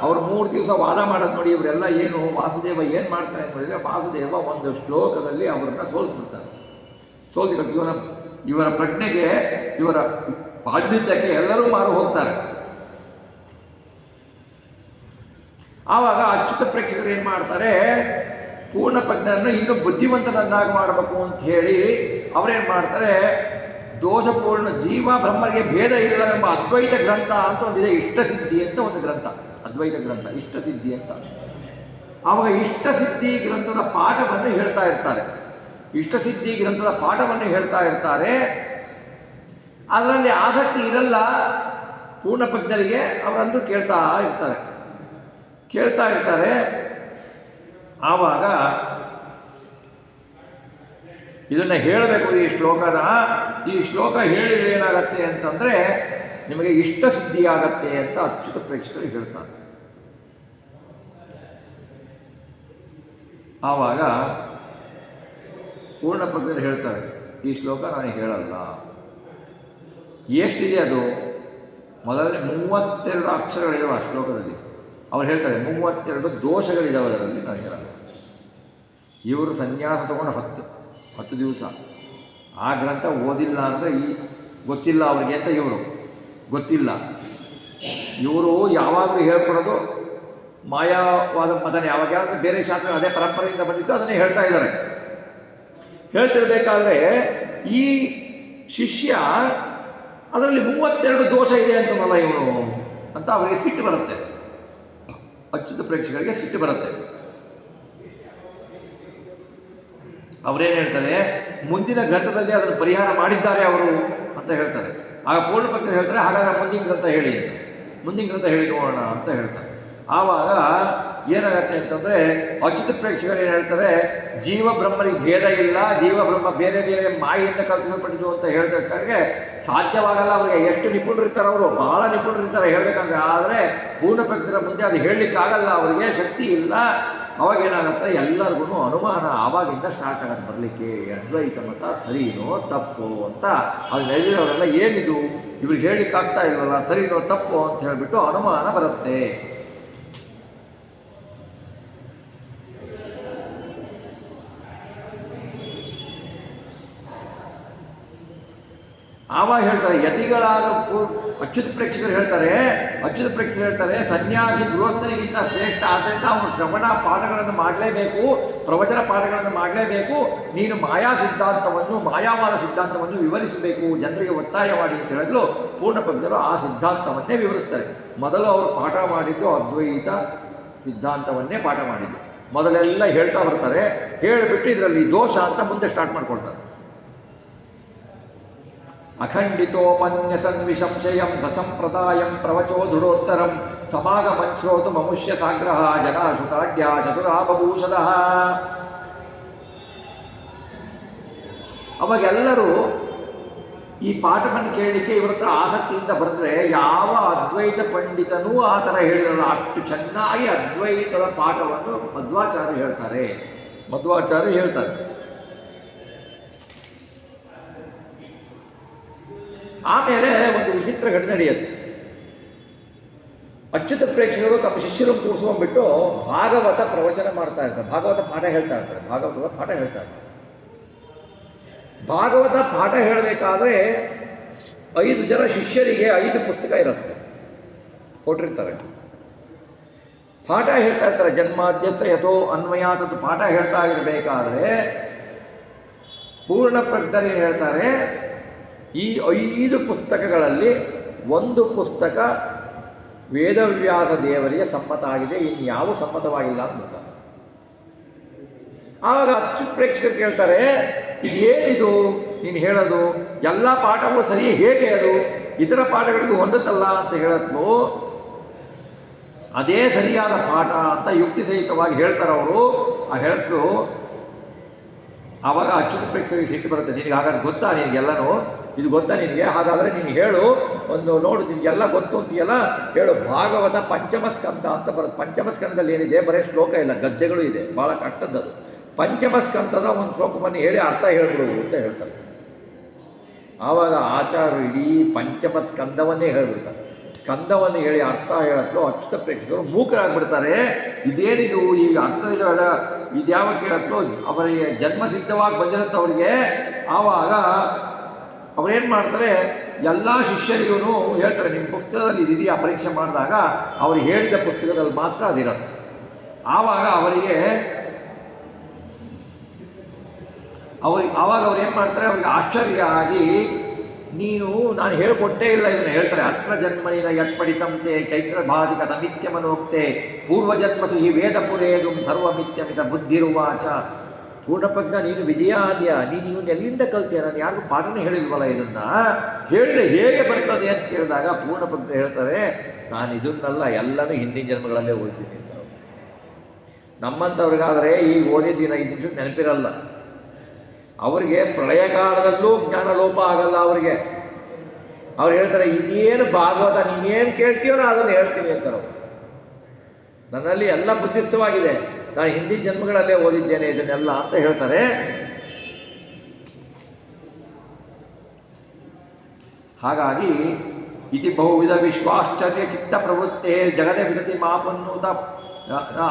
ಅವರು 3 ದಿವಸ ವಾದ ಮಾಡೋದು ನೋಡಿ. ಇವರೆಲ್ಲ ಏನು ವಾಸುದೇವ ಏನು ಮಾಡ್ತಾನೆ ಅಂತ ಹೇಳಿದ್ರೆ, ವಾಸುದೇವ ಒಂದು ಶ್ಲೋಕದಲ್ಲಿ ಅವರನ್ನ ಸೋಲಿಸ್ಬಿಡ್ತಾರೆ. ಇವರ ಪ್ರಜ್ಞೆಗೆ, ಇವರ ಪಾಂಡಿತ್ಯಕ್ಕೆ ಎಲ್ಲರೂ ಮಾರು ಹೋಗ್ತಾರೆ. ಆವಾಗ ಅಚ್ಯುತ ಪ್ರೇಕ್ಷಕರು ಏನು ಮಾಡ್ತಾರೆ, ಪೂರ್ಣ ಪ್ರಜ್ಞರನ್ನು ಇನ್ನೂ ಬುದ್ಧಿವಂತನನ್ನಾಗಿ ಮಾಡಬೇಕು ಅಂತ ಹೇಳಿ ಅವರೇನು ಮಾಡ್ತಾರೆ, ದೋಷಪೂರ್ಣ ಜೀವ ಬ್ರಹ್ಮರಿಗೆ ಭೇದ ಇಲ್ಲ ಎಂಬ ಅದ್ವೈತ ಗ್ರಂಥ ಅಂತ ಒಂದಿದೆ. ಇಷ್ಟಸಿದ್ಧಿ ಅಂತ ಒಂದು ಗ್ರಂಥ, ಅದ್ವೈತ ಗ್ರಂಥ ಇಷ್ಟಸಿದ್ಧಿ ಅಂತ. ಆವಾಗ ಇಷ್ಟಸಿದ್ಧಿ ಗ್ರಂಥದ ಪಾಠವನ್ನು ಹೇಳ್ತಾ ಇರ್ತಾರೆ. ಇಷ್ಟಸಿದ್ಧಿ ಗ್ರಂಥದ ಪಾಠವನ್ನು ಹೇಳ್ತಾ ಇರ್ತಾರೆ. ಅದರಲ್ಲಿ ಆಸಕ್ತಿ ಇರಲ್ಲ ಪೂರ್ಣ ಪ್ರಜ್ಞರಿಗೆ. ಅವರಂದು ಕೇಳ್ತಾ ಇರ್ತಾರೆ. ಆವಾಗ ಇದನ್ನು ಹೇಳಬೇಕು, ಈ ಶ್ಲೋಕ ಹೇಳಿದ್ರೆ ಏನಾಗತ್ತೆ ಅಂತಂದರೆ ನಿಮಗೆ ಇಷ್ಟ ಸಿದ್ಧಿಯಾಗತ್ತೆ ಅಂತ ಅಚ್ಯುತ ಪ್ರೇಕ್ಷಕರು ಹೇಳ್ತಾರೆ. ಆವಾಗ ಪೂರ್ಣ ಪ್ರಜ್ಞರು ಹೇಳ್ತಾರೆ, ಈ ಶ್ಲೋಕ ನಾನು ಹೇಳಲ್ಲ. ಎಷ್ಟಿದೆ ಅದು? ಮೊದಲನೇ 32 ಅಕ್ಷರಗಳಿದಾವೆ ಆ ಶ್ಲೋಕದಲ್ಲಿ. ಅವ್ರು ಹೇಳ್ತಾರೆ 32 ದೋಷಗಳಿದಾವೆ ಅದರಲ್ಲಿ, ನಾನು ಹೇಳಲ್ಲ. ಇವರು ಸನ್ಯಾಸ ತಗೊಂಡು 10 ದಿವಸ ಆ ಗ್ರಂಥ ಓದಿಲ್ಲ ಅಂದರೆ ಗೊತ್ತಿಲ್ಲ ಅವ್ರಿಗೆ ಅಂತ ಇವರು ಗೊತ್ತಿಲ್ಲ. ಇವರು ಯಾವಾಗಲೂ ಹೇಳ್ಕೊಡೋದು ಮಾಯಾವಾದ ಮತನೇ. ಯಾವಾಗ ಬೇರೆ ಶಾಸ್ತ್ರ ಅದೇ ಪರಂಪರೆಯಿಂದ ಬಂದಿತ್ತು, ಅದನ್ನೇ ಹೇಳ್ತಾ ಇದ್ದಾರೆ. ಹೇಳ್ತಿರ್ಬೇಕಾದ್ರೆ ಈ ಶಿಷ್ಯ ಅದರಲ್ಲಿ 32 ದೋಷ ಇದೆ ಅಂತನಲ್ಲ ಇವನು ಅಂತ ಅವರಿಗೆ ಸಿಟ್ಟು ಬರುತ್ತೆ. ಅಚ್ಯುತ ಪ್ರೇಕ್ಷಕರಿಗೆ ಸಿಟ್ಟು ಬರುತ್ತೆ. ಅವರೇನು ಹೇಳ್ತಾರೆ, ಮುಂದಿನ ಗ್ರಂಥದಲ್ಲಿ ಅದನ್ನು ಪರಿಹಾರ ಮಾಡಿದ್ದಾರೆ ಅವರು ಅಂತ ಹೇಳ್ತಾರೆ. ಆಗ ಪೂರ್ಣ ಭಕ್ತರು ಹೇಳ್ತಾರೆ, ಹಾಗಾದ್ರೆ ಮುಂದಿನ ಗ್ರಂಥ ಹೇಳಿ ಅಂತ. ಮುಂದಿನ ಗ್ರಂಥ ಹೇಳಿ ನೋಡೋಣ ಅಂತ ಹೇಳ್ತಾರೆ. ಆವಾಗ ಏನಾಗತ್ತೆ ಅಂತಂದರೆ, ಅಚ್ಯುತ ಪ್ರೇಕ್ಷಕರು ಏನು ಹೇಳ್ತಾರೆ, ಜೀವ ಬ್ರಹ್ಮನಿಗೆ ಭೇದ ಇಲ್ಲ, ಜೀವ ಬ್ರಹ್ಮ ಬೇರೆ ಬೇರೆ ಮಾಯೆಯಿಂದ ಕಲ್ಪಿಸಲ್ಪಟ್ಟಿದ್ದು ಅಂತ ಹೇಳೋದಕ್ಕಾಗಿ ಸಾಧ್ಯವಾಗಲ್ಲ. ಅವರಿಗೆ ಎಷ್ಟು ನಿಪುಣರಿರ್ತಾರೆ, ಅವರು ಬಹಳ ನಿಪುಣರಿರ್ತಾರೆ ಹೇಳಬೇಕಂದ್ರೆ. ಆದರೆ ಪೂರ್ಣ ಪ್ರಜ್ಞರ ಮುಂದೆ ಅದು ಹೇಳಲಿಕ್ಕಾಗಲ್ಲ, ಅವರಿಗೆ ಶಕ್ತಿ ಇಲ್ಲ. ಅವಾಗೇನಾಗುತ್ತೆ, ಎಲ್ಲರಿಗೂ ಅನುಮಾನ ಆವಾಗಿಂದ ಸ್ಟಾರ್ಟ್ ಆಗುತ್ತೆ ಬರಲಿಕ್ಕೆ. ಅದ್ವೈತ ಮತ ಸರಿನೋ ತಪ್ಪು ಅಂತ ಅದು ನೆಲೆಯವರೆಲ್ಲ ಏನಿದು ಇವ್ರಿಗೆ ಹೇಳಲಿಕ್ಕಾಗ್ತಾ ಇಲ್ವಲ್ಲ, ಸರಿನೋ ತಪ್ಪು ಅಂತ ಹೇಳಿಬಿಟ್ಟು ಅನುಮಾನ ಬರುತ್ತೆ. ಆವಾಗ ಹೇಳ್ತಾರೆ, ಯತಿಗಳಾದ ಅಚ್ಯುತ ಪ್ರೇಕ್ಷಕರು ಹೇಳ್ತಾರೆ, ಸನ್ಯಾಸಿ ಗೃಹಸ್ಥರಿಗಿಂತ ಶ್ರೇಷ್ಠ. ಆದ್ದರಿಂದ ಅವನು ಶ್ರವಣ ಪಾಠಗಳನ್ನು ಮಾಡಲೇಬೇಕು, ಪ್ರವಚನ ಪಾಠಗಳನ್ನು ಮಾಡಲೇಬೇಕು. ನೀನು ಮಾಯಾವಾದ ಸಿದ್ಧಾಂತವನ್ನು ವಿವರಿಸಬೇಕು, ಜನರಿಗೆ ಒತ್ತಾಯ ಮಾಡಿ ಅಂತ ಹೇಳಿದ್ರು. ಪೂರ್ಣ ಪ್ರಜ್ಞರು ಆ ಸಿದ್ಧಾಂತವನ್ನೇ ವಿವರಿಸ್ತಾರೆ. ಮೊದಲು ಅವರು ಪಾಠ ಮಾಡಿದ್ದು ಅದ್ವೈತ ಸಿದ್ಧಾಂತವನ್ನೇ ಪಾಠ ಮಾಡಿದ್ದು. ಮೊದಲೆಲ್ಲ ಹೇಳ್ತಾ ಬರ್ತಾರೆ, ಹೇಳಿಬಿಟ್ಟು ಇದರಲ್ಲಿ ದೋಷ ಅಂತ ಮುಂದೆ ಸ್ಟಾರ್ಟ್ ಮಾಡ್ಕೊಳ್ತಾರೆ. ಅಖಂಡಿತೋಪನ್ಯಸನ್ ವಿಸಂಶಯಂ ಸಸಂಪ್ರದಾಯಂ ಪ್ರವಚೋ ದೃಢೋತ್ತರಂ ಸಮಾಗಮಂಚ್ರೋತು ಮನುಷ್ಯ ಸಾಗ್ರಹ ಜನಾಶುತಾಢ್ಯ ಚತುರಾಭೂಷದಃ. ಅವಾಗೆಲ್ಲರೂ ಈ ಪಾಠವನ್ನು ಕೇಳಲಿಕ್ಕೆ ಇವರ ಹತ್ರ ಆಸಕ್ತಿಯಿಂದ ಬರೆದ್ರೆ, ಯಾವ ಅದ್ವೈತ ಪಂಡಿತನೂ ಆ ಥರ ಹೇಳಿರಲ್ಲ. ಅಷ್ಟು ಚೆನ್ನಾಗಿ ಅದ್ವೈತದ ಪಾಠವನ್ನು ಮಧ್ವಾಚಾರ್ಯ ಹೇಳ್ತಾರೆ. ಆಮೇಲೆ ಒಂದು ವಿಚಿತ್ರ ಘಟನೆ ನಡೆಯುತ್ತೆ. ಅಚ್ಯುತ ಪ್ರೇಕ್ಷಕರು ತಮ್ಮ ಶಿಷ್ಯರು ಕೂರಿಸ್ಕೊಂಡ್ಬಿಟ್ಟು ಭಾಗವತ ಪ್ರವಚನ ಮಾಡ್ತಾ ಇರ್ತಾರೆ, ಭಾಗವತ ಪಾಠ ಹೇಳ್ತಾ ಇರ್ತಾರೆ, ಭಾಗವತದ ಪಾಠ ಹೇಳ್ತಾ ಇರ್ತಾರೆ. ಭಾಗವತ ಪಾಠ ಹೇಳಬೇಕಾದ್ರೆ 5 ಜನ ಶಿಷ್ಯರಿಗೆ 5 ಪುಸ್ತಕ ಇರುತ್ತೆ, ಕೊಟ್ಟಿರ್ತಾರೆ. ಪಾಠ ಹೇಳ್ತಾ ಇರ್ತಾರೆ, ಜನ್ಮಾದ್ಯಸ್ಥ ಯಥೋ ಅನ್ವಯಾತದ್ದು ಪಾಠ ಹೇಳ್ತಾ ಇರಬೇಕಾದ್ರೆ ಪೂರ್ಣ ಪ್ರಜ್ಞರು ಏನು ಹೇಳ್ತಾರೆ, ಈ 5 ಪುಸ್ತಕಗಳಲ್ಲಿ ಒಂದು ಪುಸ್ತಕ ವೇದವ್ಯಾಸ ದೇವರಿಗೆ ಸಮ್ಮತ ಆಗಿದೆ, ಇನ್ಯಾವ ಸಮ್ಮತವಾಗಿಲ್ಲ ಅಂತ ಹೇಳ್ತಾರೆ. ಆವಾಗ ಅಚ್ಚು ಪ್ರೇಕ್ಷಕರು ಕೇಳ್ತಾರೆ, ಇದೇನಿದು ನೀನು ಹೇಳೋದು, ಎಲ್ಲ ಪಾಠವೂ ಸರಿ, ಹೇಗೆ ಅದು ಇತರ ಪಾಠಗಳಿಗೂ ಹೊಂದುತ್ತಲ್ಲ ಅಂತ ಹೇಳತ್ಲು, ಅದೇ ಸರಿಯಾದ ಪಾಠ ಅಂತ ಯುಕ್ತಿ ಸಹಿತವಾಗಿ ಹೇಳ್ತಾರೆ ಅವರು. ಆ ಹೇಳಲು ಆವಾಗ ಅಚ್ಯುತ ಪ್ರೇಕ್ಷಕರಿಗೆ ಸಿಟ್ಟು ಬರುತ್ತೆ, ನಿನಗೆ ಹಾಗಾದ್ರೆ ಗೊತ್ತಾ, ನಿನಗೆಲ್ಲನೂ ಇದು ಗೊತ್ತಾ ನಿನಗೆ, ಹಾಗಾದರೆ ನೀನು ಹೇಳು, ಒಂದು ನೋಡು ನಿನಗೆಲ್ಲ ಗೊತ್ತು ಅಂತೀಯಲ್ಲ, ಹೇಳು. ಭಾಗವತ ಪಂಚಮ ಸ್ಕಂದ ಅಂತ ಬರುತ್ತೆ. ಪಂಚಮ ಸ್ಕಂದದಲ್ಲಿ ಏನಿದೆ, ಬರೀ ಶ್ಲೋಕ ಇಲ್ಲ, ಗದ್ದೆಗಳು ಇದೆ, ಭಾಳ ಕಟ್ಟದ್ದದು. ಪಂಚಮ ಸ್ಕಂದದ ಒಂದು ಶ್ಲೋಕವನ್ನು ಹೇಳಿ ಅರ್ಥ ಹೇಳ್ಬಿಡೋದು ಅಂತ ಹೇಳ್ತಾರೆ. ಆವಾಗ ಆಚಾರ್ಯರು ಇಡೀ ಪಂಚಮ ಸ್ಕಂದವನ್ನೇ ಹೇಳ್ಬಿಡ್ತಾರೆ. ಸ್ಕಂದವನ್ನು ಹೇಳಿ ಅರ್ಥ ಹೇಳಲು ಅಚ್ಯುತ ಪ್ರೇಕ್ಷಕರು ಮೂಕರಾಗ್ಬಿಡ್ತಾರೆ. ಇದೇನಿದು ಈ ಅರ್ಥ ಇದ್ಯಾವ ಕೇಳಲು ಅವರಿಗೆ ಜನ್ಮ ಸಿದ್ಧವಾಗಿ ಬಂದಿರುತ್ತೆ ಅವರಿಗೆ. ಆವಾಗ ಅವರೇನು ಮಾಡ್ತಾರೆ, ಎಲ್ಲ ಶಿಷ್ಯರಿಗೂ ಹೇಳ್ತಾರೆ, ನಿಮ್ಮ ಪುಸ್ತಕದಲ್ಲಿ ಇದೆಯಾ ಪರೀಕ್ಷೆ ಮಾಡಿದಾಗ ಅವ್ರು ಹೇಳಿದ ಪುಸ್ತಕದಲ್ಲಿ ಮಾತ್ರ ಅದಿರುತ್ತೆ. ಆವಾಗ ಅವ್ರು ಏನು ಮಾಡ್ತಾರೆ, ಅವ್ರಿಗೆ ಆಶ್ಚರ್ಯ ಆಗಿ, ನಾನು ಹೇಳ್ಕೊಟ್ಟೇ ಇಲ್ಲ ಇದನ್ನು ಹೇಳ್ತಾರೆ. ಅತ್ರ ಜನ್ಮನಿನ ಯತ್ಪಡಿತಂತೆ ಚೈತ್ರ ಬಾಧಿಕ ನಮಿತ್ಯಮನೋಕ್ತೆ ಪೂರ್ವಜನ್ಮಸು ಈ ವೇದ ಪುರೇದು ಸರ್ವಮಿತ್ಯಮಿತ ಬುದ್ಧಿರುವಾಚ. ಪೂರ್ಣಪ್ರಜ್ಞ, ನೀನು ವಿಜಯ ಆದ್ಯ, ನೀನು ಎಲ್ಲಿಂದ ಕಲ್ತೀಯ, ನಾನು ಯಾರಿಗೂ ಪಾಠನೇ ಹೇಳಿಲ್ವಲ್ಲ, ಇದನ್ನು ಹೇಳಿದ್ರೆ ಹೇಗೆ ಬರ್ತದೆ ಅಂತ ಕೇಳಿದಾಗ ಪೂರ್ಣಪ್ರಜ್ಞ ಹೇಳ್ತಾರೆ, ನಾನು ಇದನ್ನೆಲ್ಲ ಎಲ್ಲನೂ ಹಿಂದಿನ ಜನ್ಮಗಳಲ್ಲೇ ಓದಿದ್ದೀನಿ ಅಂತ. ನಮ್ಮಂಥವ್ರಿಗಾದರೆ ಈಗ ಓದಿದ್ದೀನಿ 5 ನಿಮಿಷ ನೆನಪಿರಲ್ಲ. ಅವರಿಗೆ ಪ್ರಳಯ ಕಾಲದಲ್ಲೂ ಜ್ಞಾನ ಲೋಪ ಆಗಲ್ಲ ಅವರಿಗೆ. ಅವ್ರು ಹೇಳ್ತಾರೆ, ಇದೇನು ಭಾಗವತ ನೀನೇನು ಕೇಳ್ತೀಯೋ ನಾನು ಅದನ್ನು ಹೇಳ್ತೀನಿ ಅಂತಾರೆ ಅವರು. ನನ್ನಲ್ಲಿ ಎಲ್ಲ ಬುದ್ಧಿಸ್ಥವಾಗಿದೆ, ನಾನು ಹಿಂದಿನ ಜನ್ಮಗಳಲ್ಲೇ ಓದಿದ್ದೇನೆ ಇದನ್ನೆಲ್ಲ ಅಂತ ಹೇಳ್ತಾರೆ. ಹಾಗಾಗಿ ಇತಿ ಬಹುವಿಧ ವಿಶ್ವಾಶ್ಚರ್ಯ ಚಿತ್ತ ಪ್ರವೃತ್ತೆ ಜಗದ ವಿದತಿ ಮಾಪನ್ನೂತ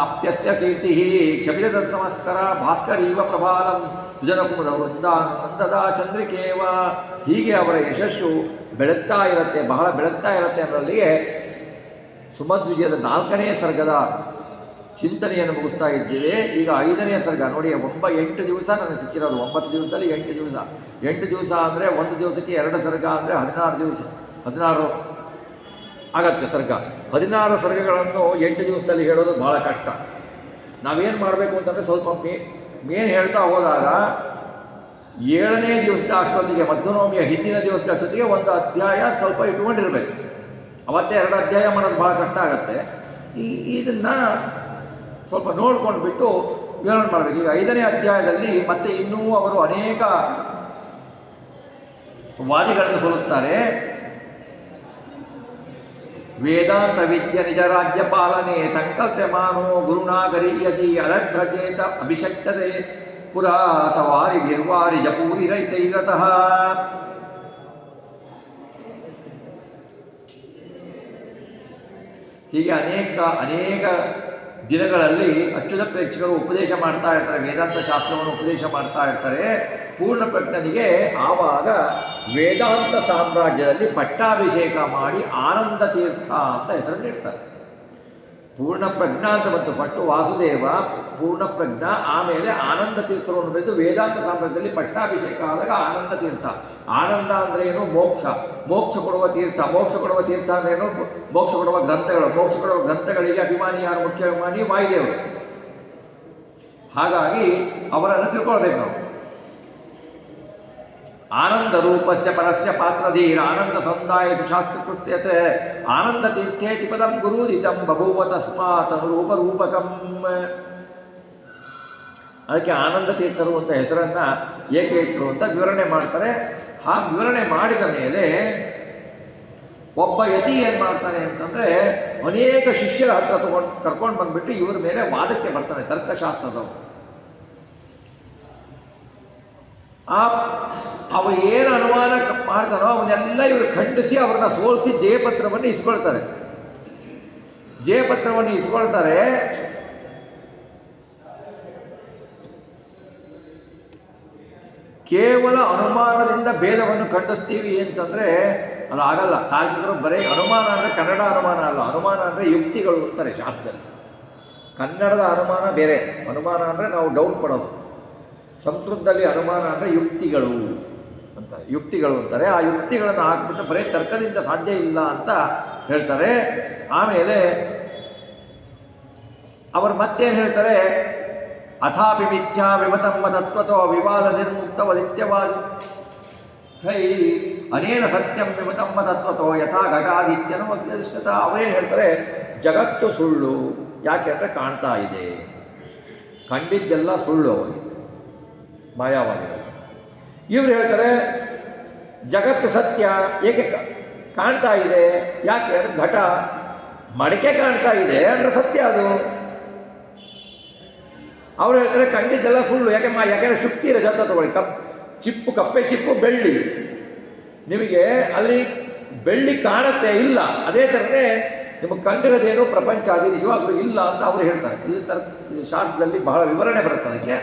ಅಪ್ಯಸ್ಯ ಕೀರ್ತಿ ಕ್ಷಪಿತ ನಮಸ್ಕಾರ ಭಾಸ್ಕರೀವ ಪ್ರಭಾಲಂ ಸುಜನಕುಮುದ ವೃಂದಾನಂದದ ಚಂದ್ರಿಕೇವ. ಹೀಗೆ ಅವರ ಯಶಸ್ಸು ಬೆಳಗ್ತಾ ಇರುತ್ತೆ, ಬಹಳ ಬೆಳಗ್ತಾ ಇರುತ್ತೆ ಅನ್ನೋಲ್ಲಿಗೆ ಸುಮಧ್ವಿಜಯದ 4ನೇ ಸರ್ಗದ ಚಿಂತನೆಯನ್ನು ಮುಗಿಸ್ತಾ ಇದ್ದೀವಿ. ಈಗ 5ನೇ ಸರ್ಗ ನೋಡಿ. 8 ದಿವಸ ನನಗೆ ಸಿಕ್ಕಿರೋದು, 9 ದಿವಸದಲ್ಲಿ 8 ದಿವಸ. 8 ದಿವಸ ಅಂದರೆ ಒಂದು ದಿವಸಕ್ಕೆ 2 ಸರ್ಗ ಅಂದರೆ 16 ದಿವಸ, 16 ಆಗತ್ತೆ ಸರ್ಗ. 16 ಸರ್ಗಗಳನ್ನು 8 ದಿವಸದಲ್ಲಿ ಹೇಳೋದು ಭಾಳ ಕಷ್ಟ. ನಾವೇನು ಮಾಡಬೇಕು ಅಂತಂದರೆ ಸ್ವಲ್ಪ ಮೇನ್ ಹೇಳ್ತಾ ಹೋದಾಗ 7ನೇ ದಿವಸದ ಅಷ್ಟೊತ್ತಿಗೆ, ಮಧ್ವನವಮಿಯ ಹಿಂದಿನ ದಿವಸದ ಅಷ್ಟೊತ್ತಿಗೆ ಒಂದು ಅಧ್ಯಾಯ ಸ್ವಲ್ಪ ಇಟ್ಕೊಂಡಿರ್ಬೇಕು. ಅವತ್ತೇ 2 ಅಧ್ಯಾಯ ಮಾಡೋದು ಭಾಳ ಕಷ್ಟ ಆಗುತ್ತೆ. ಇದನ್ನು ಸ್ವಲ್ಪ ನೋಡ್ಕೊಂಡು ಬಿಟ್ಟು ವಿವರಣೆ ಮಾಡಬೇಕು. ಈಗ 5ನೇ ಅಧ್ಯಾಯದಲ್ಲಿ ಮತ್ತೆ ಇನ್ನೂ ಅವರು ಅನೇಕ ವಾದಿಗಳನ್ನು ಸೋಲಿಸ್ತಾರೆ. ವೇದಾಂತ ವಿದ್ಯ ನಿಜ ರಾಜ್ಯ ಪಾಲನೆ ಸಂಕಲ್ಪಮಾನೋ ಗುರುನಾಗರೀಯಸಿ ಅರಭ್ರಜೇತ ಅಭಿಷಕ್ತತೆ ಪುರಾ ಸವಾರಿ ಭಿರ್ವಾರಿ ಜಪೂರಿ ರೈತೈರತಃ. ಹೀಗೆ ಅನೇಕ ದಿನಗಳಲ್ಲಿ ಅಚ್ಯುತ ಪ್ರೇಕ್ಷಕರು ಉಪದೇಶ ಮಾಡ್ತಾ ಇರ್ತಾರೆ, ವೇದಾಂತ ಶಾಸ್ತ್ರವನ್ನು ಉಪದೇಶ ಮಾಡ್ತಾ ಇರ್ತಾರೆ. ಪೂರ್ಣಪ್ರಜ್ಞನಿಗೆ ಆವಾಗ ವೇದಾಂತ ಸಾಮ್ರಾಜ್ಯದಲ್ಲಿ ಪಟ್ಟಾಭಿಷೇಕ ಮಾಡಿ ಆನಂದ ತೀರ್ಥ ಅಂತ ಹೆಸರನ್ನು ಇಡ್ತಾರೆ. ಪೂರ್ಣಪ್ರಜ್ಞ ಅಂತ ಬಂತು, ಪಟ್ಟು ವಾಸುದೇವ ಪೂರ್ಣಪ್ರಜ್ಞ, ಆಮೇಲೆ ಆನಂದ ತೀರ್ಥವನ್ನು ಬೆಳೆದು ವೇದಾಂತ ಸಾಮ್ರಾಜ್ಯದಲ್ಲಿ ಪಟ್ಟಾಭಿಷೇಕ ಆದಾಗ ಆನಂದ ತೀರ್ಥ. ಆನಂದ ಅಂದ್ರೆ ಏನು? ಮೋಕ್ಷ, ಮೋಕ್ಷ ಕೊಡುವ ತೀರ್ಥ. ಮೋಕ್ಷ ಕೊಡುವ ತೀರ್ಥ ಅಂದ್ರೆ ಏನು? ಮೋಕ್ಷ ಕೊಡುವ ಗ್ರಂಥಗಳು. ಮೋಕ್ಷ ಕೊಡುವ ಗ್ರಂಥಗಳಿಗೆ ಅಭಿಮಾನಿ ಯಾರು? ಮುಖ್ಯ ಅಭಿಮಾನಿ ವಾಯುದೇವರು. ಹಾಗಾಗಿ ಅವರನ್ನು ತಿಳ್ಕೊಳ್ಬೇಕು ನಾವು. ಆನಂದ ರೂಪಸ್ಯ ಪರಸ್ಯ ಪಾತ್ರಧೀರ ಆನಂದ ಸಂದಾಯ ಶಾಸ್ತ್ರಕೃತ್ಯತೆ ಆನಂದ ತೀರ್ಥೇತಿ ಪದಂ ಗುರುದಿತಂ ಬಭೂವ ತಸ್ಮಾತ್ ರೂಪರೂಪಕಂ. ಅದಕ್ಕೆ ಆನಂದ ತೀರ್ಥರು ಅಂತ ಹೆಸರನ್ನ ಏಕೆ ಇಟ್ಟರು ಅಂತ ವಿವರಣೆ ಮಾಡ್ತಾರೆ. ಆ ವಿವರಣೆ ಮಾಡಿದ ಮೇಲೆ ಒಬ್ಬ ಯತಿ ಏನು ಮಾಡ್ತಾನೆ ಅಂತಂದರೆ, ಅನೇಕ ಶಿಷ್ಯರ ಹತ್ರ ಕರ್ಕೊಂಡು ಬಂದ್ಬಿಟ್ಟು ಇವ್ರ ಮೇಲೆ ವಾದಕ್ಕೆ ಬರ್ತಾನೆ, ತರ್ಕಶಾಸ್ತ್ರದವರು. ಆ ಅವರು ಏನು ಅನುಮಾನ ಮಾಡ್ತಾರೋ ಅವನ್ನೆಲ್ಲ ಇವರು ಖಂಡಿಸಿ ಅವ್ರನ್ನ ಸೋಲಿಸಿ ಜಯಪತ್ರವನ್ನು ಇಸ್ಕೊಳ್ತಾರೆ. ಜಯಪತ್ರವನ್ನು ಇಸ್ಕೊಳ್ತಾರೆ. ಕೇವಲ ಅನುಮಾನದಿಂದ ಭೇದವನ್ನು ಖಂಡಿಸ್ತೀವಿ ಅಂತಂದರೆ ಅದು ಆಗಲ್ಲ. ತಾರ್ಕಿಕರು ಬರೀ ಅನುಮಾನ ಅಂದರೆ ಕನ್ನಡ ಅನುಮಾನ ಅಲ್ಲ, ಅನುಮಾನ ಅಂದರೆ ಯುಕ್ತಿಗಳು ಅಂತಾರೆ ಶಾಸ್ತ್ರದಲ್ಲಿ. ಕನ್ನಡದ ಅನುಮಾನ ಬೇರೆ, ಅನುಮಾನ ಅಂದರೆ ನಾವು ಡೌಟ್ ಪಡೋದು. ಸಂಸ್ಕೃತದಲ್ಲಿ ಅನುಮಾನ ಅಂದರೆ ಯುಕ್ತಿಗಳು ಅಂತಾರೆ, ಯುಕ್ತಿಗಳು ಅಂತಾರೆ. ಆ ಯುಕ್ತಿಗಳನ್ನು ಹಾಕ್ಬಿಟ್ಟು ಬರೀ ತರ್ಕದಿಂದ ಸಾಧ್ಯ ಇಲ್ಲ ಅಂತ ಹೇಳ್ತಾರೆ. ಆಮೇಲೆ ಅವರು ಮತ್ತೇನು ಹೇಳ್ತಾರೆ, ಅಥಾಪಿ ಮಿಥ್ಯಾ ವಿಮತಮ್ಮ ತತ್ವತೋ ವಿವಾದ ನಿರ್ಮುಕ್ತವದಿತ್ಯವಾದಿ ಅನೇನ ಸತ್ಯಂ ವಿಮತಮ್ಮ ತತ್ವತೋ ಯಥಾ ಘಟಾದಿತ್ಯನೋ ಅಗ್ನಿಷ್ಠತ. ಅವರೇನು ಹೇಳ್ತಾರೆ, ಜಗತ್ತು ಸುಳ್ಳು. ಯಾಕೆ ಅಂದರೆ ಕಾಣ್ತಾ ಇದೆ, ಕಂಡಿದ್ದೆಲ್ಲ ಸುಳ್ಳು ಅವರಿಗೆ, ಮಾಯಾವಾದಿಗಳು. ಇವರು ಹೇಳ್ತಾರೆ ಜಗತ್ತು ಸತ್ಯ. ಏಕೆ ಕಾಣ್ತಾ ಇದೆ? ಯಾಕೆ ಅಂದರೆ ಘಟ ಮಡಿಕೆ ಕಾಣ್ತಾ ಇದೆ ಅಂದರೆ ಸತ್ಯ ಅದು. ಅವ್ರು ಹೇಳ್ತಾರೆ ಕಂಡಿದ್ದೆಲ್ಲ ಸುಳ್ಳು. ಯಾಕೆಂದರೆ ಶುಕ್ತಿ ರಜತ ತಗೊಳ್ಳಿ, ಚಿಪ್ಪು ಕಪ್ಪೆ ಚಿಪ್ಪು ಬೆಳ್ಳಿ, ನಿಮಗೆ ಅಲ್ಲಿ ಬೆಳ್ಳಿ ಕಾಣುತ್ತೆ ಇಲ್ಲ. ಅದೇ ಥರನೇ ನಿಮಗೆ ಕಂಡಿರೋದೇನು ಪ್ರಪಂಚ ಅದು ನಿಜವಾಗ್ಲೂ ಇಲ್ಲ ಅಂತ ಅವರು ಹೇಳ್ತಾರೆ. ಇದು ಶಾಸ್ತ್ರದಲ್ಲಿ ಬಹಳ ವಿವರಣೆ ಬರುತ್ತೆ ಅದಕ್ಕೆ,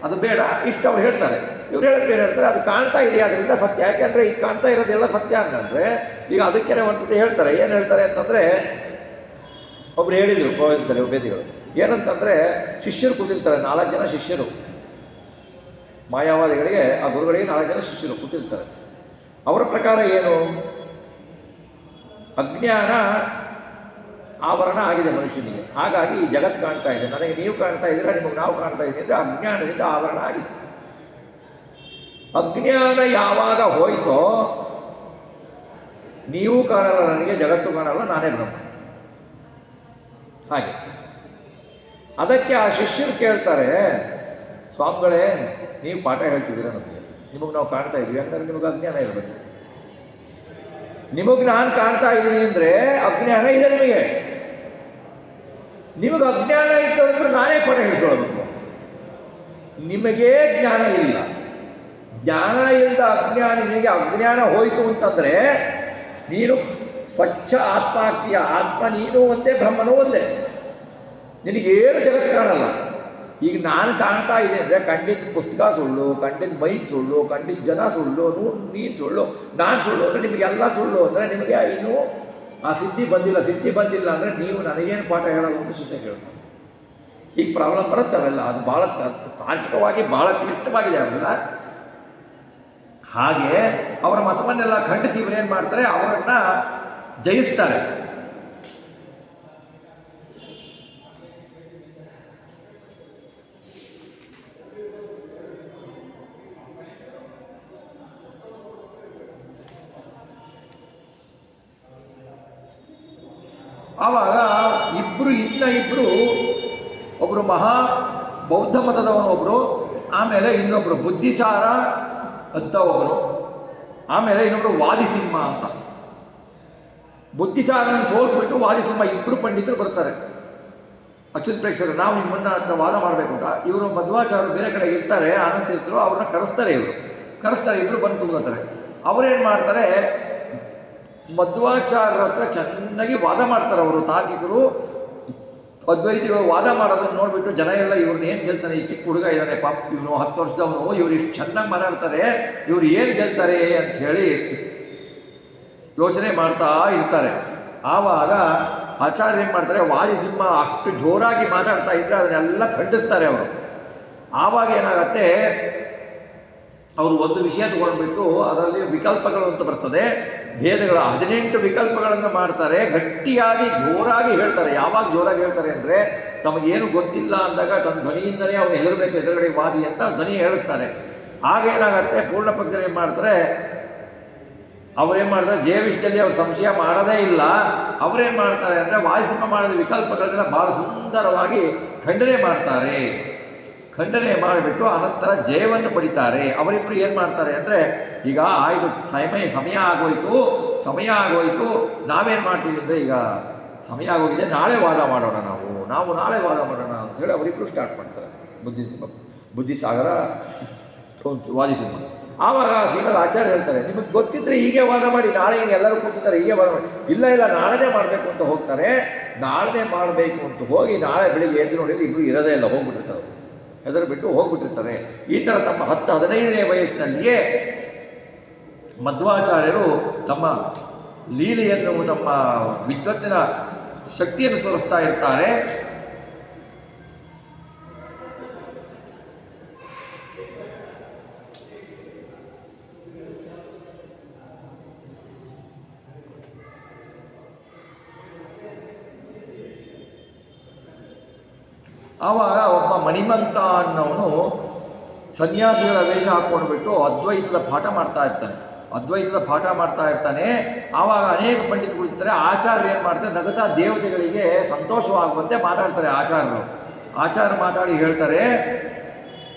ಅದು ಬೇಡ, ಇಷ್ಟು ಅವ್ರು ಹೇಳ್ತಾರೆ. ಇವ್ರು ಏನು ಹೇಳ್ತಾರೆ, ಅದು ಕಾಣ್ತಾ ಇದೆ ಅದರಿಂದ ಸತ್ಯ. ಯಾಕೆಂದರೆ ಈಗ ಕಾಣ್ತಾ ಇರೋದೆಲ್ಲ ಸತ್ಯ ಅಂತಂದರೆ ಈಗ ಅದಕ್ಕೇನೆ ಒಂದು ಹೇಳ್ತಾರೆ. ಏನು ಹೇಳ್ತಾರೆ ಅಂತಂದರೆ, ಒಬ್ರು ಹೇಳಿದರು ಪವಿತ್ರ ವೇದಿಗಳು ಏನಂತಂದರೆ, ಶಿಷ್ಯರು ಕೂತಿರ್ತಾರೆ, 4 ಜನ ಶಿಷ್ಯರು, ಮಾಯಾವಾದಿಗಳಿಗೆ ಆ ಗುರುಗಳಿಗೆ 4 ಜನ ಶಿಷ್ಯರು ಕೂತಿರ್ತಾರೆ. ಅವರ ಪ್ರಕಾರ ಏನು, ಅಜ್ಞಾನ ಆವರಣ ಆಗಿದೆ ಮನುಷ್ಯನಿಗೆ, ಹಾಗಾಗಿ ಈ ಜಗತ್ತು ಕಾಣ್ತಾ ಇದೆ. ನನಗೆ ನೀವು ಕಾಣ್ತಾ ಇದ್ದೀರಾ, ನಿಮಗೆ ನಾವು ಕಾಣ್ತಾ ಇದ್ದೀವಿ ಅಂದರೆ ಅಜ್ಞಾನದಿಂದ ಆವರಣ ಆಗಿದೆ. ಅಜ್ಞಾನ ಯಾವಾಗ ಹೋಯ್ತೋ ನೀವು ಕಾಣಲ್ಲ, ನನಗೆ ಜಗತ್ತು ಕಾಣಲ್ಲ, ನಾನೇ ಬ್ರಹ್ಮ. ಹಾಗೆ ಅದಕ್ಕೆ ಆ ಶಿಷ್ಯರು ಕೇಳ್ತಾರೆ, ಸ್ವಾಮಿಗಳೇ ನೀವು ಪಾಠ ಹೇಳ್ತಿದ್ದೀರಾ ನಮಗೆ, ನಿಮಗೆ ನಾವು ಕಾಣ್ತಾ ಇದ್ವಿ, ಹಂಗಾದ್ರೆ ನಿಮಗೆ ಅಜ್ಞಾನ ಇರಬೇಕು. ನಿಮಗೆ ನಾನು ಕಾಣ್ತಾ ಇದ್ದೀನಿ ಅಂದರೆ ಅಜ್ಞಾನ ಇದೆ ನಿಮಗೆ. ನಿಮಗೆ ಅಜ್ಞಾನ ಇತ್ತು ಅಂದ್ರೆ ನಾನೇ ಪಾಠ ಹೇಳಿಸ್ಕೊಳ್ಬೇಕು. ನಿಮಗೇ ಜ್ಞಾನ ಇಲ್ಲ, ಜ್ಞಾನ ಇಲ್ಲದ ಅಜ್ಞಾನ, ನಿನಗೆ ಅಜ್ಞಾನ ಹೋಯಿತು ಅಂತಂದರೆ ನೀನು ಸ್ವಚ್ಛ ಆತ್ಮ ಆಗ್ತೀಯ. ಆತ್ಮ ನೀನು ಒಂದೇ, ಬ್ರಹ್ಮನೂ ಒಂದೇ, ನಿನಗೇನು ಜಗತ್ತು ಕಾಣಲ್ಲ. ಈಗ ನಾನು ಕಾಣ್ತಾ ಇದ್ದೀನಿ ಅಂದರೆ ಕಂಡಿದ್ದ ಪುಸ್ತಕ ಸುಳ್ಳು, ಕಂಡಿದ್ದ ಮೈಕ್ ಸುಳ್ಳು, ಕಂಡಿದ್ದ ಜನ ಸುಳ್ಳು, ನೀನು ಸುಳ್ಳು, ನಾನು ಸುಳ್ಳು ಅಂದರೆ ನಿಮಗೆಲ್ಲ ಸುಳ್ಳು. ಅಂದರೆ ನಿಮಗೆ ಇನ್ನೂ ಆ ಸಿದ್ಧಿ ಬಂದಿಲ್ಲ. ಸಿದ್ಧಿ ಬಂದಿಲ್ಲ ಅಂದರೆ ನೀವು ನನಗೇನು ಪಾಠ ಹೇಳೋದು ಅಂತ ಶಿಷ್ಯ ಕೇಳ್ತಾರೆ. ಈಗ ಪ್ರಾಬ್ಲಮ್ ಬರುತ್ತವೆಲ್ಲ, ಅದು ಭಾಳ ತಾಂತ್ರಿಕವಾಗಿ ಭಾಳ ಕ್ಲಿಷ್ಟವಾಗಿದೆ ಅವೆಲ್ಲ. ಹಾಗೆ ಅವರ ಮತವನ್ನೆಲ್ಲ ಖಂಡಿಸಿ ಇವರೇನು ಮಾಡ್ತಾರೆ, ಅವರನ್ನ ಜಯಿಸ್ತಾರೆ. ಆವಾಗ ಇಬ್ಬರು ಒಬ್ಬರು ಮಹಾ ಬೌದ್ಧ ಮತದವನು ಒಬ್ಬರು, ಆಮೇಲೆ ಇನ್ನೊಬ್ಬರು ಬುದ್ಧಿಸಾರ ಅಂತ ಒಬ್ಬರು, ಆಮೇಲೆ ಇನ್ನೊಬ್ಬರು ವಾದಿಸಿಂಹ ಅಂತ. ಬುದ್ಧಿಸಾರನ ಸೋಲಿಸ್ಬಿಟ್ಟು ವಾದಿಸಿಂಹ ಇಬ್ಬರು ಪಂಡಿತರು ಬರ್ತಾರೆ. ಅಚ್ಯುತ್ ಪ್ರೇಕ್ಷಕರು, ನಾವು ನಿಮ್ಮನ್ನ ಹತ್ರ ವಾದ ಮಾಡಬೇಕು ಅಂತ. ಇವರು ಮಧ್ವಾಚಾರ್ಯರು ಬೇರೆ ಕಡೆ ಇರ್ತಾರೆ, ಆನಂದ ತೀರ್ಥರು, ಅವ್ರನ್ನ ಕರೆಸ್ತಾರೆ. ಇಬ್ಬರು ಬಂದು ಕೂತ್ಕೋತಾರೆ. ಅವರೇನು ಮಾಡ್ತಾರೆ, ಮಧ್ವಾಚಾರ್ಯರ ಹತ್ರ ಚೆನ್ನಾಗಿ ವಾದ ಮಾಡ್ತಾರೆ. ಅವರು ತಾರ್ಕಿಕರು ಅದ್ವೈತಿಗಳು ವಾದ ಮಾಡೋದನ್ನು ನೋಡಿಬಿಟ್ಟು ಜನ ಎಲ್ಲ ಇವ್ರನ್ನ ಏನು ಗೆಲ್ತಾನೆ, ಈ ಚಿಕ್ಕ ಹುಡುಗ ಇದ್ದಾನೆ ಪಾಪ, ಇವನು 10 ವರ್ಷದವನು, ಇವ್ರು ಇಷ್ಟು ಚೆನ್ನಾಗಿ ಮಾತಾಡ್ತಾರೆ, ಇವ್ರು ಏನು ಗೆಲ್ತಾರೆ ಅಂತ ಹೇಳಿ ಯೋಚನೆ ಮಾಡ್ತಾ ಇರ್ತಾರೆ. ಆವಾಗ ಆಚಾರ್ಯ ಏನು ಮಾಡ್ತಾರೆ, ವಾದಿಸಿಂಹ ಅಷ್ಟು ಜೋರಾಗಿ ಮಾತಾಡ್ತಾ ಇದ್ದರೆ ಅದನ್ನೆಲ್ಲ ಖಂಡಿಸ್ತಾರೆ ಅವರು. ಆವಾಗ ಏನಾಗತ್ತೆ, ಅವರು ಒಂದು ವಿಷಯ ತಗೊಂಡ್ಬಿಟ್ಟು ಅದರಲ್ಲಿ ವಿಕಲ್ಪಗಳು ಅಂತ ಬರ್ತದೆ, ಭೇದಗಳು 18 ವಿಕಲ್ಪಗಳನ್ನು ಮಾಡ್ತಾರೆ. ಗಟ್ಟಿಯಾಗಿ ಜೋರಾಗಿ ಹೇಳ್ತಾರೆ. ಯಾವಾಗ ಜೋರಾಗಿ ಹೇಳ್ತಾರೆ ಅಂದರೆ, ತಮಗೇನು ಗೊತ್ತಿಲ್ಲ ಅಂದಾಗ ತನ್ನ ಧ್ವನಿಯಿಂದಲೇ ಅವನು ಹೆದರಬೇಕು, ಎದುರುಗಡೆ ವಾದಿ ಅಂತ ಧ್ವನಿ ಹೇಳಿಸ್ತಾರೆ. ಆಗೇನಾಗತ್ತೆ, ಪೂರ್ಣ ಪಕ್ಷದಲ್ಲಿ ಏನು ಮಾಡ್ತಾರೆ, ಅವರೇನು ಮಾಡ್ತಾರೆ, ಜಯ ವಿಷಯದಲ್ಲಿ ಅವ್ರು ಸಂಶಯ ಮಾಡೋದೇ ಇಲ್ಲ. ಅವರೇನು ಮಾಡ್ತಾರೆ ಅಂದರೆ, ವಾದಿಸಿಂಹ ಮಾಡಿದ ವಿಕಲ್ಪಗಳನ್ನೆಲ್ಲ ಭಾಳ ಸುಂದರವಾಗಿ ಖಂಡನೆ ಮಾಡ್ತಾರೆ. ಖಂಡನೆ ಮಾಡಿಬಿಟ್ಟು ಅನಂತರ ಜಯವನ್ನು ಪಡಿತಾರೆ. ಅವರಿಬ್ಬರು ಏನು ಮಾಡ್ತಾರೆ ಅಂದರೆ, ಈಗ ಆಯಿತು, ಸಮಯ ಆಗೋಯ್ತು, ನಾವೇನು ಮಾಡ್ತೀವಿ ಅಂದರೆ, ಈಗ ಸಮಯ ಆಗೋಗಿದೆ, ನಾಳೆ ವಾದ ಮಾಡೋಣ, ನಾಳೆ ವಾದ ಮಾಡೋಣ ಅಂತ ಹೇಳಿ ಅವರಿಬ್ಬರು ಸ್ಟಾರ್ಟ್ ಮಾಡ್ತಾರೆ. ಬುದ್ಧಿಸಾಗರ ವಾದಿಸಿದ್ರು. ಆವಾಗ ಶ್ರೀಮದ್ ಆಚಾರ್ಯ ಹೇಳ್ತಾರೆ, ನಿಮಗೆ ಗೊತ್ತಿದ್ರೆ ಹೀಗೆ ವಾದ ಮಾಡಿ, ನಾಳೆ ಎಲ್ಲರೂ ಕೂತಿದ್ದಾರೆ ಹೀಗೆ ವಾದ ಮಾಡಿ. ಇಲ್ಲ ನಾಳೆನೇ ಮಾಡಬೇಕು ಅಂತ ಹೋಗ್ತಾರೆ. ನಾಳೆನೇ ಮಾಡಬೇಕು ಅಂತ ಹೋಗಿ ನಾಳೆ ಬೆಳಿಗ್ಗೆ ಎದ್ದು ನೋಡಿದ್ರೆ ಇಬ್ಬರು ಇರೋದೇ ಇಲ್ಲ, ಹೋಗ್ಬಿಟ್ಟಿರ್ತಾರೆ. ಹೆದರು ಬಿಟ್ಟು ಹೋಗ್ಬಿಟ್ಟಿರ್ತಾರೆ. ಈ ಥರ ತಮ್ಮ 10-15ನೇ ವಯಸ್ಸಿನಲ್ಲಿಯೇ ಮಧ್ವಾಚಾರ್ಯರು ತಮ್ಮ ಲೀಲೆಯನ್ನು, ತಮ್ಮ ವಿದ್ವತ್ತಿನ ಶಕ್ತಿಯನ್ನು ತೋರಿಸ್ತಾ ಇರ್ತಾರೆ. ಆವಾಗ ಒಬ್ಬ ಮಣಿಮಂತ ಅನ್ನೋನು ಸನ್ಯಾಸಿಗಳ ವೇಷ ಹಾಕ್ಕೊಂಡ್ಬಿಟ್ಟು ಅದ್ವೈತದ ಪಾಠ ಮಾಡ್ತಾ ಇರ್ತಾನೆ. ಆವಾಗ ಅನೇಕ ಪಂಡಿತರು ಕುಳಿತಾರೆ. ಆಚಾರ್ಯರು ಏನು ಮಾಡ್ತಾರೆ, ನಗತಾ ದೇವತೆಗಳಿಗೆ ಸಂತೋಷವಾಗುವಂತೆ ಮಾತಾಡ್ತಾರೆ ಆಚಾರ್ಯ ಮಾತಾಡಿ ಹೇಳ್ತಾರೆ,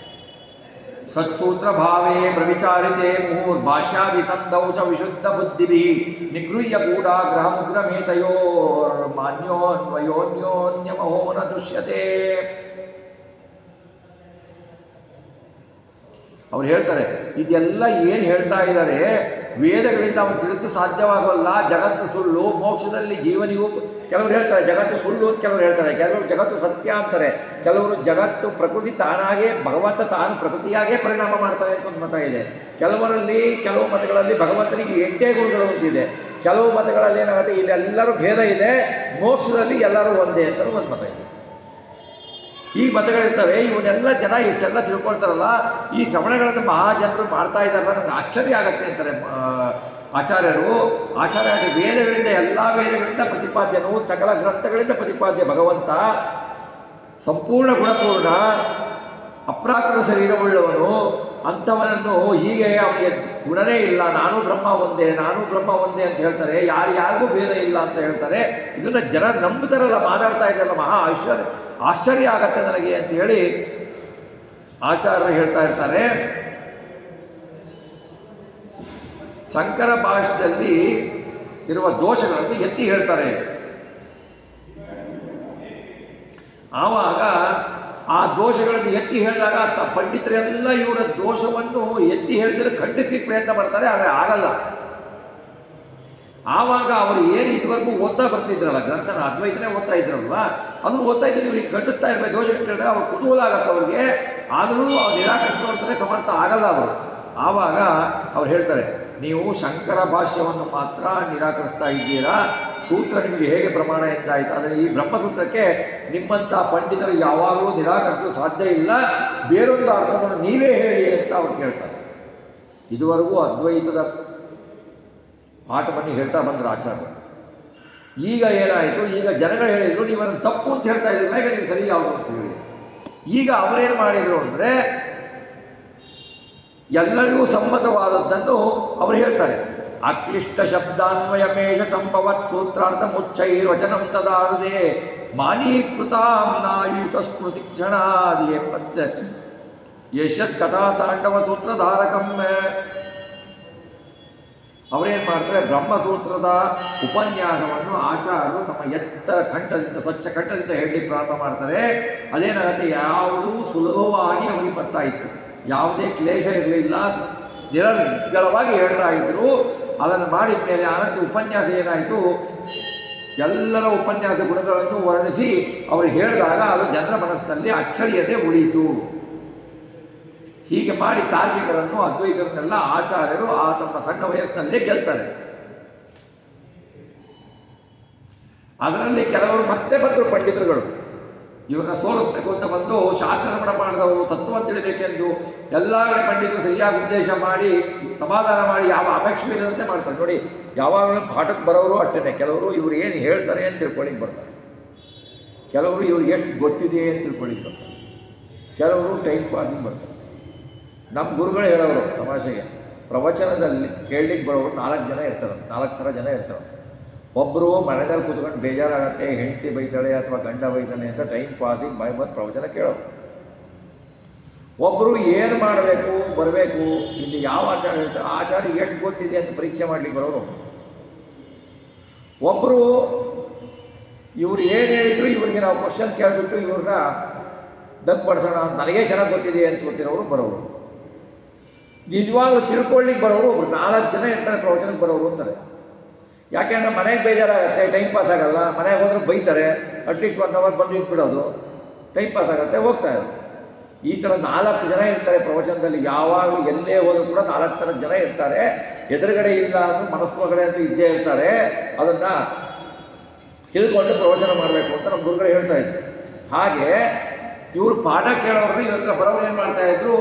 ಸತ್ಸೂತ್ರ ಭಾವೇ ಪ್ರವಿಚಾರಿತೆ ಮುಹುರ್ಭಾಷ್ಯಾಭಿಸಂಧೌ ಚ ವಿಶುದ್ಧ ಬುದ್ಧಿಭಿ ನಿಗೃಹ್ಯ ಗೂಢಾಗ್ರಹ ಮುಗ್ರಮೇತಯೋರ್ ಮಾನ್ಯೋನ್ವಯೋನ್ಯೋನ್ಯಮಹೋ ನ ದೃಶ್ಯತೆ. ಅವ್ರು ಹೇಳ್ತಾರೆ, ಇದೆಲ್ಲ ಏನು ಹೇಳ್ತಾ ಇದ್ದಾರೆ, ವೇದಗಳಿಂದ ಅವನು ತಿಳಿದು ಸಾಧ್ಯವಾಗಲ್ಲ, ಜಗತ್ತು ಸುಳ್ಳು, ಮೋಕ್ಷದಲ್ಲಿ ಜೀವನಿಗೂ. ಕೆಲವರು ಹೇಳ್ತಾರೆ ಜಗತ್ತು ಸುಳ್ಳು ಅಂತ, ಕೆಲವರು ಹೇಳ್ತಾರೆ, ಕೆಲವರು ಜಗತ್ತು ಸತ್ಯ ಅಂತಾರೆ, ಕೆಲವರು ಜಗತ್ತು ಪ್ರಕೃತಿ ತಾನಾಗೇ, ಭಗವಂತ ತಾನು ಪ್ರಕೃತಿಯಾಗೇ ಪರಿಣಾಮ ಮಾಡ್ತಾರೆ ಅಂತ ಒಂದು ಮತ ಇದೆ. ಕೆಲವು ಮತಗಳಲ್ಲಿ ಭಗವಂತನಿಗೆ 8 ಗುಣಗಳು ಅಂತಿದೆ. ಕೆಲವು ಮತಗಳಲ್ಲಿ ಏನಾಗುತ್ತೆ, ಇಲ್ಲೆಲ್ಲರೂ ಭೇದ ಇದೆ, ಮೋಕ್ಷದಲ್ಲಿ ಎಲ್ಲರೂ ಒಂದೇ ಅಂತ ಒಂದು ಮತ ಇದೆ. ಈ ಮತಗಳಿರ್ತವೆ. ಇವನ್ನೆಲ್ಲ ಜನ ಇಷ್ಟೆಲ್ಲ ತಿಳ್ಕೊಳ್ತಾರಲ್ಲ, ಈ ಶ್ರವಣಗಳನ್ನು ಮಹಾಜನರು ಮಾಡ್ತಾ ಇದ್ದಾರಲ್ಲ, ನನಗೆ ಆಶ್ಚರ್ಯ ಆಗತ್ತೆ ಅಂತಾರೆ ಆಚಾರ್ಯರು. ವೇದಗಳಿಂದ, ಎಲ್ಲ ವೇದಗಳಿಂದ ಪ್ರತಿಪಾದ್ಯನು, ಸಕಲ ಗ್ರಂಥಗಳಿಂದ ಪ್ರತಿಪಾದ್ಯ ಭಗವಂತ ಸಂಪೂರ್ಣ ಗುಣಪೂರ್ಣ, ಅಪ್ರಾಕೃತ ಶರೀರವುಳ್ಳವನು. ಅಂಥವನನ್ನು ಹೀಗೆ ಅವನಿಗೆ ಗುಣನೇ ಇಲ್ಲ, ನಾನು ಬ್ರಹ್ಮ ಒಂದೇ ಅಂತ ಹೇಳ್ತಾರೆ. ಯಾರಿಗೂ ಭೇದ ಇಲ್ಲ ಅಂತ ಹೇಳ್ತಾರೆ. ಇದನ್ನು ಜನ ನಂಬುತ್ತಾರಲ್ಲ, ಮಾತಾಡ್ತಾ ಇದ್ದಾರಲ್ಲ, ಮಹಾ ಆಶ್ಚರ್ಯ ಆಗತ್ತೆ ನನಗೆ ಅಂತ ಹೇಳಿ ಆಚಾರ್ಯರು ಹೇಳ್ತಾ ಇರ್ತಾರೆ. ಶಂಕರ ಭಾಷ್ಯದಲ್ಲಿ ಇರುವ ದೋಷಗಳನ್ನು ಎತ್ತಿ ಹೇಳ್ತಾರೆ. ಆವಾಗ ಆ ದೋಷಗಳನ್ನು ಎತ್ತಿ ಹೇಳಿದಾಗ ಪಂಡಿತರೆಲ್ಲ ಇವರ ದೋಷವನ್ನು ಎತ್ತಿ ಹೇಳಿದರೆ ಖಂಡಿಸಲಿಕ್ಕೆ ಪ್ರಯತ್ನ ಮಾಡ್ತಾರೆ, ಆದರೆ ಆಗಲ್ಲ. ಆವಾಗ ಅವರು ಏನು ಇದುವರೆಗೂ ಓದ್ತಾ ಬರ್ತಿದ್ರಲ್ಲ ಗ್ರಂಥನ, ಅದ್ವೈತನೇ ಓದ್ತಾ ಇದ್ರಲ್ವ, ಅದನ್ನು ಓದ್ತಾ ಇದ್ರೆ ಇವ್ರಿಗೆ ಖಂಡಿಸ್ತಾ ಇರಬೇಕು. ದೋಷ ಕೇಳಿದಾಗ ಅವ್ರು ಕುತೂಹಲ ಆಗತ್ತೆ ಅವ್ರಿಗೆ, ಆದರೂ ಅವ್ರು ನಿರಾಕರಿಸ್ಕೊಳ್ತಾರೆ, ಸಮರ್ಥ ಆಗಲ್ಲ ಅವರು. ಆವಾಗ ಅವ್ರು ಹೇಳ್ತಾರೆ, ನೀವು ಶಂಕರ ಭಾಷ್ಯವನ್ನು ಮಾತ್ರ ನಿರಾಕರಿಸ್ತಾ ಇದ್ದೀರಾ, ಸೂತ್ರ ನಿಮಗೆ ಹೇಗೆ ಪ್ರಮಾಣ ಎಂದಾಯಿತು, ಆದರೆ ಈ ಬ್ರಹ್ಮಸೂತ್ರಕ್ಕೆ ನಿಮ್ಮಂಥ ಪಂಡಿತರು ಯಾವಾಗಲೂ ನಿರಾಕರಿಸಲು ಸಾಧ್ಯ ಇಲ್ಲ, ಬೇರೊಂದು ಅರ್ಥವನ್ನು ನೀವೇ ಹೇಳಿ ಅಂತ ಅವ್ರು ಕೇಳ್ತಾರೆ. ಇದುವರೆಗೂ ಅದ್ವೈತದ ಪಾಠವನ್ನು ಹೇಳ್ತಾ ಬಂದರು ಆಚಾರ್ಯರು. ಈಗ ಏನಾಯಿತು, ಈಗ ಜನಗಳು ಹೇಳಿದರು ನೀವು ಅದನ್ನು ತಪ್ಪು ಅಂತ ಹೇಳ್ತಾ ಇದ್ದೀರ, ಈಗ ನೀವು ಸರಿ ಯಾವುದು ಅಂತ ಹೇಳಿ. ಈಗ ಅವರೇನು ಮಾಡಿದರು ಅಂದರೆ, ಎಲ್ಲರಿಗೂ ಸಮ್ಮತವಾದದ್ದನ್ನು ಅವರು ಹೇಳ್ತಾರೆ. ಅಕ್ಲಿಷ್ಟ ಶಬ್ದಾನ್ವಯಮೇಷ ಸಂಭವತ್ ಸೂತ್ರಾರ್ಥ ಮುಚ್ಚೈರ್ವಚನಂ ತದಾರುದೇ ಮಾನೀಕೃತಾಂ ನಾಯುತ ಸ್ಮೃತಿ ಕ್ಷಣಾದಿಯೇ ಪದ್ಧತಿ ಯಶತ್ ಕಥಾ ತಾಂಡವ ಸೂತ್ರಧಾರಕಂ. ಅವರೇನು ಮಾಡ್ತಾರೆ, ಬ್ರಹ್ಮಸೂತ್ರದ ಉಪನ್ಯಾಸವನ್ನು ಆಚಾರ್ಯರು ತಮ್ಮ ಎತ್ತರ ಕಂಠದಿಂದ, ಸ್ವಚ್ಛ ಕಂಠದಿಂದ ಹೇಳಲಿಕ್ಕೆ ಪ್ರಾರಂಭ ಮಾಡ್ತಾರೆ. ಅದೇನಾಗುತ್ತೆ, ಯಾವುದೂ ಸುಲಭವಾಗಿ ಅವರಿಗೆ ಬರ್ತಾ ಇತ್ತು, ಯಾವುದೇ ಕ್ಲೇಶ ಇರಲಿಲ್ಲ, ನಿರರ್ಗಳವಾಗಿ ಹೇಳ್ತಾ ಇದ್ರು. ಅದನ್ನು ಮಾಡಿದ ಮೇಲೆ ಅನಂತ ಉಪನ್ಯಾಸ ಏನಾಯಿತು, ಎಲ್ಲರ ಉಪನ್ಯಾಸ ಗುಣಗಳನ್ನು ವರ್ಣಿಸಿ ಅವರು ಹೇಳಿದಾಗ ಅದು ಜನರ ಮನಸ್ಸಿನಲ್ಲಿ ಅಚ್ಚಳಿಯದೆ ಉಳಿಯಿತು. ಹೀಗೆ ಮಾಡಿ ತಾರ್ಕಿಕರನ್ನು, ಅದ್ವೈತರನ್ನೆಲ್ಲ ಆಚಾರ್ಯರು ಆ ತಮ್ಮ ಸಣ್ಣ ವಯಸ್ಸಿನಲ್ಲೇ ಗೆಲ್ತಾರೆ. ಅದರಲ್ಲಿ ಕೆಲವರು ಮತ್ತೆ ಬಂದರು ಪಂಡಿತರುಗಳು, ಇವ್ರನ್ನ ಸೋಲಿಸಬೇಕು ಅಂತ ಬಂದು ಶಾಸ್ತ್ರ ಮಾಡಿದವರು, ತತ್ವ ತಿಳಿಬೇಕೆಂದು ಎಲ್ಲ ಪಂಡಿತರು ಸರಿಯಾಗಿ ಉದ್ದೇಶ ಮಾಡಿ ಸಮಾಧಾನ ಮಾಡಿ ಯಾವ ಅಪೇಕ್ಷೆ ಇಲ್ಲದಂತೆ ಮಾಡ್ತಾರೆ. ನೋಡಿ, ಯಾವಾಗಲೂ ಪಾಠಕ್ಕೆ ಬರೋರು ಅಷ್ಟೇ, ಕೆಲವರು ಇವ್ರು ಏನು ಹೇಳ್ತಾರೆ ಅಂತ ತಿಳ್ಕೊಳ್ಳಿಕ್ಕೆ ಬರ್ತಾರೆ, ಕೆಲವರು ಇವ್ರಿಗೆ ಎಷ್ಟು ಗೊತ್ತಿದೆ ಅಂತ ತಿಳ್ಕೊಳ್ಳಿಕ್ಕೆ ಬರ್ತಾರೆ, ಕೆಲವರು ಟೈಮ್ ಪಾಸಿಗೆ ಬರ್ತಾರೆ. ನಮ್ಮ ಗುರುಗಳು ಹೇಳೋರು ತಮಾಷೆಗೆ, ಪ್ರವಚನದಲ್ಲಿ ಕೇಳಲಿಕ್ಕೆ ಬರೋರು 4 ಜನ ಇರ್ತಾರಂತೆ, 4 ಥರ ಜನ ಇರ್ತಾರಂತೆ. ಒಬ್ಬರು ಮನೆಯಲ್ಲಿ ಕೂತ್ಕೊಂಡು ಬೇಜಾರಾಗತ್ತೆ, ಹೆಂಡತಿ ಬೈತಾಳೆ ಅಥವಾ ಗಂಡ ಬೈತಾನೆ ಅಂತ ಟೈಮ್ ಪಾಸಿಗೆ ಬಂದು ಪ್ರವಚನ ಕೇಳೋರು. ಒಬ್ಬರು ಏನು ಮಾಡಬೇಕು ಬರಬೇಕು, ಇಲ್ಲಿ ಯಾವ ಆಚಾರ ಹೇಳ್ತಾರೆ, ಆಚಾರ ಎಷ್ಟು ಗೊತ್ತಿದೆ ಅಂತ ಪರೀಕ್ಷೆ ಮಾಡಲಿಕ್ಕೆ ಬರೋರು. ಒಬ್ಬರು ಇವ್ರು ಏನು ಹೇಳಿದ್ರು ಇವ್ರಿಗೆ ನಾವು ಕ್ವಶನ್ ಕೇಳಿಬಿಟ್ಟು ಇವ್ರನ್ನ ದಪ್ಪಡಿಸೋಣ, ನನಗೇ ಚೆನ್ನಾಗಿ ಗೊತ್ತಿದೆ ಅಂತ ಗೊತ್ತಿರೋರು ಬರೋರು. ನಿಜವಾಗ್ಲೂ ತಿಳ್ಕೊಳ್ಳಿಕ್ಕೆ ಬರೋರು ಒಬ್ರು 4 ಜನ ಇರ್ತಾರೆ ಪ್ರವಚನಕ್ಕೆ ಬರೋರು ಅಂತಾರೆ. ಯಾಕೆಂದ್ರೆ ಮನೆಗೆ ಬೇಜಾರಾಗುತ್ತೆ, ಟೈಮ್ ಪಾಸ್ ಆಗಲ್ಲ, ಮನೆಗೆ ಹೋದ್ರೆ ಬೈತಾರೆ, ಅಟ್ಲೀಸ್ಟ್ 1 ಅವರ್ ಬಂದು ಇಟ್ಬಿಡೋದು, ಟೈಮ್ ಪಾಸ್ ಆಗುತ್ತೆ, ಹೋಗ್ತಾ ಇರೋದು. ಈ ಥರ 4 ಜನ ಇರ್ತಾರೆ ಪ್ರವಚನದಲ್ಲಿ. ಯಾವಾಗಲೂ ಎಲ್ಲೇ ಹೋದರೂ ಕೂಡ 4 ಥರ ಜನ ಇರ್ತಾರೆ. ಎದುರುಗಡೆ ಇಲ್ಲ ಅಂದ್ರೂ ಮನಸ್ಸೊಳಗಡೆ ಅಂತೂ ಇದ್ದೇ ಇರ್ತಾರೆ. ಅದನ್ನು ತಿಳ್ಕೊಂಡು ಪ್ರವಚನ ಮಾಡಬೇಕು ಅಂತ ನಮ್ಮ ಗುರುಗಳು ಹೇಳ್ತಾ ಇದ್ರು. ಹಾಗೆ ಇವರು ಪಾಠ ಕೇಳೋರು ಇವ್ರ ಹತ್ರ ಬರೋರು ಏನು ಮಾಡ್ತಾ ಇದ್ರು,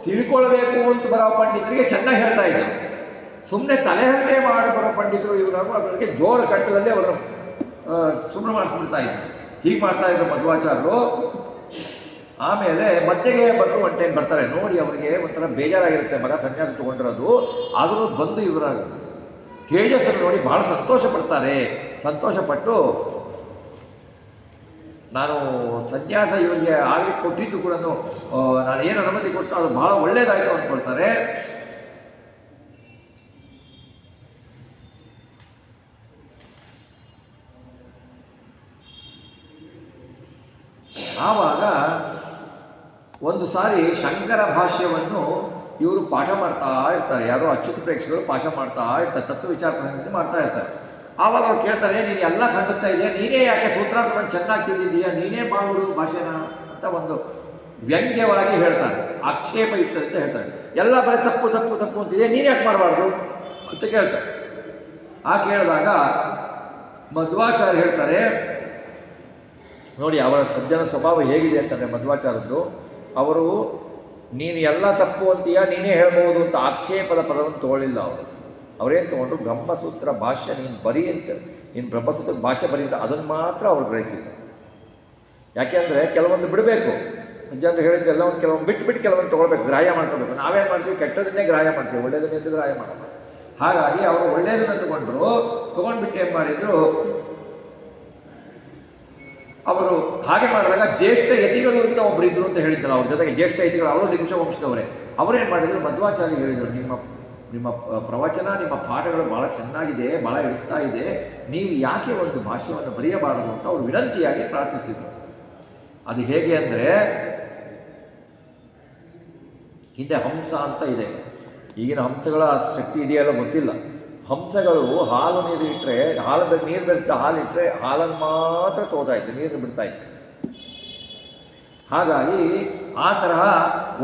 ತಿಳ್ಕೊಳ್ಬೇಕು ಅಂತ ಬರೋ ಪಂಡಿತರಿಗೆ ಚೆನ್ನಾಗಿ ಹೇಳ್ತಾ ಇದ್ರು. ಸುಮ್ಮನೆ ತಲೆಹರಟೆ ಮಾಡಿ ಬರೋ ಪಂಡಿತರು ಇವರು ಅವರಿಗೆ ಜೋರ ಕಟ್ಟದಲ್ಲಿ ಅವರು ಸುಮ್ಮನೆ ಮಾಡಿಸ್ಬಿಡ್ತಾ ಇದ್ರು. ಹೀಗೆ ಮಾಡ್ತಾ ಇದ್ರು ಮಧ್ವಾಚಾರ್ಯರು. ಆಮೇಲೆ ಮತ್ತೆಗೆ ಬಂದು ಒನ್ ಟೈಮ್ ಬರ್ತಾರೆ. ನೋಡಿ ಅವರಿಗೆ ಒಂಥರ ಬೇಜಾರಾಗಿರುತ್ತೆ, ಮಗ ಸನ್ಯಾಸ ತಗೊಂಡಿರೋದು. ಆದರೂ ಬಂದು ಇವರ ತೇಜಸ್ಸನ್ನು ನೋಡಿ ಬಹಳ ಸಂತೋಷ ಪಡ್ತಾರೆ. ಸಂತೋಷಪಟ್ಟು ನಾನು ಸನ್ಯಾಸ ಇವರಿಗೆ ಆಗ್ಲಿಕ್ಕೆ ಕೊಟ್ಟಿದ್ದು ಕೂಡ ನಾನು ಏನು ಅನುಮತಿ ಕೊಟ್ಟು ಅದು ಬಹಳ ಒಳ್ಳೆಯದಾಯಿತು ಅಂದ್ಕೊಳ್ತಾರೆ. ಆವಾಗ ಒಂದು ಸಾರಿ ಶಂಕರ ಭಾಷ್ಯವನ್ನು ಇವರು ಪಾಠ ಮಾಡ್ತಾ ಇರ್ತಾರೆ. ಯಾರೋ ಅಚ್ಯುತ ಪ್ರೇಕ್ಷಕರು ಪಾಠ ಮಾಡ್ತಾ ಇರ್ತಾರೆ, ತತ್ವ ವಿಚಾರ ಮಾಡ್ತಾ ಇರ್ತಾರೆ. ಆವಾಗ ಅವ್ರು ಕೇಳ್ತಾರೆ, ನೀನು ಎಲ್ಲ ಖಂಡಿಸ್ತಾ ಇದೆಯಾ, ನೀನೇ ಯಾಕೆ ಸೂತ್ರಾರ್ಥವನ್ನು ಚೆನ್ನಾಗಿ ತಿಳಿದಿದ್ದೀಯಾ, ನೀನೇ ಮಾಡ್ಬಿಡು ಭಾಷೆನ ಅಂತ ಒಂದು ವ್ಯಂಗ್ಯವಾಗಿ ಹೇಳ್ತಾರೆ. ಆಕ್ಷೇಪ ಇರ್ತದೆ ಅಂತ ಹೇಳ್ತಾರೆ. ಎಲ್ಲ ಬರೀ ತಪ್ಪು ತಪ್ಪು ತಪ್ಪು ಅಂತಿದೆ, ನೀನು ಯಾಕೆ ಮಾಡಬಾರ್ದು ಅಂತ ಕೇಳ್ತಾರೆ. ಆ ಕೇಳಿದಾಗ ಮಧ್ವಾಚಾರ್ಯ ಹೇಳ್ತಾರೆ, ನೋಡಿ ಅವರ ಸಜ್ಜನ ಸ್ವಭಾವ ಹೇಗಿದೆ ಅಂತಂದರೆ ಮಧ್ವಾಚಾರ್ಯದ್ದು, ಅವರು ನೀನು ಎಲ್ಲ ತಪ್ಪು ಅಂತೀಯ, ನೀನೇ ಹೇಳ್ಬೋದು ಅಂತ ಆಕ್ಷೇಪದ ಪದವನ್ನು ತಗೊಳ್ಳಿಲ್ಲ ಅವರು. ಅವರೇನು ತೊಗೊಂಡ್ರು, ಬ್ರಹ್ಮಸೂತ್ರ ಭಾಷ್ಯ ನೀನು ಬರೀ ಅಂತ, ನೀನು ಬ್ರಹ್ಮಸೂತ್ರ ಭಾಷ್ಯ ಬರೀ ಅಂತ ಅದನ್ನು ಮಾತ್ರ ಅವ್ರು ಗ್ರಹಿಸಿದ್ರು. ಯಾಕೆಂದರೆ ಕೆಲವೊಂದು ಬಿಡಬೇಕು, ಜನರು ಹೇಳಿದ್ದೆಲ್ಲ ಒಂದು ಕೆಲವೊಂದು ಬಿಟ್ಟು ಕೆಲವೊಂದು ತೊಗೊಳ್ಬೇಕು, ಗ್ರಾಹ್ಯ ಮಾಡ್ಕೋಬೇಕು. ನಾವೇನು ಮಾಡ್ತೀವಿ, ಕೆಟ್ಟದನ್ನೇ ಗ್ರಾಹ್ಯ ಮಾಡ್ತೀವಿ, ಒಳ್ಳೆಯದನ್ನೇ ಗ್ರಾಹ್ಯ ಮಾಡಲ್ಲ. ಹಾಗಾಗಿ ಅವರು ಒಳ್ಳೆಯದನ್ನು ತೊಗೊಂಡ್ಬಿಟ್ಟು ಏನು ಮಾಡಿದರು, ಅವರು ಹಾಗೆ ಮಾಡಿದಾಗ ಜ್ಯೇಷ್ಠ ಯತಿಗಳು ಅಂತ ಒಬ್ಬರು ಇದ್ರು ಅಂತ ಹೇಳಿದ್ರು. ಅವ್ರ ಜೊತೆಗೆ ಜ್ಯೇಷ್ಠ ಯತಿಗಳು, ಅವರು ಲಿಂಗ ವಂಶದವರೇ. ಅವರೇನು ಮಾಡಿದ್ರು, ಮಧ್ವಾಚಾರ್ಯ ಹೇಳಿದರು, ನಿಮ್ಮ ಪ್ರವಚನ, ನಿಮ್ಮ ಪಾಠಗಳು ಭಾಳ ಚೆನ್ನಾಗಿದೆ, ಭಾಳ ಇಳಿಸ್ತಾ ಇದೆ, ನೀವು ಯಾಕೆ ಒಂದು ಭಾಷ್ಯವನ್ನು ಬರೆಯಬಾರದು ಅಂತ ಅವರು ವಿನಂತಿಯಾಗಿ ಪ್ರಾರ್ಥಿಸಿದರು. ಅದು ಹೇಗೆ ಅಂದರೆ, ಹಿಂದೆ ಹಂಸ ಅಂತ ಇದೆ, ಈಗಿನ ಹಂಸಗಳ ಶಕ್ತಿ ಇದೆಯಲ್ಲ ಗೊತ್ತಿಲ್ಲ. ಹಂಸಗಳು ಹಾಲು ನೀರು ಇಟ್ಟರೆ, ನೀರು ಬೆಳೆಸಿದ ಹಾಲು ಇಟ್ಟರೆ ಹಾಲನ್ನು ಮಾತ್ರ ತೋತಾ ಇತ್ತು, ನೀರನ್ನು ಬಿಡ್ತಾ ಇತ್ತು. ಹಾಗಾಗಿ ಆ ತರಹ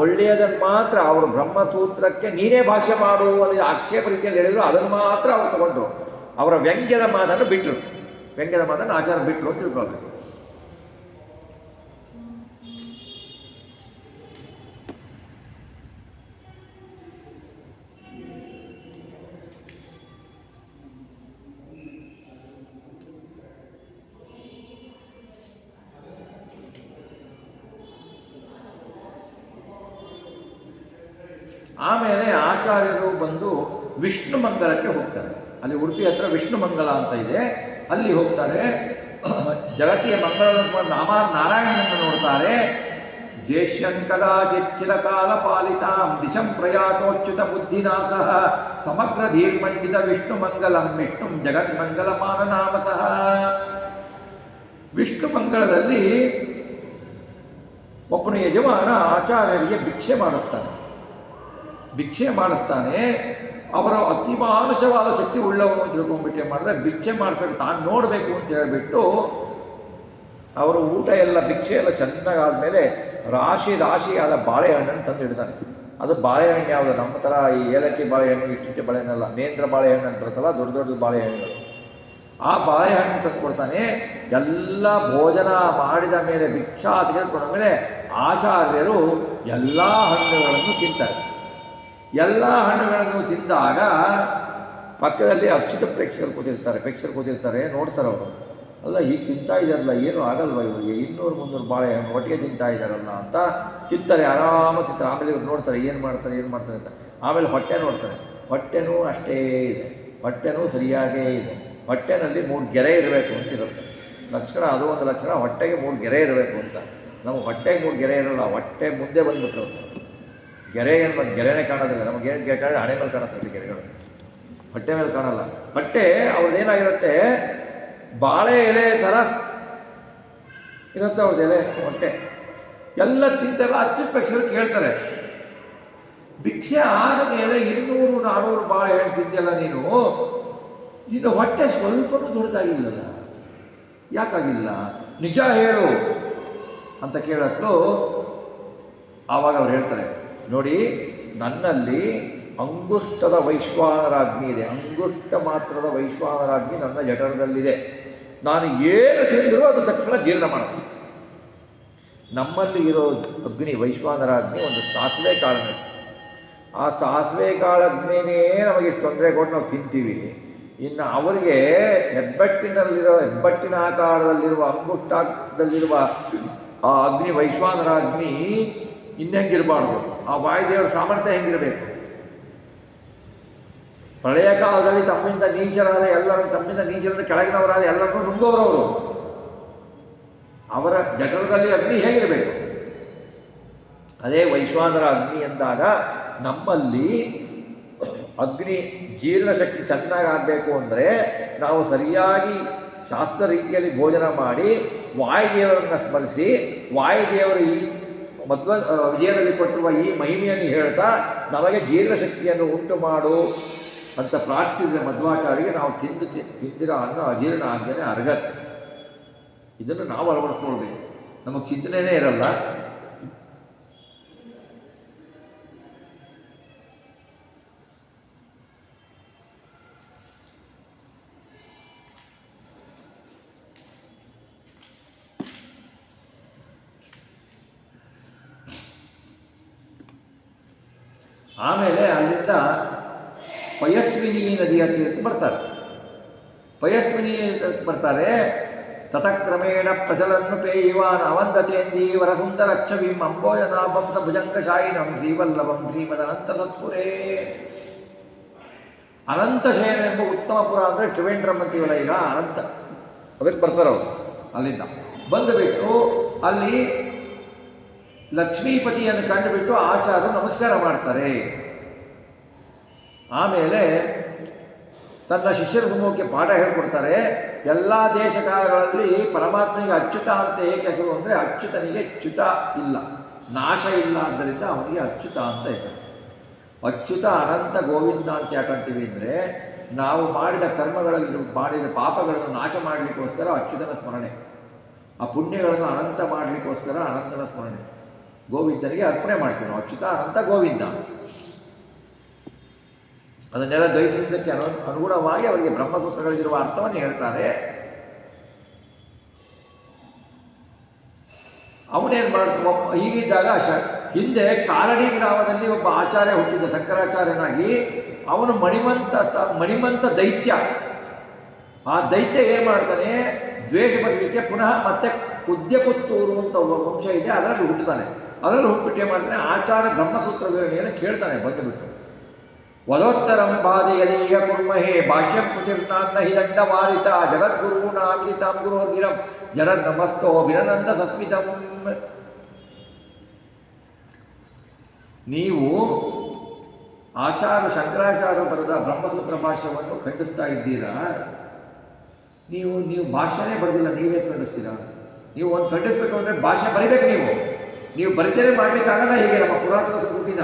ಒಳ್ಳೆಯದನ್ನು ಮಾತ್ರ ಅವರು ಬ್ರಹ್ಮಸೂತ್ರಕ್ಕೆ ನೀನೇ ಭಾಷ್ಯ ಮಾಡು ಅನ್ನೋ ಆಕ್ಷೇಪ ರೀತಿಯಲ್ಲಿ ಹೇಳಿದ್ರು. ಅದನ್ನು ಮಾತ್ರ ಅವರು ತಗೊಂಡ್ರು. ಅವರ ವ್ಯಂಗ್ಯದ ಮಾತನ್ನು ಬಿಟ್ಟರು, ವ್ಯಂಗ್ಯದ ಮಾತನ್ನು ಆಚಾರ ಬಿಟ್ಟರು ಅಂತ ತಿಳ್ಕೊಳ್ಬೇಕು. ಆಮೇಲೆ ಆಚಾರ್ಯರು ಬಂದು ವಿಷ್ಣು ಮಂಗಲಕ್ಕೆ ಹೋಗ್ತಾರೆ. ಅಲ್ಲಿ ಉಡುಪಿ ಹತ್ರ ವಿಷ್ಣು ಮಂಗಲ ಅಂತ ಇದೆ, ಅಲ್ಲಿ ಹೋಗ್ತಾರೆ. ಜಗತ್ತಿಯ ಮಂಗಳ ನಾರಾಯಣನನ್ನು ನೋಡ್ತಾರೆ. ಜೇಷ್ಯನ್ ಕದಾಚಿತ್ಕಿಲ ಕಾಲ ಪಾಲಿತಾಂ ದಿಶಂ ಪ್ರಯಾತೋಚ್ಯುತ ಬುದ್ಧಿನಾಸಃ ಸಮಗ್ರ ಧೀರ್ಮಂಡಿತ ವಿಷ್ಣು ಮಂಗಲಂ ವಿಷ್ಣು ಜಗನ್ಮಂಗಲ ಮಾನನಾಮಸಃ. ವಿಷ್ಣು ಮಂಗಳದಲ್ಲಿ ಒಬ್ಬನ ಯಜಮಾನ ಆಚಾರ್ಯರಿಗೆ ಭಿಕ್ಷೆ ಮಾಡಿಸ್ತಾನೆ. ಅವರ ಅತಿ ಮಾನುಷವಾದ ಶಕ್ತಿ ಉಳ್ಳವನು ಅಂತ ತಿಳ್ಕೊಂಡ್ಬಿಟ್ಟು ಏನು ಮಾಡಿದ್ರೆ, ಭಿಕ್ಷೆ ಮಾಡಿಸ್ಬೇಕು, ತಾನು ನೋಡಬೇಕು ಅಂತ ಹೇಳಿಬಿಟ್ಟು ಅವರು ಊಟ ಎಲ್ಲ ಭಿಕ್ಷೆ ಎಲ್ಲ ಚೆನ್ನಾಗಾದ್ಮೇಲೆ ರಾಶಿ ಆದ ಬಾಳೆಹಣ್ಣನ್ನು ತಂದಿಡ್ತಾನೆ. ಅದು ಬಾಳೆಹಣ್ಣು ಯಾವುದು, ನಮ್ಮ ಥರ ಈ ಏಲಕ್ಕಿ ಬಾಳೆಹಣ್ಣು ಇಷ್ಟಿಷ್ಟೇ ಬಾಳೆಹಣ್ಣಲ್ಲ, ನೇಂದ್ರ ಬಾಳೆಹಣ್ಣು ಅಂತ ಬರುತ್ತಲ್ಲ, ದೊಡ್ಡ ಬಾಳೆಹಣ್ಣುಗಳು. ಆ ಬಾಳೆಹಣ್ಣು ತಂದು ಕೊಡ್ತಾನೆ. ಎಲ್ಲ ಭೋಜನ ಮಾಡಿದ ಮೇಲೆ ಭಿಕ್ಷಾ ತೆಗೆದುಕೊಂಡ ಮೇಲೆ ಆಚಾರ್ಯರು ಎಲ್ಲ ಹಣ್ಣುಗಳನ್ನು ತಿಂತಾರೆ. ಎಲ್ಲ ಹಣ್ಣುಗಳನ್ನು ತಿಂದಾಗ ಪಕ್ಕದಲ್ಲಿ ಅಚ್ಯುತ ಪ್ರೇಕ್ಷಕರು ಕೂತಿರ್ತಾರೆ. ನೋಡ್ತಾರೆ ಅವರು, ಅಲ್ಲ ಹೀಗೆ ತಿಂತಾ ಇದ್ದಾರಲ್ಲ, ಏನೂ ಆಗಲ್ವ ಇವರಿಗೆ, 200-300 ಬಾಳೆಹಣ್ಣು ಒಟ್ಟಿಗೆ ತಿಂತಾ ಇದ್ದಾರಲ್ಲ ಅಂತ ತಿಂತಾರೆ, ಆರಾಮ ತಿಂತಾರೆ. ಆಮೇಲೆ ಇವ್ರು ನೋಡ್ತಾರೆ ಏನು ಮಾಡ್ತಾರೆ ಅಂತ. ಆಮೇಲೆ ಹೊಟ್ಟೆ ನೋಡ್ತಾರೆ, ಹೊಟ್ಟೆನೂ ಅಷ್ಟೇ ಇದೆ, ಹೊಟ್ಟೆನೂ ಸರಿಯಾಗೇ ಇದೆ. ಹೊಟ್ಟೆನಲ್ಲಿ 3 ಗೆರೆ ಇರಬೇಕು ಅಂತ ಇರುತ್ತೆ ಲಕ್ಷಣ. ಅದು ಒಂದು ಲಕ್ಷಣ, ಹೊಟ್ಟೆಗೆ 3 ಗೆರೆ ಇರಬೇಕು ಅಂತ. ನಮಗೆ ಹೊಟ್ಟೆಗೆ 3 ಗೆರೆ ಇರೋಲ್ಲ, ಹೊಟ್ಟೆ ಮುಂದೆ ಬಂದುಬಿಟ್ರು. ಗೆರೆ ಏನು ಬಂದು ಗೆರೆನೇ ಕಾಣೋದಿಲ್ಲ, ನಮಗೆ ಏನು ಗೆರೆ ಕಾಣಿ, ಹಣೆ ಮೇಲೆ ಕಾಣುತ್ತೆ ಗೆರೆಗಳು, ಹೊಟ್ಟೆ ಮೇಲೆ ಕಾಣಲ್ಲ. ಹೊಟ್ಟೆ ಅವ್ರದ್ದೇನಾಗಿರುತ್ತೆ, ಬಾಳೆ ಎಲೆ ಥರ ಇರುತ್ತೆ ಅವ್ರದ್ದು ಎಲೆ ಹೊಟ್ಟೆ. ಎಲ್ಲ ತಿಂತಾರಲ್ಲ, ಅಚ್ಚುಪಕ್ಷರು ಕೇಳ್ತಾರೆ, ಭಿಕ್ಷೆ ಆದ ಮೇಲೆ 200-400 ಬಾಳೆಹಣ್ಣು ತಿಂದೆಲ್ಲ ನೀನು, ನಿನ್ನ ಹೊಟ್ಟೆ ಸ್ವಲ್ಪನೂ ದೊಡ್ಡದಾಗಿಲ್ಲಲ್ಲ, ಯಾಕಾಗಿಲ್ಲ? ನಿಜ ಹೇಳು ಅಂತ ಕೇಳಕ್ಕೂ ಆವಾಗ ಅವ್ರು ಹೇಳ್ತಾರೆ, ನೋಡಿ ನನ್ನಲ್ಲಿ ಅಂಗುಷ್ಟದ ವೈಶ್ವಾನರಾಜ್ಞಿ ಇದೆ, ಅಂಗುಷ್ಟ ಮಾತ್ರದ ವೈಶ್ವಾನರಾಜ್ಞಿ ನನ್ನ ಜಠರದಲ್ಲಿದೆ. ನಾನು ಏನು ತಿಂದರೂ ಅದು ತಕ್ಷಣ ಜೀರ್ಣ ಮಾಡುತ್ತೆ. ನಮ್ಮಲ್ಲಿ ಇರೋ ಅಗ್ನಿ ವೈಶ್ವಾನರಾಜ್ಞಿ ಒಂದು ಸಾಸಿವೆ ಕಾಳನೆ. ಆ ಸಾಸಿವೆ ಕಾಳಗ್ನಿನೇ ನಮಗೆ ತೊಂದರೆ ಕೊಟ್ಟು ನಾವು ತಿಂತೀವಿ. ಇನ್ನು ಅವರಿಗೆ ಹೆಬ್ಬಟ್ಟಿನ ಆಕಾರದಲ್ಲಿರುವ ಅಂಗುಷ್ಟದಲ್ಲಿರುವ ಆ ಅಗ್ನಿ ವೈಶ್ವಾನರಾಗ್ನಿ ಇನ್ನೆಂಗಿರಬಾರ್ದು, ಆ ವಾಯುದೇವರ ಸಾಮರ್ಥ್ಯ ಹೆಂಗಿರಬೇಕು? ಪ್ರಳಯ ಕಾಲದಲ್ಲಿ ತಮ್ಮಿಂದ ನೀಚರಾದ ಕೆಳಗಿನವರಾದ ಎಲ್ಲರನ್ನೂ ನುಂಗೋರವರು. ಅವರ ಜಠರದಲ್ಲಿ ಅಗ್ನಿ ಹೇಗಿರಬೇಕು? ಅದೇ ವೈಶ್ವಾನರ ಅಗ್ನಿ ಎಂದಾಗ ನಮ್ಮಲ್ಲಿ ಅಗ್ನಿ ಜೀರ್ಣಶಕ್ತಿ ಚೆನ್ನಾಗಿ ಆಗಬೇಕು ಅಂದರೆ ನಾವು ಸರಿಯಾಗಿ ಶಾಸ್ತ್ರ ರೀತಿಯಲ್ಲಿ ಭೋಜನ ಮಾಡಿ ವಾಯುದೇವರನ್ನು ಸ್ಮರಿಸಿ ವಾಯುದೇವರು ಈ ವಿಜಯದಲ್ಲಿ ಕೊಟ್ಟಿರುವ ಈ ಮಹಿಮೆಯನ್ನು ಹೇಳ್ತಾ ನಮಗೆ ಜೀರ್ಣಶಕ್ತಿಯನ್ನು ಉಂಟು ಮಾಡು ಅಂತ ಪ್ರಾರ್ಥಿಸಿದರೆ ಮಧ್ವಾಚಾರ್ಯರಿಗೆ ನಾವು ತಿಂದಿರೋ ಅನ್ನ ಅಜೀರ್ಣ ಆಗದೇ ಅರಗತ್ತೆ. ಇದನ್ನು ನಾವು ಅಳವಡಿಸ್ಕೊಳ್ಬೇಕು. ನಮಗೆ ಚಿಂತನೆಯೇ ಇರಲ್ಲ. ಆಮೇಲೆ ಅಲ್ಲಿಂದ ಪಯಸ್ವಿನಿ ನದಿಯ ತೀರಕ್ಕೆ ಬರ್ತಾರೆ. ಪಯಸ್ವಿನಿ ಬರ್ತಾರೆ. ತತಕ್ರಮೇಣ ಪ್ರಚಲನ್ನು ಪೇಯಿವಾನ್ ಅವಂದತೇಂದಿ ವರಸುಂದರಕ್ಷವಿಂ ಅಂಬೋಜನಾಭಂ ಸ ಭುಜಂಗಶಾಯಿನಂ ಶ್ರೀವಲ್ಲಭಂ ಶ್ರೀಮದನಂತ ಸತ್ಪುರೇ. ಅನಂತಶಯನ ಎಂಬ ಉತ್ತಮ ಪುರ ಅಂದರೆ ತ್ರಿವೇಂದ್ರಂ ಅಂತೀವಲ್ಲ ಈಗ, ಅನಂತ ಅದಕ್ಕೆ ಬರ್ತಾರವರು. ಅಲ್ಲಿಂದ ಬಂದುಬಿಟ್ಟು ಅಲ್ಲಿ ಲಕ್ಷ್ಮೀಪತಿಯನ್ನು ಕಂಡುಬಿಟ್ಟು ಆಚಾರ್ಯರು ನಮಸ್ಕಾರ ಮಾಡ್ತಾರೆ. ಆಮೇಲೆ ತನ್ನ ಶಿಷ್ಯರ ಸಮೂಹಕ್ಕೆ ಪಾಠ ಹೇಳ್ಕೊಡ್ತಾರೆ. ಎಲ್ಲ ದೇಶಕಾಲಗಳಲ್ಲಿ ಪರಮಾತ್ಮನಿಗೆ ಅಚ್ಯುತ ಅಂತ ಏಕೆ ಹೆಸರು ಅಂದರೆ ಅಚ್ಯುತನಿಗೆ ಚ್ಯುತ ಇಲ್ಲ, ನಾಶ ಇಲ್ಲ, ಆದ್ದರಿಂದ ಅವನಿಗೆ ಅಚ್ಯುತ ಅಂತ ಹೆಸರು. ಅಚ್ಯುತ ಅನಂತ ಗೋವಿಂದ ಅಂತ ಯಾಕಂತೀವಿ ಅಂದರೆ ನಾವು ಮಾಡಿದ ಕರ್ಮಗಳಲ್ಲಿ ಮಾಡಿದ ಪಾಪಗಳನ್ನು ನಾಶ ಮಾಡಲಿಕ್ಕೋಸ್ಕರ ಅಚ್ಯುತನ ಸ್ಮರಣೆ, ಆ ಪುಣ್ಯಗಳನ್ನು ಅನಂತ ಮಾಡಲಿಕ್ಕೋಸ್ಕರ ಅನಂತನ ಸ್ಮರಣೆ. ಗೋವಿಂದನಿಗೆ ಅರ್ಪಣೆ ಮಾಡ್ತೀವಿ ನಾವು, ಅಚ್ಯುತ ಅನಂತ ಗೋವಿಂದ. ಅದನ್ನೆಲ್ಲ ಗ್ರಹಿಸುವುದಕ್ಕೆ ಅನುಗುಣವಾಗಿ ಅವರಿಗೆ ಬ್ರಹ್ಮಸೂತ್ರಗಳಿಗಿರುವ ಅರ್ಥವನ್ನು ಹೇಳ್ತಾರೆ. ಅವನೇನು ಮಾಡ್ತಾನೆ? ಹೀಗಿದ್ದಾಗ ಹಿಂದೆ ಕಾಲಡಿ ಗ್ರಾಮದಲ್ಲಿ ಒಬ್ಬ ಆಚಾರ್ಯ ಹುಟ್ಟಿದ್ದ, ಶಂಕರಾಚಾರ್ಯನಾಗಿ. ಅವನು ಮಣಿಮಂತ ದೈತ್ಯ. ಆ ದೈತ್ಯ ಏನು ಮಾಡ್ತಾನೆ? ದ್ವೇಷ ಬರಲಿಕ್ಕೆ ಪುನಃ ಮತ್ತೆ ಕುದ್ಯಪುತ್ತೂರು ಅಂತ ಒಬ್ಬ ವಂಶ ಇದೆ, ಅದರಲ್ಲಿ ಹುಟ್ಟುತ್ತಾನೆ. ಅದರಲ್ಲಿ ಹುಟ್ಟುಬಿಟ್ಟು ಏನು ಮಾಡ್ತಾನೆ? ಆಚಾರ ಬ್ರಹ್ಮಸೂತ್ರ ವಿವರಣೆಯನ್ನು ಕೇಳ್ತಾನೆ ಬಂದುಬಿಟ್ಟು. ವದೋತ್ತರಂ ಬಾಧೆಯದೀಯ ಕುರ್ಮಹೇ ಭಾಷ್ಯಂ ಕೃತಿರ್ನಾನ್ನ ಹಿ ದಂಡವಾರಿತ ಜಗದ್ಗುರುನಾಮಿತಾಂ ಗುರೋರ್ಗಿರಂ ಜರನ್ನಮಸ್ತೋ ವಿನನಂದ ಸಸ್ಮಿತಂ. ನೀವು ಶಂಕರಾಚಾರ್ಯ ಬರೆದ ಬ್ರಹ್ಮಸೂತ್ರ ಭಾಷ್ಯವನ್ನು ಖಂಡಿಸ್ತಾ ಇದ್ದೀರಾ? ನೀವು ಭಾಷ್ಯನೇ ಬರೆದಿಲ್ಲ, ನೀವೇ ಖಂಡಿಸ್ತೀರಾ? ನೀವು ಒಂದು ಖಂಡಿಸ್ಬೇಕು ಅಂದರೆ ಭಾಷೆ ಬರೀಬೇಕು. ನೀವು ಬರಿದೇನೆ ಮಾಡಲಿಕ್ಕಾಗಲ್ಲ. ಹೀಗೆ ನಮ್ಮ ಪುರಾತನ ಸಂಸ್ಕೃತಿನ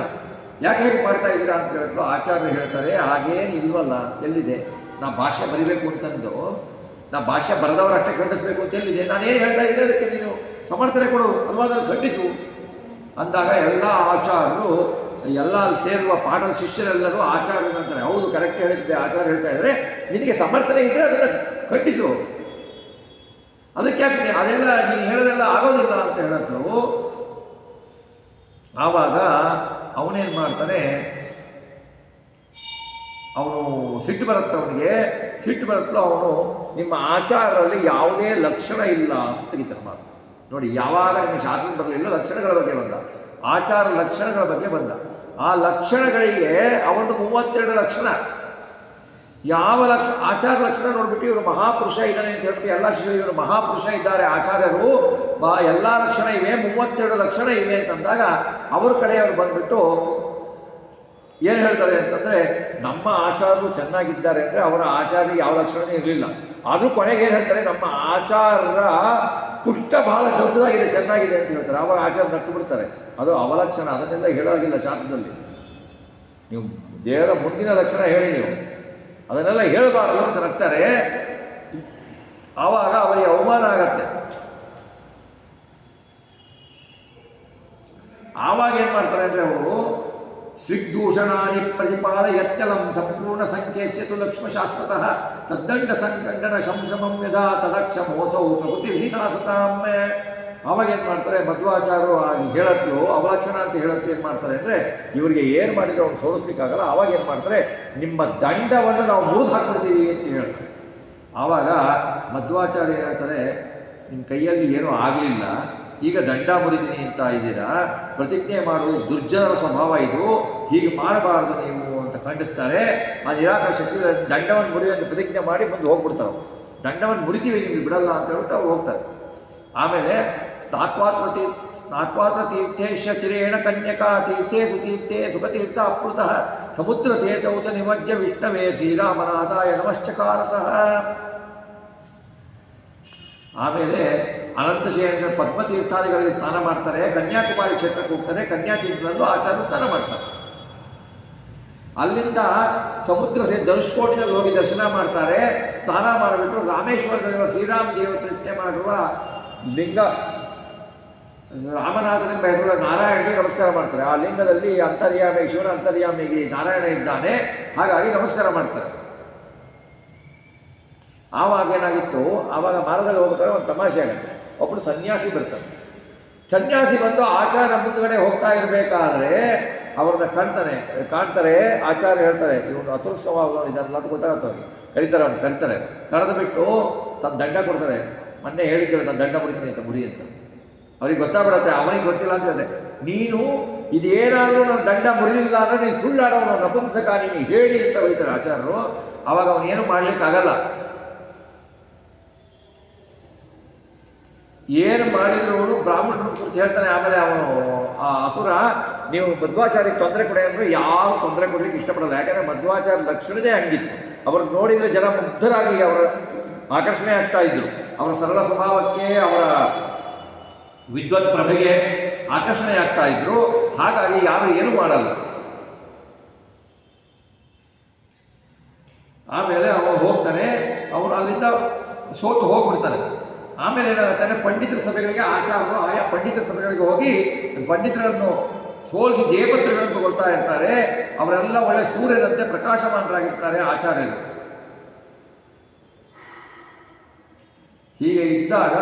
ಯಾಕೆ ಹೇಗೆ ಮಾಡ್ತಾ ಇದ್ದೀರಾ ಅಂತ ಹೇಳಿದ್ರು ಆಚಾರ್ಯರು ಹೇಳ್ತಾರೆ, ಹಾಗೇನು ಇಲ್ವಲ್ಲ, ಎಲ್ಲಿದೆ? ನಾ ಭಾಷೆ ಬರಿಬೇಕು ಅಂತಂದು, ನಾ ಭಾಷೆ ಬರೆದವರು ಅಷ್ಟೇ ಖಂಡಿಸ್ಬೇಕು ಅಂತ ಎಲ್ಲಿದೆ? ನಾನೇನು ಹೇಳ್ತಾ ಇದ್ರೆ ಅದಕ್ಕೆ ನೀನು ಸಮರ್ಥನೆ ಕೊಡು, ಅಲ್ವಾದಲ್ಲಿ ಖಂಡಿಸು ಅಂದಾಗ ಎಲ್ಲ ಆಚಾರ್ಯರು ಎಲ್ಲ ಸೇರುವ ಪಾಠದ ಶಿಷ್ಯರೆಲ್ಲರೂ ಆಚಾರ್ಯರು ಅಂತಾರೆ. ಹೌದು, ಕರೆಕ್ಟ್ ಹೇಳಿದ್ದೆ, ಆಚಾರ್ಯ ಹೇಳ್ತಾ ಇದ್ದಾರೆ, ನಿನಗೆ ಸಮರ್ಥನೆ ಇದ್ದರೆ ಅದನ್ನು ಖಂಡಿಸು. ಅದಕ್ಕೆ ಯಾಕೆ ಅದೆಲ್ಲ ನೀನು ಹೇಳೋದೆಲ್ಲ ಆಗೋದಿಲ್ಲ ಅಂತ ಹೇಳಿದ್ರು. ಆವಾಗ ಅವನೇನು ಮಾಡ್ತಾನೆ? ಅವನು ಸಿಟ್ಟು ಬರುತ್ತೆ. ಸಿಟ್ಟು ಬರುತ್ತೋ ಅವನು ನಿಮ್ಮ ಆಚಾರದಲ್ಲಿ ಯಾವುದೇ ಲಕ್ಷಣ ಇಲ್ಲ ಅಂತ ತೆಗಿತಾನೆ ಮಾತು. ನೋಡಿ, ಯಾವಾಗ ನಿಮ್ಮ ಶಾಸ್ತ್ರ ಬರಲಿಲ್ಲ, ಲಕ್ಷಣಗಳ ಬಗ್ಗೆ ಬಂದ, ಆಚಾರ ಲಕ್ಷಣಗಳ ಬಗ್ಗೆ ಬಂದ. ಆ ಲಕ್ಷಣಗಳಿಗೆ ಅವನು 32 ಲಕ್ಷಣ. ಯಾವ ಆಚಾರ ಲಕ್ಷಣ ನೋಡ್ಬಿಟ್ಟು ಇವರು ಮಹಾಪುರುಷ ಇದ್ದಾನೆ ಅಂತ ಹೇಳ್ಬಿಟ್ಟು ಎಲ್ಲ ಶಿಷ್ಯರು ಇವರು ಮಹಾಪುರುಷ ಇದ್ದಾರೆ ಆಚಾರ್ಯರು, ಎಲ್ಲ ಲಕ್ಷಣ ಇವೆ, 32 ಲಕ್ಷಣ ಇವೆ ಅಂತಂದಾಗ ಅವ್ರ ಕಡೆಯವರು ಬಂದ್ಬಿಟ್ಟು ಏನು ಹೇಳ್ತಾರೆ ಅಂತಂದರೆ, ನಮ್ಮ ಆಚಾರ್ಯರು ಚೆನ್ನಾಗಿದ್ದಾರೆ ಅಂದರೆ ಅವರ ಆಚಾರ್ಯ ಯಾವ ಲಕ್ಷಣವೇ ಇರಲಿಲ್ಲ. ಆದರೂ ಕೊನೆಗೆ ಏನು ಹೇಳ್ತಾರೆ? ನಮ್ಮ ಆಚಾರ್ಯರ ಪುಷ್ಟ ಬಹಳ ದೊಡ್ಡದಾಗಿದೆ, ಚೆನ್ನಾಗಿದೆ ಅಂತ ಹೇಳ್ತಾರೆ. ಆವಾಗ ಆಚಾರ್ಯ ನಟ್ಟು ಬಿಡ್ತಾರೆ. ಅದು ಅವಲಕ್ಷಣ, ಅದನ್ನೆಲ್ಲ ಹೇಳೋಗಿಲ್ಲ ಶಾಸ್ತ್ರದಲ್ಲಿ. ನೀವು ದೇವರ ಮುಂದಿನ ಲಕ್ಷಣ ಹೇಳಿ, ನೀವು ಅದನ್ನೆಲ್ಲ ಹೇಳಬಾರದು ಅಂತ ನಗ್ತಾರೆ. ಆವಾಗ ಅವರಿಗೆ ಅವಮಾನ ಆಗತ್ತೆ. ಆವಾಗ ಏನು ಮಾಡ್ತಾರೆ ಅಂದರೆ ಅವರು ಸ್ವಿಗ್ದೂಷಣಾನಿ ಪ್ರತಿಪಾದಯತ್ಯಲಂ ಸಂಪೂರ್ಣ ಸಂಖ್ಯೆಸ್ಯತು ಲಕ್ಷ್ಮಶಾಶ್ವತಃ ತದ್ದಂಡ ಸಂಕಂಡನ ಶಂಶ್ರಮಂ ಯದಾ ತದಕ್ಷ ಮೋಸೌ ಪ್ರಕೃತಿ ವಿನಾಸತಾಮ್ಯ. ಆವಾಗ ಏನು ಮಾಡ್ತಾರೆ, ಮಧ್ವಾಚಾರ್ಯರು ಹೇಳತ್ತು ಅವಲಕ್ಷಣ ಅಂತ ಹೇಳತ್ತು ಏನು ಮಾಡ್ತಾರೆ ಅಂದರೆ, ಇವರಿಗೆ ಏನು ಮಾಡಿದ್ರೆ ಅವ್ರು ಸೋಲಿಸ್ಲಿಕ್ಕಾಗಲ್ಲ. ಆವಾಗ ಏನು ಮಾಡ್ತಾರೆ, ನಿಮ್ಮ ದಂಡವನ್ನು ನಾವು ಮುರಿದು ಹಾಕ್ಬಿಡ್ತೀವಿ ಅಂತ ಹೇಳ್ತಾರೆ. ಆವಾಗ ಮಧ್ವಾಚಾರ್ಯ ಹೇಳ್ತಾರೆ, ನಿಮ್ಮ ಕೈಯಲ್ಲಿ ಏನೂ ಆಗಲಿಲ್ಲ, ಈಗ ದಂಡ ಮುರಿದೀನಿ ಅಂತ ಇದ್ದೀರಾ, ಪ್ರತಿಜ್ಞೆ ಮಾಡುವುದು ದುರ್ಜನರ ಸ್ವಭಾವ, ಇದು ಹೀಗೆ ಮಾಡಬಾರ್ದು ನೀವು ಅಂತ ಖಂಡಿಸ್ತಾರೆ. ಆ ನಿರಾಕರ ಶಕ್ತಿ ದಂಡವನ್ನು ಮುರಿಯುವಂತ ಪ್ರತಿಜ್ಞೆ ಮಾಡಿ ಮುಂದೆ ಹೋಗ್ಬಿಡ್ತಾರೆ. ದಂಡವನ್ನು ಮುರಿತೀವಿ ನಿಮ್ಗೆ ಬಿಡಲ್ಲ ಅಂತ ಹೇಳ್ಬಿಟ್ಟು ಅವ್ರು ಹೋಗ್ತಾರೆ. ಆಮೇಲೆ ಸ್ನಾತ್ವಾತ್ರ ತೀರ್ಥೇಶ ಚಿರೇಣ ಕನ್ಯಕಾ ತೀರ್ಥೇ ಸುತೀರ್ಥೇ ಸುಖತೀರ್ಥ ಅಪ್ಲುತಃ ಸಮುದ್ರ ಸೇತೌ ಚ ನಿಮಜ್ಜ ವಿಷ್ಣವೇ ಶ್ರೀರಾಮನಾಥಾಯ ನಮಶ್ಚಕಾರ ಸಹ. ಆಮೇಲೆ ಅನಂತಶೇಖರ ಪದ್ಮತೀರ್ಥಾದಿಗಳಲ್ಲಿ ಸ್ನಾನ ಮಾಡ್ತಾರೆ. ಕನ್ಯಾಕುಮಾರಿ ಕ್ಷೇತ್ರಕ್ಕೆ ಹೋಗ್ತಾರೆ. ಕನ್ಯಾತೀರ್ಥದಲ್ಲೂ ಆಚಾರ್ಯರು ಸ್ನಾನ ಮಾಡ್ತಾರೆ. ಅಲ್ಲಿಂದ ಸಮುದ್ರ ಧನುಷ್ಕೋಟಿನಲ್ಲಿ ಹೋಗಿ ದರ್ಶನ ಮಾಡ್ತಾರೆ. ಸ್ನಾನ ಮಾಡಿಬಿಟ್ಟು ರಾಮೇಶ್ವರದಲ್ಲಿರುವ ಶ್ರೀರಾಮ ದೇವ ಪ್ರತಿಷ್ಠೆ ಮಾಡುವ ಲಿಂಗ ರಾಮನಾಥನೆಂಬ ಹೆಸರುള്ള ನಾರಾಯಣನಿಗೆ ನಮಸ್ಕಾರ ಮಾಡ್ತಾರೆ. ಆ ಲಿಂಗದಲ್ಲಿ ಅಂತರ್ಯಾಮಿ ಶಿವನ ಅಂತರ್ಯಾಮಿಗೆ ನಾರಾಯಣ ಇದ್ದಾನೆ, ಹಾಗಾಗಿ ನಮಸ್ಕಾರ ಮಾಡ್ತಾರೆ. ಆವಾಗ ಏನಾಗಿತ್ತು, ಆವಾಗ ಮಾರ್ಗದಲ್ಲಿ ಹೋಗ್ಬೇಕಾದ್ರೆ ಒಂದು ತಮಾಷೆ ಆಗುತ್ತೆ. ಒಬ್ಬರು ಸನ್ಯಾಸಿ ಬರ್ತಾರೆ. ಸನ್ಯಾಸಿ ಬಂದು ಆಚಾರ್ಯ ಮುಂದ್ಗಡೆ ಹೋಗ್ತಾ ಇರಬೇಕಾದ್ರೆ ಅವ್ರನ್ನ ಕಾಣ್ತಾರೆ. ಆಚಾರ್ಯ ಹೇಳ್ತಾರೆ, ಇವನು ಅಸುರ ಸ್ವಭಾವ ಇದನ್ನೆಲ್ಲ ಅಂತ ಗೊತ್ತಾಗತ್ತೆ ಅವ್ರಿಗೆ. ಕರೀತಾರೆ. ಕರೆದು ಬಿಟ್ಟು ತನ್ನ ದಂಡ ಕೊಡ್ತಾರೆ. ಮೊನ್ನೆ ಹೇಳಿದ್ದೇವೆ ನಾನು ದಂಡ ಮುರಿತೀನಿ ಅಂತ, ಮುರಿ ಅಂತ. ಅವ್ರಿಗೆ ಗೊತ್ತಾಗ್ಬಿಡತ್ತೆ, ಅವನಿಗೆ ಗೊತ್ತಿಲ್ಲ ಅಂತ ಹೇಳಿದೆ. ನೀನು ಇದೇನಾದರೂ ನಾನು ದಂಡ ಮುರಿಲಿಲ್ಲ ಅಂದ್ರೆ ನೀನು ಸುಳ್ಳಾಡೋನು, ನಪುಂಸಕ, ನೀನು ಹೇಳಿ ಅಂತ ಬೈತಾರೆ ಆಚಾರ್ಯರು. ಅವಾಗ ಅವನೇನು ಮಾಡ್ಲಿಕ್ಕಾಗಲ್ಲ. ಏನು ಮಾಡಿದ್ರು ಅವನು ಬ್ರಾಹ್ಮಣರು ಕುರಿತು ಹೇಳ್ತಾನೆ. ಆಮೇಲೆ ಅವನು ಆ ಅಸುರ, ನೀವು ಮಧ್ವಾಚಾರ್ಯಕ್ಕೆ ತೊಂದರೆ ಕೊಡಿ ಅಂದ್ರೆ ಯಾರು ತೊಂದರೆ ಕೊಡ್ಲಿಕ್ಕೆ ಇಷ್ಟಪಡಲ್ಲ. ಯಾಕಂದ್ರೆ ಮಧ್ವಾಚಾರ್ಯ ಲಕ್ಷಣದೇ ಹಂಗಿತ್ತು. ಅವ್ರು ನೋಡಿದ್ರೆ ಜನ ಮುಗ್ಧರಾಗಿ ಅವರ ಆಕರ್ಷಣೆ ಆಗ್ತಾ ಇದ್ರು. ಅವರ ಸರಳ ಸ್ವಭಾವಕ್ಕೆ, ಅವರ ವಿದ್ವತ್ ಪ್ರಭೆಗೆ ಆಕರ್ಷಣೆ ಆಗ್ತಾ ಇದ್ರು. ಹಾಗಾಗಿ ಯಾರು ಏನು ಮಾಡಲ್ಲ. ಆಮೇಲೆ ಅವನು ಹೋಗ್ತಾನೆ. ಅವನು ಅಲ್ಲಿಂದ ಸೋತು ಹೋಗ್ಬಿಡ್ತಾನೆ. ಆಮೇಲೆ ಏನಾಗ್ತಾನೆ, ಪಂಡಿತರ ಸಭೆಗಳಿಗೆ ಆಚಾರ್ಯರು ಆಯಾ ಪಂಡಿತರ ಸಭೆಗಳಿಗೆ ಹೋಗಿ ಪಂಡಿತರನ್ನು ಸೋಲಿಸಿ ಜಯಪತ್ರಗಳನ್ನು ತಗೊಳ್ತಾ ಇರ್ತಾರೆ. ಅವರೆಲ್ಲ ಒಳ್ಳೆ ಸೂರ್ಯರಂತೆ ಪ್ರಕಾಶಮಾನರಾಗಿರ್ತಾರೆ ಆಚಾರ್ಯರು. ಹೀಗೆ ಇದ್ದಾಗ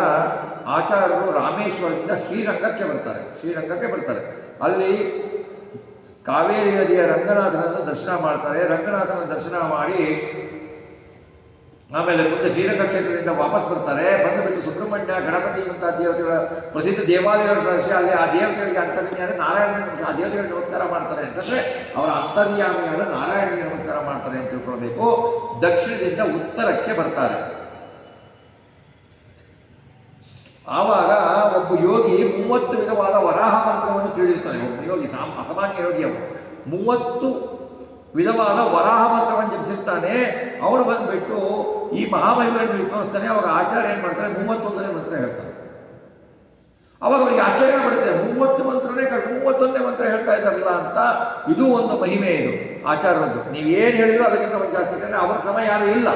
ಆಚಾರ್ಯರು ರಾಮೇಶ್ವರದಿಂದ ಶ್ರೀರಂಗಕ್ಕೆ ಬರ್ತಾರೆ. ಅಲ್ಲಿ ಕಾವೇರಿ ನದಿಯ ರಂಗನಾಥನನ್ನು ದರ್ಶನ ಮಾಡ್ತಾರೆ. ರಂಗನಾಥನ ದರ್ಶನ ಮಾಡಿ ಆಮೇಲೆ ಮುಂದೆ ಶ್ರೀರಂಗ ಕ್ಷೇತ್ರದಿಂದ ವಾಪಸ್ ಬರ್ತಾರೆ. ಬಂದುಬಿಟ್ಟು ಸುಬ್ರಹ್ಮಣ್ಯ, ಗಣಪತಿ ಮುಂತಾದ ದೇವತೆಗಳ ಪ್ರಸಿದ್ಧ ದೇವಾಲಯಗಳ ದರ್ಶನ, ಅಲ್ಲಿ ಆ ದೇವತೆಗಳಿಗೆ ಅಂತರ್ಯಾಮಿಯಾದ ನಾರಾಯಣನಿಗೆ ಆ ದೇವತೆಗಳಿಗೆ ನಮಸ್ಕಾರ ಮಾಡ್ತಾರೆ ಅಂತಂದ್ರೆ ಅವರ ಅಂತರ್ಯಾಮಿಯಾದ ನಾರಾಯಣನಿಗೆ ನಮಸ್ಕಾರ ಮಾಡ್ತಾರೆ ಅಂತ ತಿಳ್ಕೊಳ್ಬೇಕು. ದಕ್ಷಿಣದಿಂದ ಉತ್ತರಕ್ಕೆ ಬರ್ತಾರೆ. ಆವಾಗ ಒಬ್ಬ ಯೋಗಿ 30 ವಿಧವಾದ ವರಾಹ ಮಂತ್ರವನ್ನು ತಿಳಿದಿರ್ತಾನೆ. ಒಬ್ಬ ಯೋಗಿ, ಅಸಾಮಾನ್ಯ ಯೋಗಿ, ಅವರು 30 ವಿಧವಾದ ವರಾಹ ಮಂತ್ರವನ್ನು ಜಪಿಸಿರ್ತಾನೆ. ಅವನು ಬಂದ್ಬಿಟ್ಟು ಈ ಮಹಾಮಹಿಮೆಯನ್ನು ತೋರಿಸ್ತಾನೆ. ಅವಾಗ ಆಚಾರ್ಯ ಏನು ಮಾಡ್ತಾರೆ, 31ನೇ ಮಂತ್ರ ಹೇಳ್ತಾರೆ. ಅವಾಗ ಅವರಿಗೆ ಆಶ್ಚರ್ಯ ಪಡುತ್ತೆ, 30 ಮಂತ್ರನೇ 31ನೇ ಮಂತ್ರ ಹೇಳ್ತಾ ಇದ್ದಾರಲ್ಲ ಅಂತ. ಇದು ಒಂದು ಮಹಿಮೆ, ಇದು ಆಚಾರ್ಯದ್ದು. ನೀವೇನು ಹೇಳಿದ್ರು ಅದಕ್ಕಿಂತ ಒಂದು ಜಾಸ್ತಿ. ಯಾಕಂದರೆ ಅವರ ಸಮಯ ಯಾರು ಇಲ್ಲ.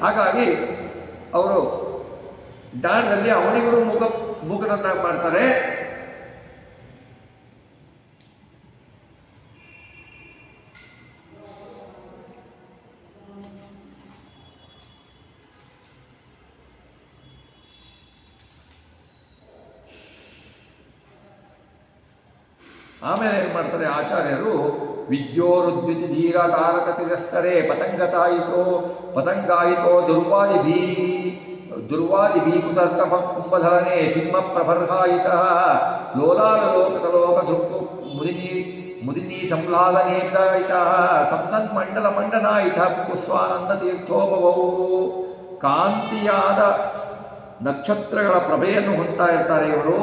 ಹಾಗಾಗಿ ಅವರು ದಾನದಲ್ಲಿ ಅವನಿಗೂ ಮೂಕನನ್ನಾಗಿ ಮಾಡ್ತಾರೆ. ಆಮೇಲೆ ಏನು ಮಾಡ್ತಾರೆ ಆಚಾರ್ಯರು, ವಿದ್ಯೋರುದ್ವಿತಿ ಧೀರ ತಾರಕ ತಿರಸ್ಕರೇ ಪತಂಗಾಯಿತೋ ದುರ್ವಾದಿಭೀ ಕುತರ್ಕ ಕುಂಭಧರನೆ ಸಿಂಹ ಪ್ರಬರ್ಹಾಯಿತ ಲೋಲಾಲೋಕತಲೋಕ ದೃಕ್ಕು ಮುದಿನಿ ಸಂಹ್ಲಾದನೇತಾಯಿತ ಸಂಸನ್ ಮಂಡಲ ಮಂಡನಾಯಿತ ಕುಸ್ವಾನಂದ ತೀರ್ಥೋಭವವು. ಕಾಂತಿಯಾದ ನಕ್ಷತ್ರಗಳ ಪ್ರಭೆಯನ್ನು ಹೊಂದ್ತಾ ಇರ್ತಾರೆ ಇವರು.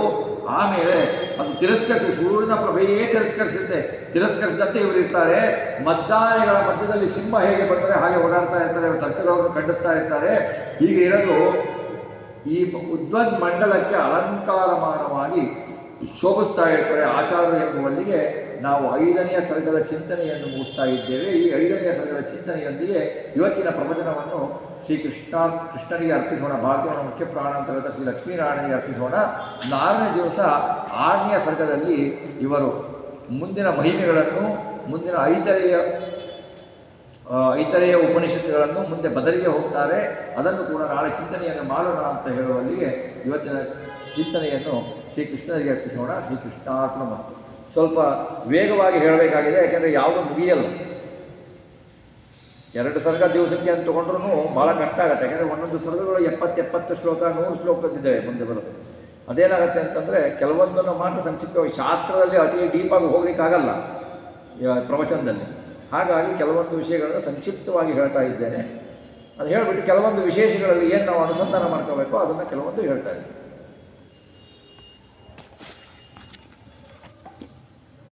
ಆಮೇಲೆ ಅದು ಸೂರ್ಯನ ಪ್ರಭೆಯೇ ತಿರಸ್ಕರಿಸಿದಂತೆ ಇವರು ಇರ್ತಾರೆ. ಮದ್ದಾನೆಗಳ ಮಧ್ಯದಲ್ಲಿ ಸಿಂಹ ಹೇಗೆ ಬಂದರೆ ಹಾಗೆ ಓಡಾಡ್ತಾ ಇರ್ತಾರೆ. ಇವರು ತರ್ಕದವರು ಖಂಡಿಸ್ತಾ ಇರ್ತಾರೆ. ಹೀಗೆ ಇರಲು ಈ ಉದ್ವದ್ ಮಂಡಲಕ್ಕೆ ಅಲಂಕಾರಮಾನವಾಗಿ ಶೋಭಿಸ್ತಾ ಇರ್ತಾರೆ ಆಚಾರ್ಯರು ಎಂಬುವಲ್ಲಿಗೆ ನಾವು 5ನೆಯ ಸರ್ಗದ ಚಿಂತನೆಯನ್ನು ಮುಗಿಸ್ತಾ ಇದ್ದೇವೆ. ಈ 5ನೆಯ ಸರ್ಗದ ಚಿಂತನೆಯೊಂದಿಗೆ ಇವತ್ತಿನ ಪ್ರವಚನವನ್ನು ಕೃಷ್ಣನಿಗೆ ಅರ್ಪಿಸೋಣ. ಭಾರತೀಯ ಮುಖ್ಯ ಪ್ರಾಣಾಂತರದ ಶ್ರೀ ಲಕ್ಷ್ಮೀನಾರಾಯಣನಿಗೆ ಅರ್ಪಿಸೋಣ. 4ನೇ ದಿವಸ 6ನೆಯ ಸರ್ಗದಲ್ಲಿ ಇವರು ಮುಂದಿನ ಮಹಿಮೆಗಳನ್ನು, ಮುಂದಿನ ಐತರೆಯ ಉಪನಿಷತ್ತುಗಳನ್ನು ಮುಂದೆ ಬದಲಿಗೆ ಹೋಗ್ತಾರೆ. ಅದನ್ನು ಕೂಡ ನಾಳೆ ಚಿಂತನೆಯನ್ನು ಮಾಡೋಣ ಅಂತ ಹೇಳುವಲ್ಲಿಗೆ ಇವತ್ತಿನ ಚಿಂತನೆಯನ್ನು ಶ್ರೀಕೃಷ್ಣನಿಗೆ ಅರ್ಪಿಸೋಣ. ಶ್ರೀಕೃಷ್ಣಾರ್ಪಣಮಸ್ತು. ಸ್ವಲ್ಪ ವೇಗವಾಗಿ ಹೇಳಬೇಕಾಗಿದೆ, ಯಾಕೆಂದರೆ ಯಾವುದೂ ಮುಗಿಯಲ್ಲ. 2 ಸರ್ಗ ದಿವಸಕ್ಕೆ ಅಂತ ತೊಗೊಂಡ್ರೂ ಭಾಳ ಕಷ್ಟ ಆಗುತ್ತೆ. ಯಾಕೆಂದರೆ ಒಂದೊಂದು ಸರ್ಗಗಳು 70 ಶ್ಲೋಕ 100 ಶ್ಲೋಕದಿದ್ದಾವೆ ಮುಂದೆ ಬರೋದು. ಅದೇನಾಗುತ್ತೆ ಅಂತಂದರೆ ಕೆಲವೊಂದನ್ನು ಮಾತ್ರ ಸಂಕ್ಷಿಪ್ತವಾಗಿ, ಶಾಸ್ತ್ರದಲ್ಲಿ ಅತಿ ಡೀಪಾಗಿ ಹೋಗ್ಲಿಕ್ಕಾಗಲ್ಲ ಪ್ರವಚನದಲ್ಲಿ. ಹಾಗಾಗಿ ಕೆಲವೊಂದು ವಿಷಯಗಳನ್ನು ಸಂಕ್ಷಿಪ್ತವಾಗಿ ಹೇಳ್ತಾ ಇದ್ದೇನೆ. ಅದು ಹೇಳಿಬಿಟ್ಟು ಕೆಲವೊಂದು ವಿಶೇಷಗಳಲ್ಲಿ ಏನು ನಾವು ಅನುಸಂಧಾನ ಮಾಡ್ಕೋಬೇಕೋ ಅದನ್ನು ಕೆಲವೊಂದು ಹೇಳ್ತಾ ಇದ್ದೇನೆ.